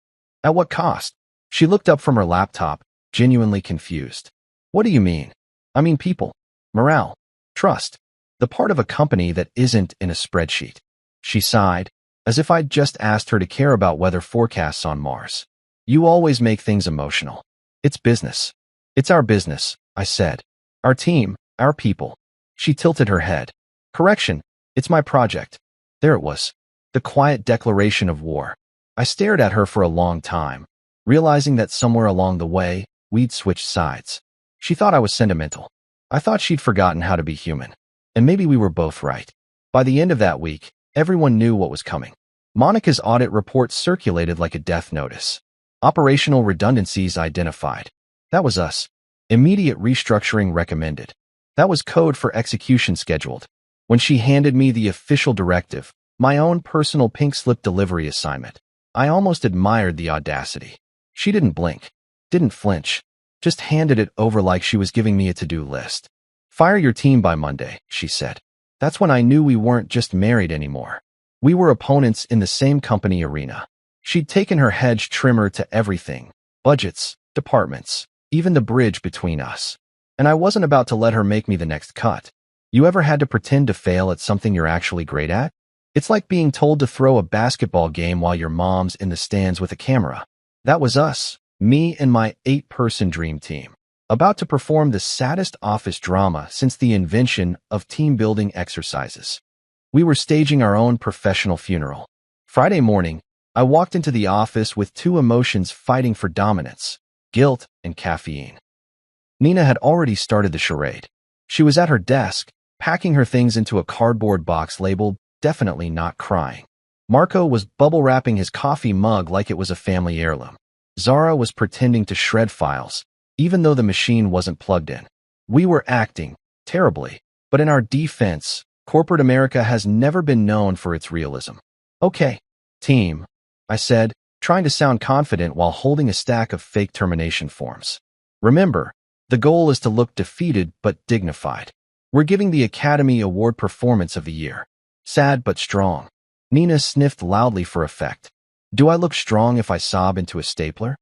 At what cost? She looked up from her laptop, genuinely confused. What do you mean? I mean people. Morale. Trust. the part of a company that isn't in a spreadsheet. She sighed, as if I'd just asked her to care about weather forecasts on Mars. You always make things emotional. It's business. It's our business, I said. Our team, our people. She tilted her head. Correction, it's my project. There it was. The quiet declaration of war. I stared at her for a long time, realizing that somewhere along the way, we'd switched sides. She thought I was sentimental. I thought she'd forgotten how to be human. And maybe we were both right. By the end of that week, everyone knew what was coming. Monica's audit report circulated like a death notice. Operational redundancies identified. That was us. Immediate restructuring recommended. That was code for execution scheduled. When she handed me the official directive, my own personal pink slip delivery assignment, I almost admired the audacity. She didn't blink, didn't flinch, just handed it over like she was giving me a to-do list. Fire your team by Monday, she said. That's when I knew we weren't just married anymore. We were opponents in the same company arena. She'd taken her hedge trimmer to everything, budgets, departments, even the bridge between us. And I wasn't about to let her make me the next cut. You ever had to pretend to fail at something you're actually great at? It's like being told to throw a basketball game while your mom's in the stands with a camera. That was us, me and my 8-person dream team, about to perform the saddest office drama since the invention of team-building exercises. We were staging our own professional funeral. Friday morning, I walked into the office with two emotions fighting for dominance, guilt and caffeine. Nina had already started the charade. She was at her desk, packing her things into a cardboard box labeled, "Definitely Not Crying." Marco was bubble-wrapping his coffee mug like it was a family heirloom. Zara was pretending to shred files, even though the machine wasn't plugged in. We were acting, terribly, but in our defense, corporate America has never been known for its realism. Okay, team, I said, trying to sound confident while holding a stack of fake termination forms. Remember, the goal is to look defeated but dignified. We're giving the Academy Award Performance of the Year. Sad but strong. Nina sniffed loudly for effect. Do I look strong if I sob into a stapler?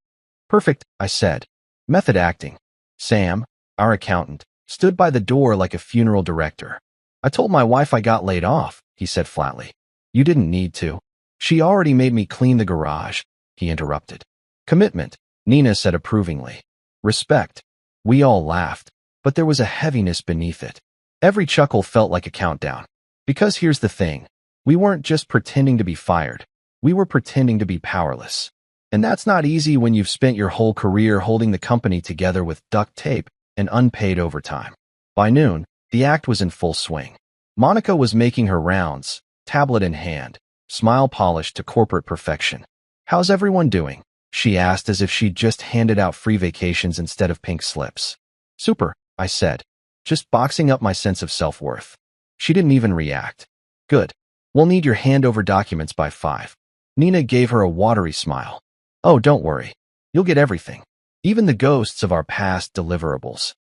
Perfect, I said. Method acting. Sam, our accountant, stood by the door like a funeral director. I told my wife I got laid off, he said flatly. You didn't need to. She already made me clean the garage, he interrupted. Commitment, Nina said approvingly. Respect. We all laughed, but there was a heaviness beneath it. Every chuckle felt like a countdown. Because here's the thing. We weren't just pretending to be fired. We were pretending to be powerless. And that's not easy when you've spent your whole career holding the company together with duct tape and unpaid overtime. By noon, the act was in full swing. Monica was making her rounds, tablet in hand, smile polished to corporate perfection. How's everyone doing? She asked as if she'd just handed out free vacations instead of pink slips. Super, I said, just boxing up my sense of self-worth. She didn't even react. Good. We'll need your handover documents by 5. Nina gave her a watery smile. Oh, don't worry. You'll get everything. Even the ghosts of our past deliverables.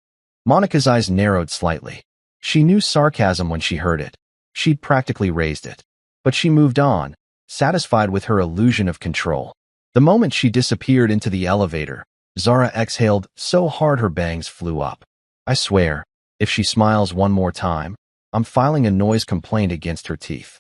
Monica's eyes narrowed slightly. She knew sarcasm when she heard it. She'd practically raised it. But she moved on, satisfied with her illusion of control. The moment she disappeared into the elevator, Zara exhaled so hard her bangs flew up. I swear, if she smiles one more time, I'm filing a noise complaint against her teeth.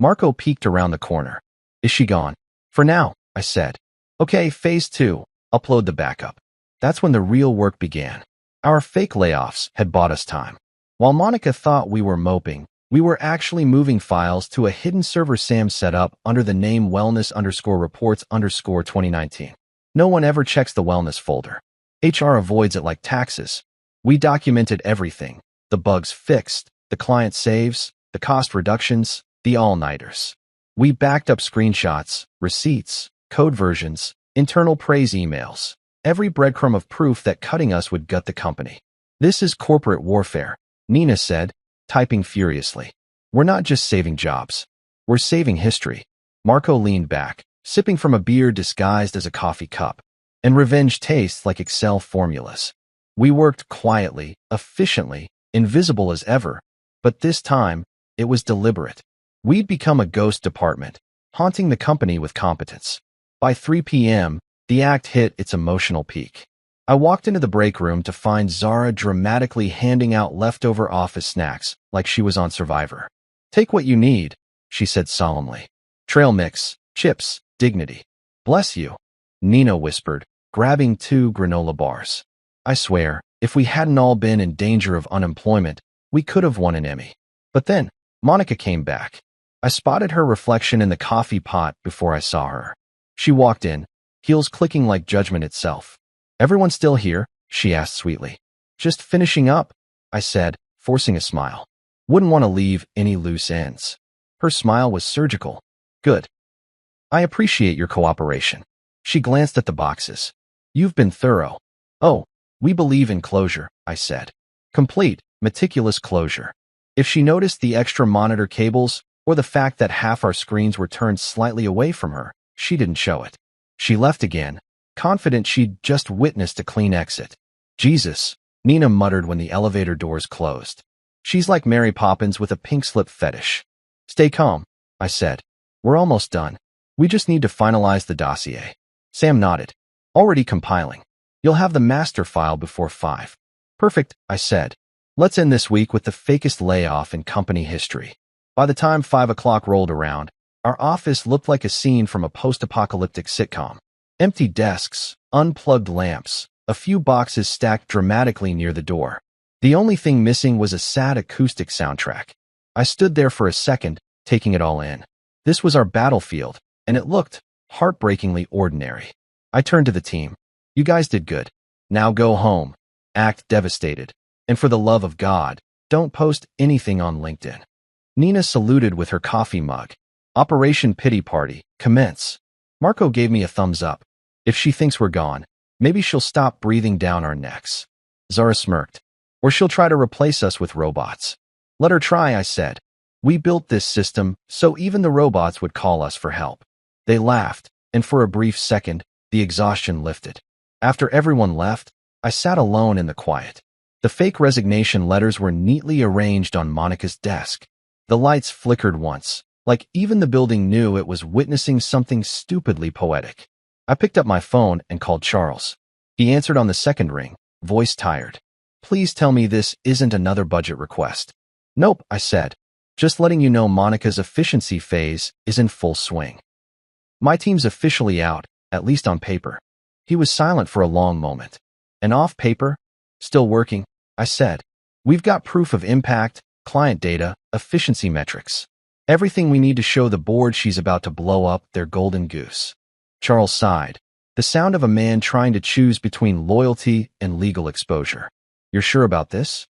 Marco peeked around the corner. Is she gone? For now, I said. Okay, phase 2, upload the backup. That's when the real work began. Our fake layoffs had bought us time. While Monica thought we were moping, we were actually moving files to a hidden server Sam set up under the name wellness_reports_2019. No one ever checks the wellness folder. HR avoids it like taxes. We documented everything. The bugs fixed, the client saves, the cost reductions, the all-nighters. We backed up screenshots, receipts, code versions, internal praise emails, every breadcrumb of proof that cutting us would gut the company. This is corporate warfare, Nina said, typing furiously. We're not just saving jobs. We're saving history. Marco leaned back, sipping from a beer disguised as a coffee cup. And revenge tastes like Excel formulas. We worked quietly, efficiently, invisible as ever. But this time, it was deliberate. We'd become a ghost department, haunting the company with competence. By 3 p.m., the act hit its emotional peak. I walked into the break room to find Zara dramatically handing out leftover office snacks like she was on Survivor. Take what you need, she said solemnly. Trail mix, chips, dignity. Bless you, Nina whispered, grabbing 2 granola bars. I swear, if we hadn't all been in danger of unemployment, we could have won an Emmy. But then, Monica came back. I spotted her reflection in the coffee pot before I saw her. She walked in, heels clicking like judgment itself. Everyone still here? She asked sweetly. Just finishing up, I said, forcing a smile. Wouldn't want to leave any loose ends. Her smile was surgical. Good. I appreciate your cooperation. She glanced at the boxes. You've been thorough. Oh, we believe in closure, I said. Complete, meticulous closure. If she noticed the extra monitor cables or the fact that half our screens were turned slightly away from her, she didn't show it. She left again, confident she'd just witnessed a clean exit. Jesus, Nina muttered when the elevator doors closed. She's like Mary Poppins with a pink slip fetish. Stay calm, I said. We're almost done. We just need to finalize the dossier. Sam nodded. Already compiling. You'll have the master file before 5. Perfect, I said. Let's end this week with the fakest layoff in company history. By the time 5 o'clock rolled around, our office looked like a scene from a post-apocalyptic sitcom. Empty desks, unplugged lamps, a few boxes stacked dramatically near the door. The only thing missing was a sad acoustic soundtrack. I stood there for a second, taking it all in. This was our battlefield, and it looked heartbreakingly ordinary. I turned to the team. You guys did good. Now go home. Act devastated. And for the love of God, don't post anything on LinkedIn. Nina saluted with her coffee mug. Operation Pity Party, commence. Marco gave me a thumbs up. If she thinks we're gone, maybe she'll stop breathing down our necks. Zara smirked. Or she'll try to replace us with robots. Let her try, I said. We built this system so even the robots would call us for help. They laughed, and for a brief second, the exhaustion lifted. After everyone left, I sat alone in the quiet. The fake resignation letters were neatly arranged on Monica's desk. The lights flickered once, like even the building knew it was witnessing something stupidly poetic. I picked up my phone and called Charles. He answered on the second ring, voice tired. Please tell me this isn't another budget request. Nope, I said. Just letting you know Monica's efficiency phase is in full swing. My team's officially out, at least on paper. He was silent for a long moment. And off paper? Still working, I said. We've got proof of impact, client data, efficiency metrics. Everything we need to show the board she's about to blow up their golden goose. Charles sighed, the sound of a man trying to choose between loyalty and legal exposure. You're sure about this?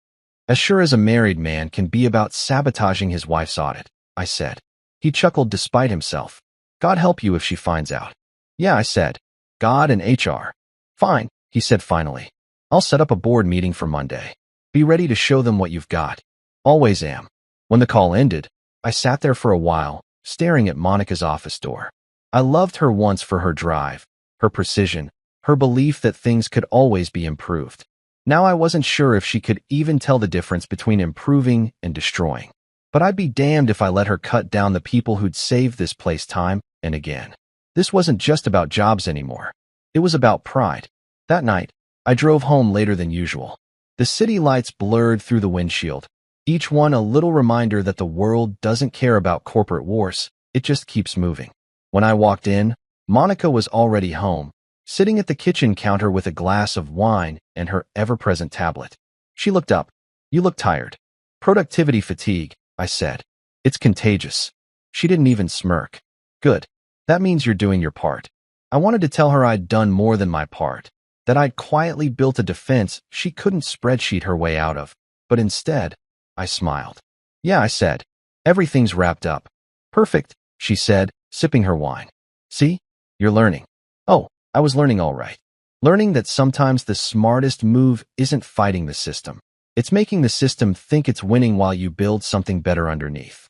As sure as a married man can be about sabotaging his wife's audit, I said. He chuckled despite himself. God help you if she finds out. Yeah, I said. God and HR. Fine, he said finally. I'll set up a board meeting for Monday. Be ready to show them what you've got. Always am. When the call ended, I sat there for a while, staring at Monica's office door. I loved her once for her drive, her precision, her belief that things could always be improved. Now I wasn't sure if she could even tell the difference between improving and destroying. But I'd be damned if I let her cut down the people who'd saved this place time and again. This wasn't just about jobs anymore. It was about pride. That night, I drove home later than usual. The city lights blurred through the windshield, each one a little reminder that the world doesn't care about corporate wars, it just keeps moving. When I walked in, Monica was already home, sitting at the kitchen counter with a glass of wine and her ever-present tablet. She looked up. You look tired. Productivity fatigue, I said. It's contagious. She didn't even smirk. Good. That means you're doing your part. I wanted to tell her I'd done more than my part, that I'd quietly built a defense she couldn't spreadsheet her way out of, but instead, I smiled. Yeah, I said. Everything's wrapped up. Perfect, she said, sipping her wine. See? You're learning. Oh, I was learning all right. Learning that sometimes the smartest move isn't fighting the system. It's making the system think it's winning while you build something better underneath.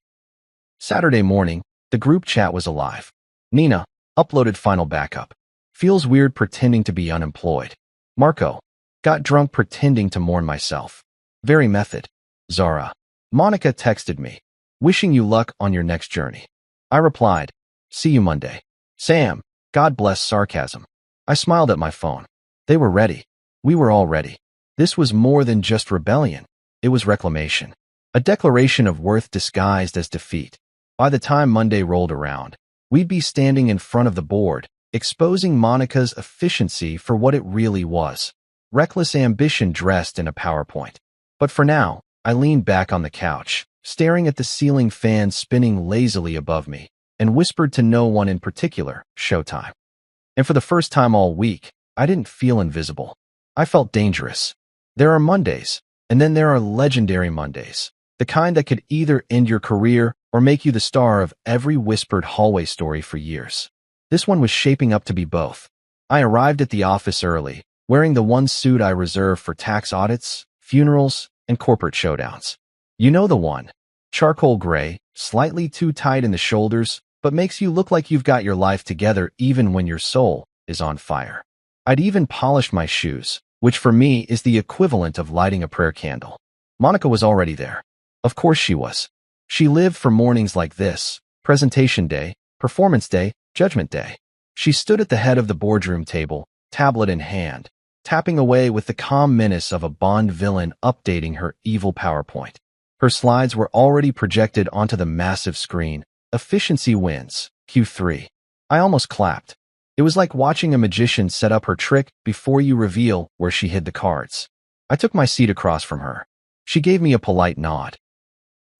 Saturday morning, the group chat was alive. Nina, uploaded final backup. Feels weird pretending to be unemployed. Marco, got drunk pretending to mourn myself. Very method. Zara, Monica texted me, wishing you luck on your next journey. I replied, see you Monday. Sam, God bless sarcasm. I smiled at my phone. They were ready. We were all ready. This was more than just rebellion. It was reclamation. A declaration of worth disguised as defeat. By the time Monday rolled around, we'd be standing in front of the board, exposing Monica's efficiency for what it really was. Reckless ambition dressed in a PowerPoint. But for now, I leaned back on the couch, staring at the ceiling fan spinning lazily above me, and whispered to no one in particular, "Showtime." And for the first time all week, I didn't feel invisible. I felt dangerous. There are Mondays, and then there are legendary Mondays. The kind that could either end your career or make you the star of every whispered hallway story for years. This one was shaping up to be both. I arrived at the office early, wearing the one suit I reserve for tax audits, funerals, and corporate showdowns. You know the one. Charcoal gray, slightly too tight in the shoulders, but makes you look like you've got your life together even when your soul is on fire. I'd even polished my shoes, which for me is the equivalent of lighting a prayer candle. Monica was already there. Of course she was. She lived for mornings like this: presentation day, performance day, judgment day. She stood at the head of the boardroom table, tablet in hand, tapping away with the calm menace of a Bond villain updating her evil PowerPoint. Her slides were already projected onto the massive screen. Efficiency wins, Q3. I almost clapped. It was like watching a magician set up her trick before you reveal where she hid the cards. I took my seat across from her. She gave me a polite nod.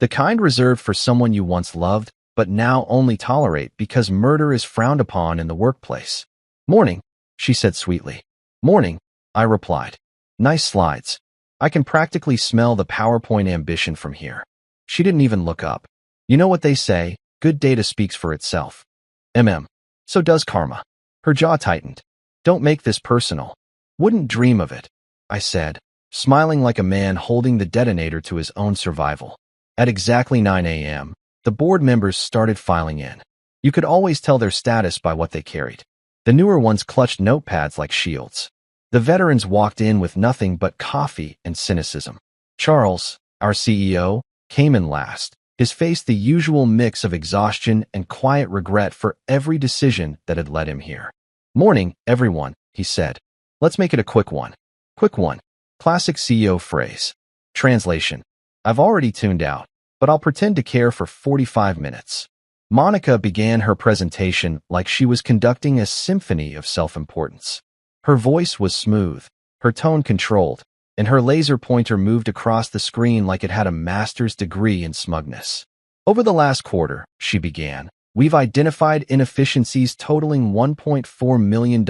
The kind reserved for someone you once loved, but now only tolerate because murder is frowned upon in the workplace. "Morning," she said sweetly. "Morning," I replied. "Nice slides. I can practically smell the PowerPoint ambition from here." She didn't even look up. You know what they say, good data speaks for itself. So does karma. Her jaw tightened. "Don't make this personal." "Wouldn't dream of it," I said, smiling like a man holding the detonator to his own survival. At exactly 9 a.m., the board members started filing in. You could always tell their status by what they carried. The newer ones clutched notepads like shields. The veterans walked in with nothing but coffee and cynicism. Charles, our CEO, came in last, his face the usual mix of exhaustion and quiet regret for every decision that had led him here. "Morning, everyone," he said. "Let's make it a quick one." Quick one. Classic CEO phrase. Translation: I've already tuned out, but I'll pretend to care for 45 minutes. Monica began her presentation like she was conducting a symphony of self-importance. Her voice was smooth, her tone controlled, and her laser pointer moved across the screen like it had a master's degree in smugness. "Over the last quarter," she began, "we've identified inefficiencies totaling $1.4 million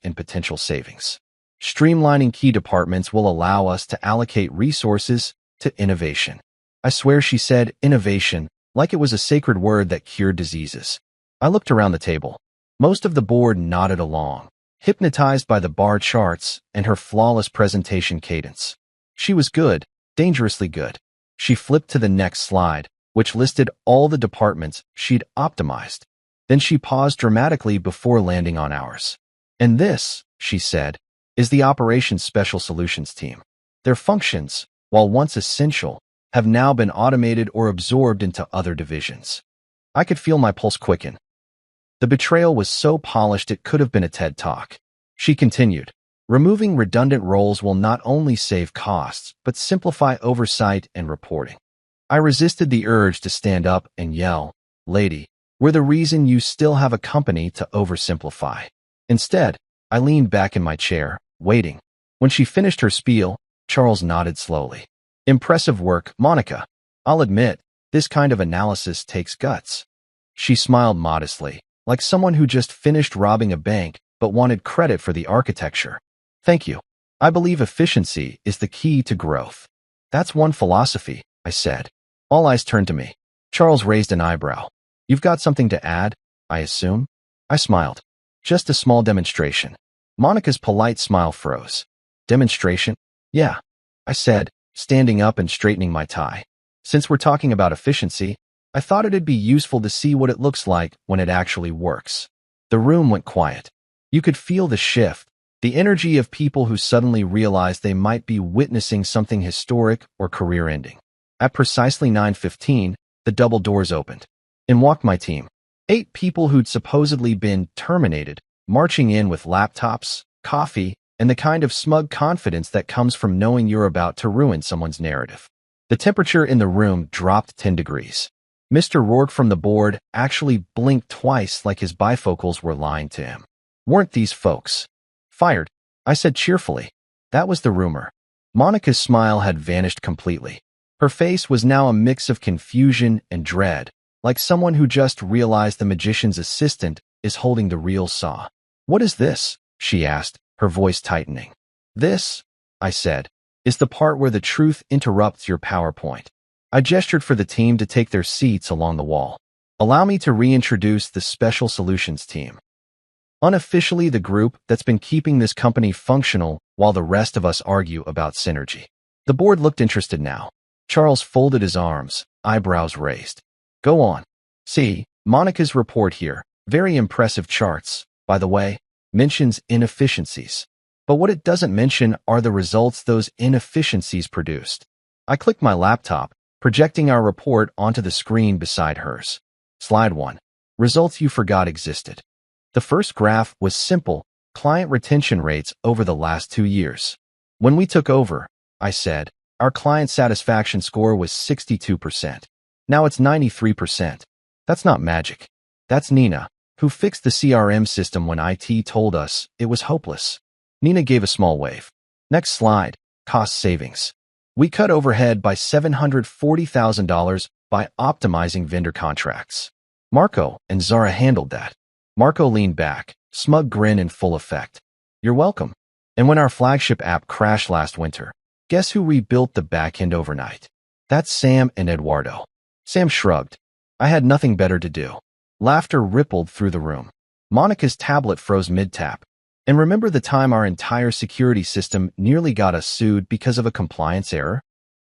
in potential savings. Streamlining key departments will allow us to allocate resources to innovation." I swear she said innovation like it was a sacred word that cured diseases. I looked around the table. Most of the board nodded along, hypnotized by the bar charts and her flawless presentation cadence. She was good, dangerously good. She flipped to the next slide, which listed all the departments she'd optimized. Then she paused dramatically before landing on ours. "And this," she said, "is the Operations Special Solutions team. Their functions, while once essential, have now been automated or absorbed into other divisions." I could feel my pulse quicken. The betrayal was so polished it could have been a TED Talk. She continued, "Removing redundant roles will not only save costs, but simplify oversight and reporting." I resisted the urge to stand up and yell, "Lady, we're the reason you still have a company to oversimplify." Instead, I leaned back in my chair, waiting. When she finished her spiel, Charles nodded slowly. "Impressive work, Monica. I'll admit, this kind of analysis takes guts." She smiled modestly, like someone who just finished robbing a bank but wanted credit for the architecture. "Thank you. I believe efficiency is the key to growth." "That's one philosophy," I said. All eyes turned to me. Charles raised an eyebrow. "You've got something to add, I assume?" I smiled. "Just a small demonstration." Monica's polite smile froze. "Demonstration?" "Yeah," I said, standing up and straightening my tie. "Since we're talking about efficiency, I thought it'd be useful to see what it looks like when it actually works." The room went quiet. You could feel the shift, the energy of people who suddenly realized they might be witnessing something historic or career-ending. At precisely 9:15, the double doors opened. In walked my team. 8 people who'd supposedly been terminated, marching in with laptops, coffee, and the kind of smug confidence that comes from knowing you're about to ruin someone's narrative. The temperature in the room dropped 10 degrees. Mr. Rourke from the board actually blinked twice like his bifocals were lying to him. Weren't these folks fired? I said cheerfully. That was the rumor. Monica's smile had vanished completely. Her face was now a mix of confusion and dread, like someone who just realized the magician's assistant is holding the real saw. What is this? She asked, her voice tightening. This, I said, is the part where the truth interrupts your PowerPoint. I gestured for the team to take their seats along the wall. Allow me to reintroduce the Special Solutions team. Unofficially the group that's been keeping this company functional while the rest of us argue about synergy. The board looked interested now. Charles folded his arms, eyebrows raised. Go on. See, Monica's report here. Very impressive charts, by the way, mentions inefficiencies. But what it doesn't mention are the results those inefficiencies produced. I clicked my laptop, projecting our report onto the screen beside hers. Slide 1. Results you forgot existed. The first graph was simple, client retention rates over the last 2 years. When we took over, I said, our client satisfaction score was 62%. Now it's 93%. That's not magic. That's Nina, who fixed the CRM system when IT told us it was hopeless. Nina gave a small wave. Next slide, cost savings. We cut overhead by $740,000 by optimizing vendor contracts. Marco and Zara handled that. Marco leaned back, smug grin in full effect. You're welcome. And when our flagship app crashed last winter, guess who rebuilt the backend overnight? That's Sam and Eduardo. Sam shrugged. I had nothing better to do. Laughter rippled through the room. Monica's tablet froze mid-tap. And remember the time our entire security system nearly got us sued because of a compliance error?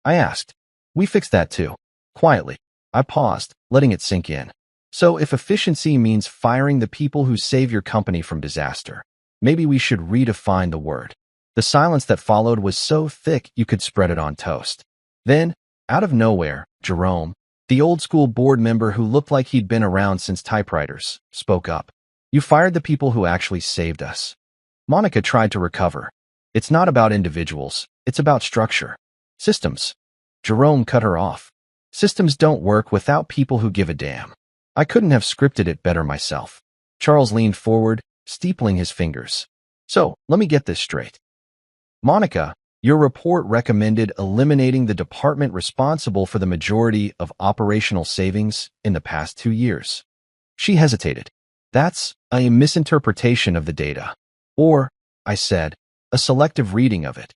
I asked. We fixed that too. Quietly. I paused, letting it sink in. So if efficiency means firing the people who save your company from disaster, maybe we should redefine the word. The silence that followed was so thick you could spread it on toast. Then, out of nowhere, Jerome, the old-school board member who looked like he'd been around since typewriters, spoke up. You fired the people who actually saved us. Monica tried to recover. It's not about individuals. It's about structure. Systems. Jerome cut her off. Systems don't work without people who give a damn. I couldn't have scripted it better myself. Charles leaned forward, steepling his fingers. So, let me get this straight. Monica, your report recommended eliminating the department responsible for the majority of operational savings in the past 2 years. She hesitated. That's a misinterpretation of the data. Or, I said, a selective reading of it.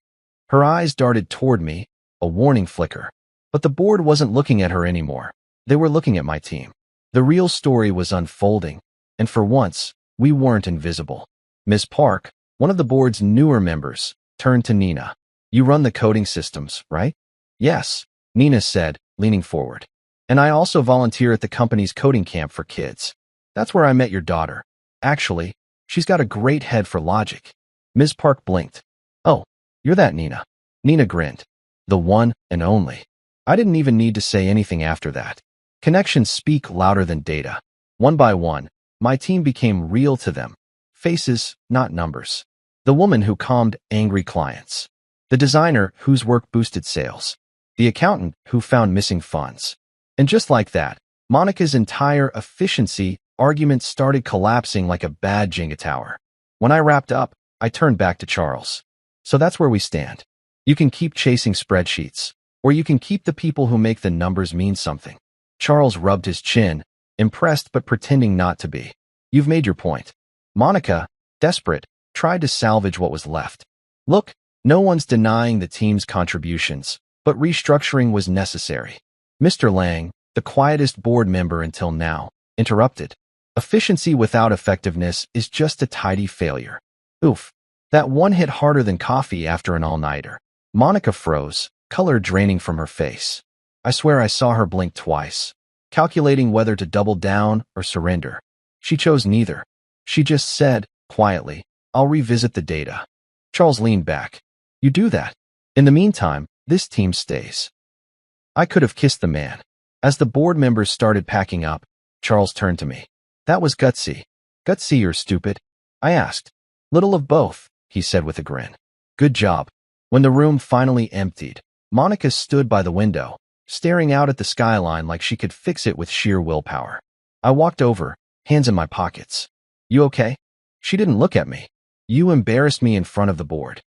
Her eyes darted toward me, a warning flicker. But the board wasn't looking at her anymore. They were looking at my team. The real story was unfolding, and for once, we weren't invisible. Ms. Park, one of the board's newer members, turned to Nina. You run the coding systems, right? Yes, Nina said, leaning forward. And I also volunteer at the company's coding camp for kids. That's where I met your daughter. Actually, she's got a great head for logic. Ms. Park blinked. Oh, you're that Nina. Nina grinned. The one and only. I didn't even need to say anything after that. Connections speak louder than data. One by one, my team became real to them. Faces, not numbers. The woman who calmed angry clients. The designer whose work boosted sales. The accountant who found missing funds. And just like that, Monica's entire efficiency argument started collapsing like a bad Jenga tower. When I wrapped up, I turned back to Charles. So that's where we stand. You can keep chasing spreadsheets, or you can keep the people who make the numbers mean something. Charles rubbed his chin, impressed but pretending not to be. You've made your point. Monica, desperate, tried to salvage what was left. Look, no one's denying the team's contributions, but restructuring was necessary. Mr. Lang, the quietest board member until now, interrupted. Efficiency without effectiveness is just a tidy failure. Oof, that one hit harder than coffee after an all-nighter. Monica froze, color draining from her face. I swear I saw her blink twice, calculating whether to double down or surrender. She chose neither. She just said, quietly, I'll revisit the data. Charles leaned back. You do that. In the meantime, this team stays. I could have kissed the man. As the board members started packing up, Charles turned to me. That was gutsy. Gutsy or stupid? I asked. Little of both, he said with a grin. Good job. When the room finally emptied, Monica stood by the window, staring out at the skyline like she could fix it with sheer willpower. I walked over, hands in my pockets. You okay? She didn't look at me. You embarrassed me in front of the board.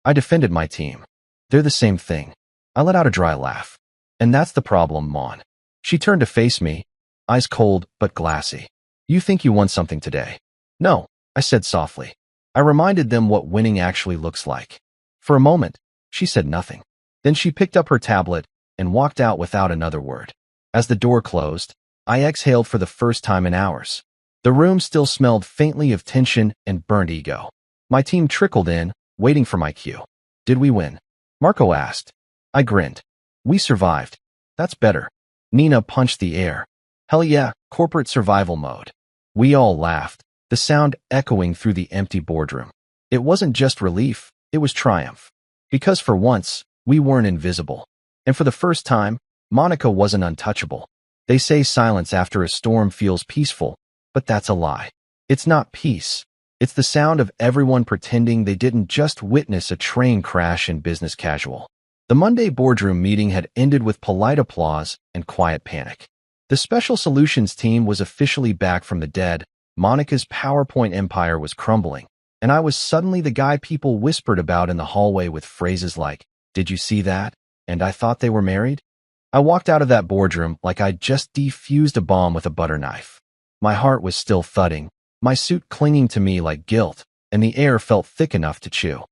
I defended my team. They're the same thing. I let out a dry laugh. And that's the problem, Mon. She turned to face me, eyes cold but glassy. You think you won something today? No, I said softly. I reminded them what winning actually looks like. For a moment, she said nothing. Then she picked up her tablet and walked out without another word. As the door closed, I exhaled for the first time in hours. The room still smelled faintly of tension and burnt ego. My team trickled in, waiting for my cue. Did we win? Marco asked. I grinned. We survived. That's better. Nina punched the air. Hell yeah, corporate survival mode. We all laughed, the sound echoing through the empty boardroom. It wasn't just relief, it was triumph. Because for once, we weren't invisible. And for the first time, Monica wasn't untouchable. They say silence after a storm feels peaceful, but that's a lie. It's not peace. It's the sound of everyone pretending they didn't just witness a train crash in business casual. The Monday boardroom meeting had ended with polite applause and quiet panic. The Special Solutions team was officially back from the dead. Monica's PowerPoint empire was crumbling, and I was suddenly the guy people whispered about in the hallway with phrases like, "Did you see that? And I thought they were married?" I walked out of that boardroom like I'd just defused a bomb with a butter knife. My heart was still thudding, my suit clinging to me like guilt, and the air felt thick enough to chew.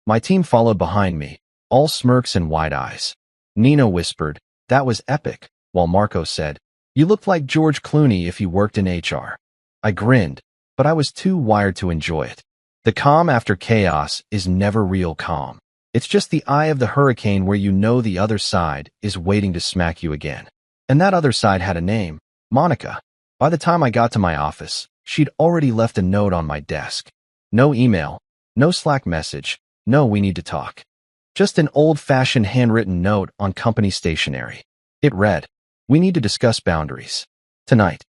My team followed behind me, all smirks and wide eyes. Nina whispered, "That was epic," while Marco said, "You looked like George Clooney if he worked in HR." I grinned, but I was too wired to enjoy it. The calm after chaos is never real calm. It's just the eye of the hurricane where you know the other side is waiting to smack you again. And that other side had a name, Monica. By the time I got to my office, she'd already left a note on my desk. No email, no Slack message, no "we need to talk." Just an old-fashioned handwritten note on company stationery. It read, "We need to discuss boundaries. Tonight.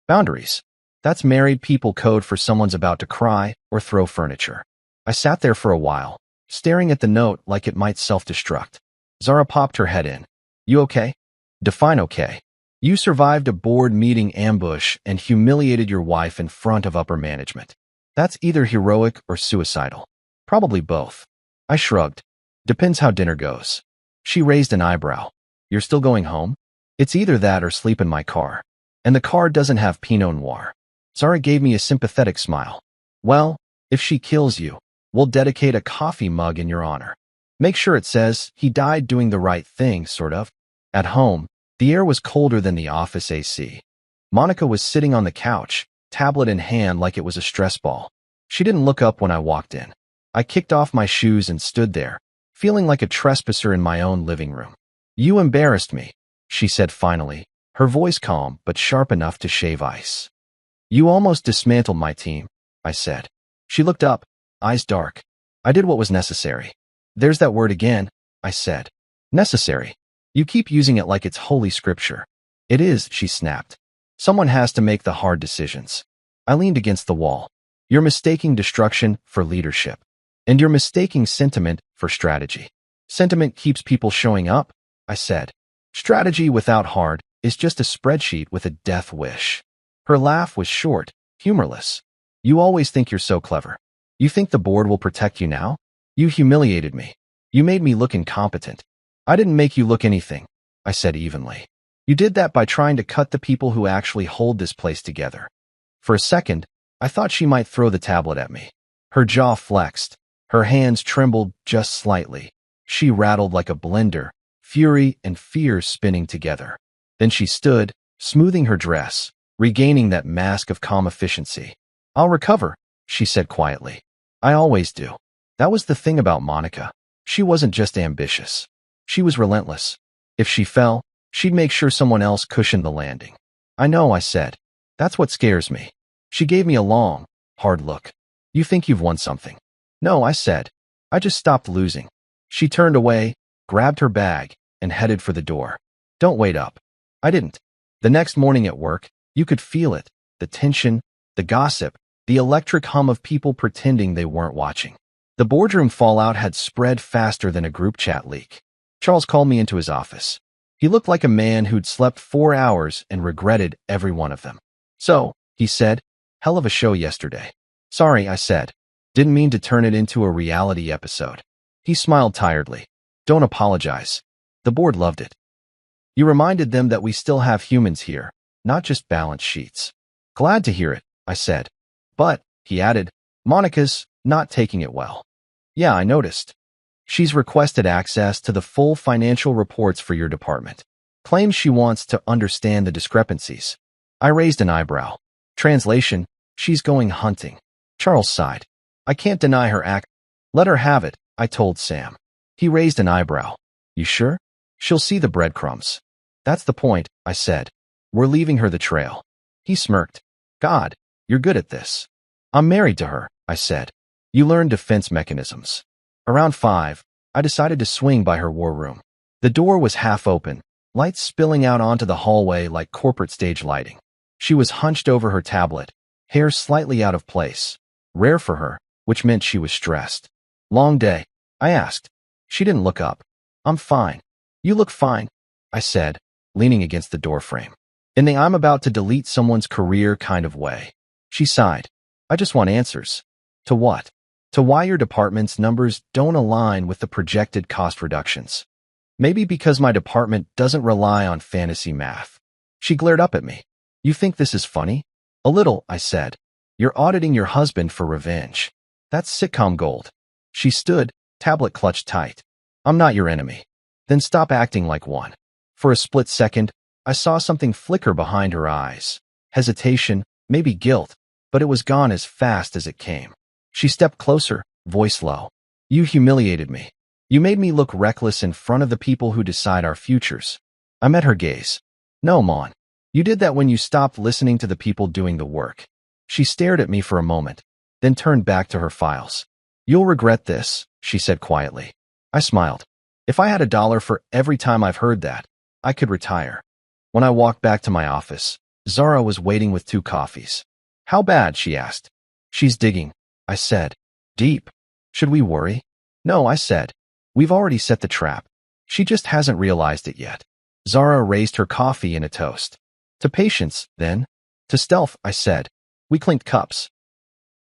Boundaries. That's married people code for someone's about to cry or throw furniture." I sat there for a while, staring at the note like it might self-destruct. Zara popped her head in. You okay? Define okay. You survived a board meeting ambush and humiliated your wife in front of upper management. That's either heroic or suicidal. Probably both. I shrugged. Depends how dinner goes. She raised an eyebrow. You're still going home? It's either that or sleep in my car. And the car doesn't have Pinot Noir. Zara gave me a sympathetic smile. Well, if she kills you, we'll dedicate a coffee mug in your honor. Make sure it says, "He died doing the right thing," sort of. At home, the air was colder than the office AC. Monica was sitting on the couch, tablet in hand like it was a stress ball. She didn't look up when I walked in. I kicked off my shoes and stood there, feeling like a trespasser in my own living room. You embarrassed me, she said finally, her voice calm but sharp enough to shave ice. You almost dismantled my team, I said. She looked up, eyes dark. I did what was necessary. There's that word again, I said. Necessary. You keep using it like it's holy scripture. It is, she snapped. Someone has to make the hard decisions. I leaned against the wall. You're mistaking destruction for leadership. And you're mistaking sentiment for strategy. Sentiment keeps people showing up, I said. Strategy without heart is just a spreadsheet with a death wish. Her laugh was short, humorless. You always think you're so clever. You think the board will protect you now? You humiliated me. You made me look incompetent. I didn't make you look anything, I said evenly. You did that by trying to cut the people who actually hold this place together. For a second, I thought she might throw the tablet at me. Her jaw flexed. Her hands trembled just slightly. She rattled like a blender, fury and fear spinning together. Then she stood, smoothing her dress, regaining that mask of calm efficiency. I'll recover, she said quietly. I always do. That was the thing about Monica. She wasn't just ambitious. She was relentless. If she fell, she'd make sure someone else cushioned the landing. I know, I said. That's what scares me. She gave me a long, hard look. You think you've won something? No, I said. I just stopped losing. She turned away, grabbed her bag, and headed for the door. Don't wait up. I didn't. The next morning at work, you could feel it, the tension, the gossip, the electric hum of people pretending they weren't watching. The boardroom fallout had spread faster than a group chat leak. Charles called me into his office. He looked like a man who'd slept 4 hours and regretted every one of them. "So," he said, "hell of a show yesterday." "Sorry," I said. "Didn't mean to turn it into a reality episode." He smiled tiredly. "Don't apologize. The board loved it. You reminded them that we still have humans here, not just balance sheets." "Glad to hear it," I said. "But," he added, "Monica's not taking it well." "Yeah, I noticed. She's requested access to the full financial reports for your department. Claims she wants to understand the discrepancies." I raised an eyebrow. Translation: she's going hunting. Charles sighed. "I can't deny her act." "Let her have it," I told Sam. He raised an eyebrow. "You sure? She'll see the breadcrumbs." "That's the point," I said. "We're leaving her the trail." He smirked. "God, you're good at this." "I'm married to her," I said. "You learn defense mechanisms." Around 5, I decided to swing by her war room. The door was half open, lights spilling out onto the hallway like corporate stage lighting. She was hunched over her tablet, hair slightly out of place, rare for her, which meant she was stressed. "Long day?" I asked. She didn't look up. "I'm fine." "You look fine," I said, leaning against the doorframe. In the I'm about to delete someone's career kind of way. She sighed. "I just want answers." "To what?" "To why your department's numbers don't align with the projected cost reductions." "Maybe because my department doesn't rely on fantasy math." She glared up at me. "You think this is funny?" "A little," I said. "You're auditing your husband for revenge. That's sitcom gold." She stood, tablet clutched tight. "I'm not your enemy." "Then stop acting like one." For a split second, I saw something flicker behind her eyes. Hesitation, maybe guilt, but it was gone as fast as it came. She stepped closer, voice low. "You humiliated me. You made me look reckless in front of the people who decide our futures." I met her gaze. "No, Mon. You did that when you stopped listening to the people doing the work." She stared at me for a moment, then turned back to her files. "You'll regret this," she said quietly. I smiled. If I had $1 for every time I've heard that, I could retire. When I walked back to my office, Zara was waiting with 2 coffees. "How bad?" she asked. "She's digging," I said. "Deep. Should we worry?" "No," I said. "We've already set the trap. She just hasn't realized it yet." Zara raised her coffee in a toast. "To patience, then." "To stealth," I said. We clinked cups.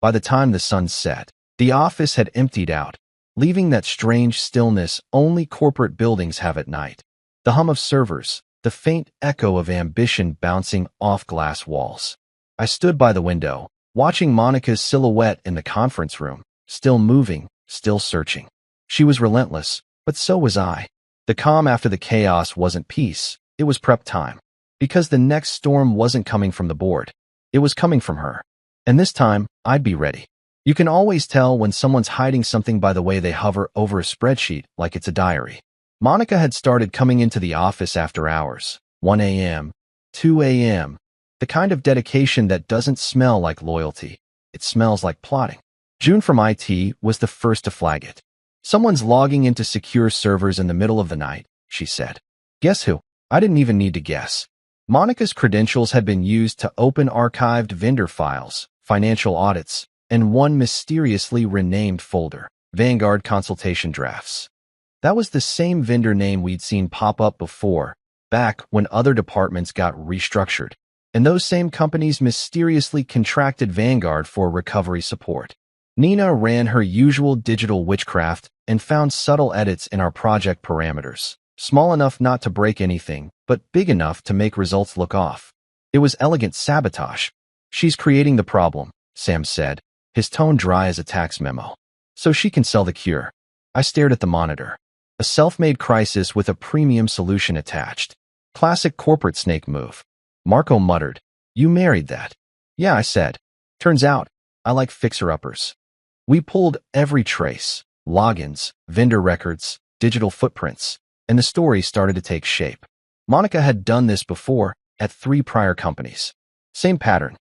By the time the sun set, the office had emptied out, leaving that strange stillness only corporate buildings have at night. The hum of servers, the faint echo of ambition bouncing off glass walls. I stood by the window, watching Monica's silhouette in the conference room, still moving, still searching. She was relentless, but so was I. The calm after the chaos wasn't peace, it was prep time. Because the next storm wasn't coming from the board. It was coming from her. And this time, I'd be ready. You can always tell when someone's hiding something by the way they hover over a spreadsheet like it's a diary. Monica had started coming into the office after hours, 1 a.m., 2 a.m., the kind of dedication that doesn't smell like loyalty. It smells like plotting. June from IT was the first to flag it. "Someone's logging into secure servers in the middle of the night," she said. Guess who? I didn't even need to guess. Monica's credentials had been used to open archived vendor files, financial audits, and one mysteriously renamed folder, Vanguard Consultation Drafts. That was the same vendor name we'd seen pop up before, back when other departments got restructured, and those same companies mysteriously contracted Vanguard for recovery support. Nina ran her usual digital witchcraft and found subtle edits in our project parameters, small enough not to break anything, but big enough to make results look off. It was elegant sabotage. "She's creating the problem," Sam said, his tone dry as a tax memo. "So she can sell the cure." I stared at the monitor. A self-made crisis with a premium solution attached. Classic corporate snake move. Marco muttered, "You married that." "Yeah," I said. "Turns out, I like fixer-uppers." We pulled every trace, logins, vendor records, digital footprints, and the story started to take shape. Monica had done this before at 3 prior companies. Same pattern.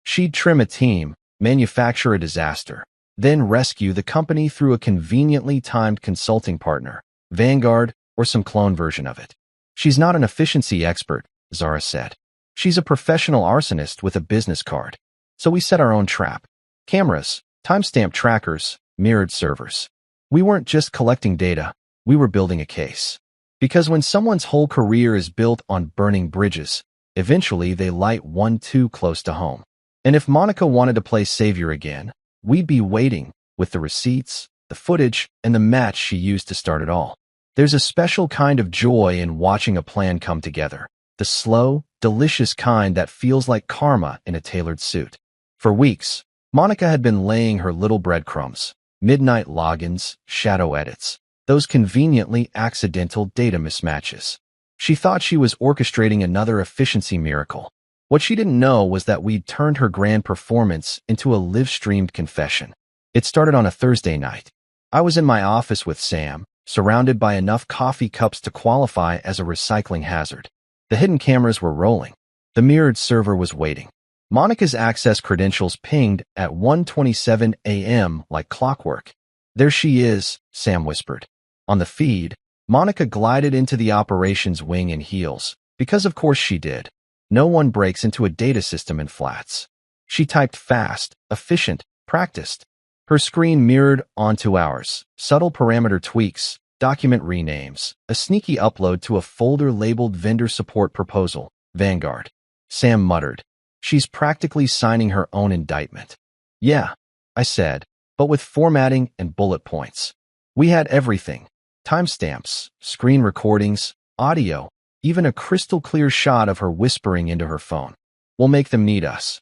She'd trim a team, manufacture a disaster, then rescue the company through a conveniently timed consulting partner, Vanguard, or some clone version of it. "She's not an efficiency expert," Zara said. "She's a professional arsonist with a business card." So we set our own trap. Cameras, timestamp trackers, mirrored servers. We weren't just collecting data, we were building a case. Because when someone's whole career is built on burning bridges, eventually they light one too close to home. And if Monica wanted to play savior again, we'd be waiting with the receipts, the footage, and the match she used to start it all. There's a special kind of joy in watching a plan come together. The slow, delicious kind that feels like karma in a tailored suit. For weeks, Monica had been laying her little breadcrumbs, midnight logins, shadow edits, those conveniently accidental data mismatches. She thought she was orchestrating another efficiency miracle. What she didn't know was that we'd turned her grand performance into a live-streamed confession. It started on a Thursday night. I was in my office with Sam, surrounded by enough coffee cups to qualify as a recycling hazard. The hidden cameras were rolling. The mirrored server was waiting. Monica's access credentials pinged at 1:27 a.m. like clockwork. "There she is," Sam whispered. On the feed, Monica glided into the operations wing in heels, because of course she did. No one breaks into a data system in flats. She typed fast, efficient, practiced. Her screen mirrored onto ours, subtle parameter tweaks, document renames, a sneaky upload to a folder labeled Vendor Support Proposal, Vanguard. Sam muttered, "She's practically signing her own indictment." "Yeah," I said, but with formatting and bullet points. We had everything. Timestamps, screen recordings, audio, even a crystal-clear shot of her whispering into her phone. "We'll make them need us."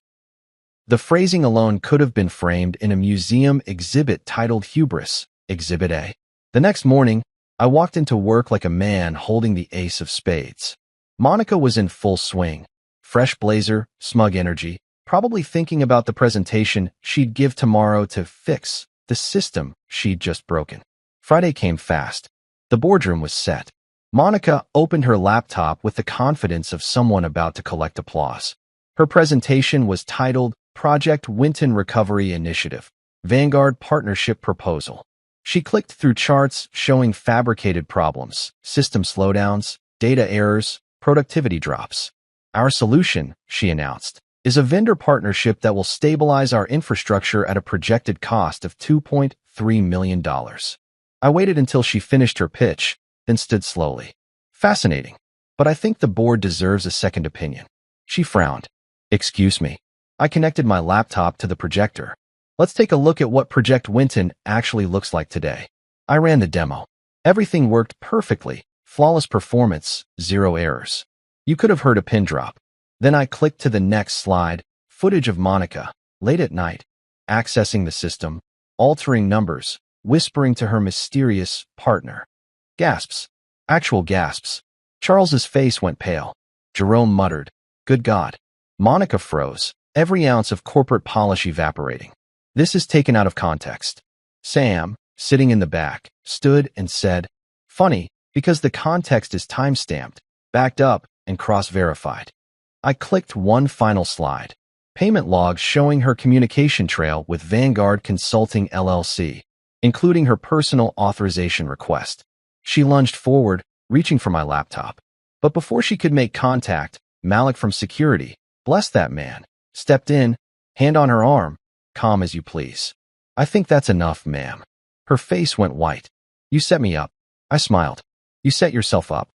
The phrasing alone could have been framed in a museum exhibit titled Hubris, Exhibit A. The next morning, I walked into work like a man holding the ace of spades. Monica was in full swing. Fresh blazer, smug energy, probably thinking about the presentation she'd give tomorrow to fix the system she'd just broken. Friday came fast. The boardroom was set. Monica opened her laptop with the confidence of someone about to collect applause. Her presentation was titled Project Winton Recovery Initiative, Vanguard Partnership Proposal. She clicked through charts showing fabricated problems, system slowdowns, data errors, productivity drops. "Our solution," she announced, "is a vendor partnership that will stabilize our infrastructure at a projected cost of $2.3 million. I waited until she finished her pitch, then stood slowly. "Fascinating. But I think the board deserves a second opinion." She frowned. "Excuse me." I connected my laptop to the projector. "Let's take a look at what Project Winton actually looks like today." I ran the demo. Everything worked perfectly. Flawless performance, zero errors. You could have heard a pin drop. Then I clicked to the next slide, footage of Monica, late at night, accessing the system, altering numbers, whispering to her mysterious partner. Gasps. Actual gasps. Charles's face went pale. Jerome muttered, "Good God." Monica froze, every ounce of corporate polish evaporating. This is taken out of context. Sam, sitting in the back, stood and said, "Funny, because the context is timestamped, backed up, and cross-verified." I clicked one final slide. Payment logs showing her communication trail with Vanguard Consulting LLC, including her personal authorization request. She lunged forward, reaching for my laptop. But before she could make contact, Malik from security, bless that man, stepped in, hand on her arm. "Calm as you please." "I think that's enough, ma'am." Her face went white. "You set me up." I smiled. "You set yourself up.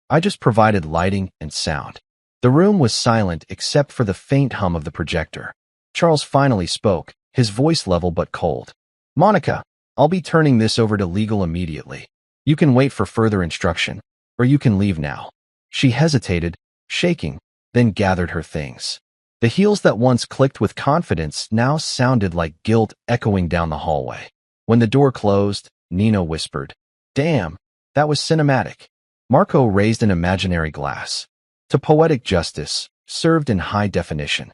I just provided lighting and sound." The room was silent except for the faint hum of the projector. Charles finally spoke, his voice level but cold. "Monica, I'll be turning this over to legal immediately. You can wait for further instruction, or you can leave now." She hesitated, shaking, then gathered her things. The heels that once clicked with confidence now sounded like guilt echoing down the hallway. When the door closed, Nina whispered, "Damn, that was cinematic." Marco raised an imaginary glass. To poetic justice, served in high definition.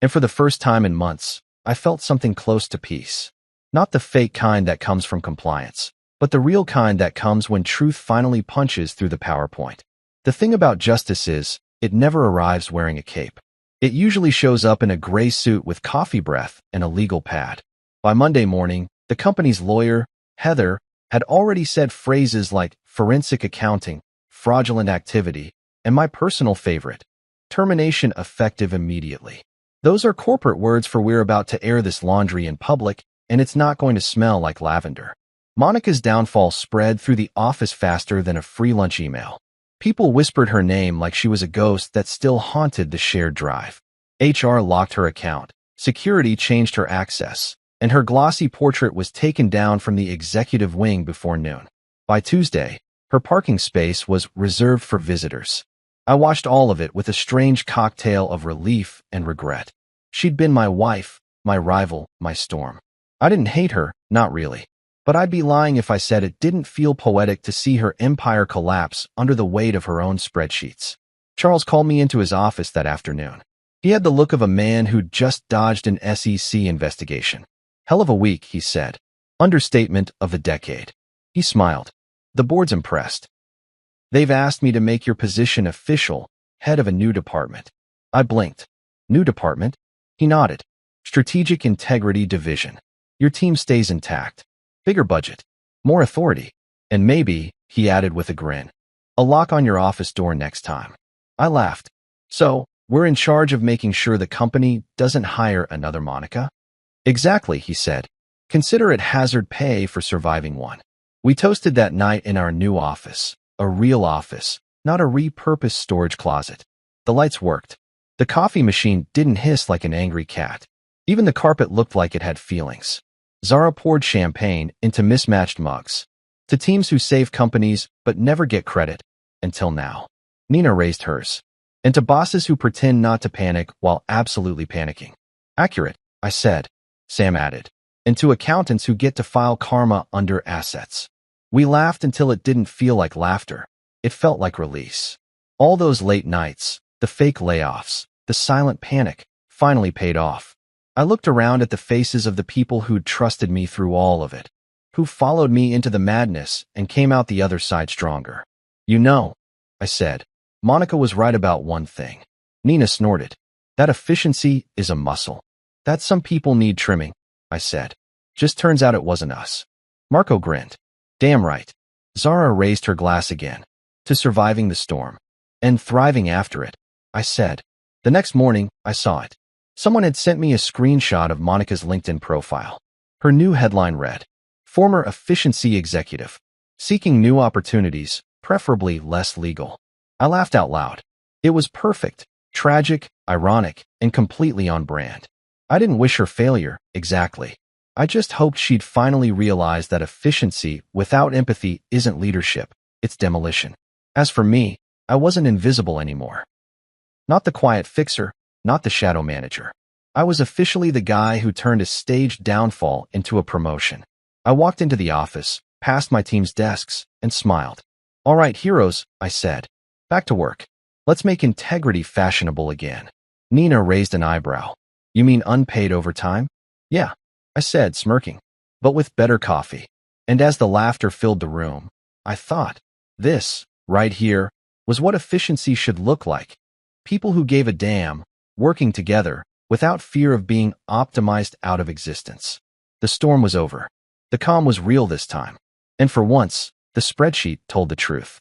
And for the first time in months, I felt something close to peace. Not the fake kind that comes from compliance, but the real kind that comes when truth finally punches through the PowerPoint. The thing about justice is, it never arrives wearing a cape. It usually shows up in a gray suit with coffee breath and a legal pad. By Monday morning, the company's lawyer, Heather, had already said phrases like forensic accounting, fraudulent activity, and my personal favorite, termination effective immediately. Those are corporate words for we're about to air this laundry in public, and it's not going to smell like lavender. Monica's downfall spread through the office faster than a free lunch email. People whispered her name like she was a ghost that still haunted the shared drive. HR locked her account. Security changed her access, and her glossy portrait was taken down from the executive wing before noon. By Tuesday, her parking space was reserved for visitors. I watched all of it with a strange cocktail of relief and regret. She'd been my wife, my rival, my storm. I didn't hate her, not really. But I'd be lying if I said it didn't feel poetic to see her empire collapse under the weight of her own spreadsheets. Charles called me into his office that afternoon. He had the look of a man who'd just dodged an SEC investigation. Hell of a week, he said. Understatement of the decade. He smiled. The board's impressed. They've asked me to make your position official, head of a new department. I blinked. New department? He nodded. Strategic Integrity Division. Your team stays intact. Bigger budget. More authority. And maybe, he added with a grin, a lock on your office door next time. I laughed. So, we're in charge of making sure the company doesn't hire another Monica? Exactly, he said. Consider it hazard pay for surviving one. We toasted that night in our new office. A real office, not a repurposed storage closet. The lights worked. The coffee machine didn't hiss like an angry cat. Even the carpet looked like it had feelings. Zara poured champagne into mismatched mugs. To teams who save companies but never get credit. Until now. Nina raised hers. And to bosses who pretend not to panic while absolutely panicking. Accurate, I said. Sam added. And to accountants who get to file karma under assets. We laughed until it didn't feel like laughter. It felt like release. All those late nights, the fake layoffs, the silent panic, finally paid off. I looked around at the faces of the people who'd trusted me through all of it, who followed me into the madness and came out the other side stronger. You know, I said, Monica was right about one thing. Nina snorted. That efficiency is a muscle. That some people need trimming, I said. Just turns out it wasn't us. Marco grinned. Damn right. Zara raised her glass again. To surviving the storm. And thriving after it, I said. The next morning, I saw it. Someone had sent me a screenshot of Monica's LinkedIn profile. Her new headline read, Former Efficiency Executive. Seeking new opportunities, preferably less legal. I laughed out loud. It was perfect, tragic, ironic, and completely on brand. I didn't wish her failure, exactly. I just hoped she'd finally realize that efficiency without empathy isn't leadership, it's demolition. As for me, I wasn't invisible anymore. Not the quiet fixer, not the shadow manager. I was officially the guy who turned a staged downfall into a promotion. I walked into the office, past my team's desks, and smiled. All right, heroes, I said. Back to work. Let's make integrity fashionable again. Nina raised an eyebrow. You mean unpaid overtime? Yeah, I said, smirking, but with better coffee. And as the laughter filled the room, I thought, this, right here, was what efficiency should look like. People who gave a damn, working together, without fear of being optimized out of existence. The storm was over. The calm was real this time. And for once, the spreadsheet told the truth.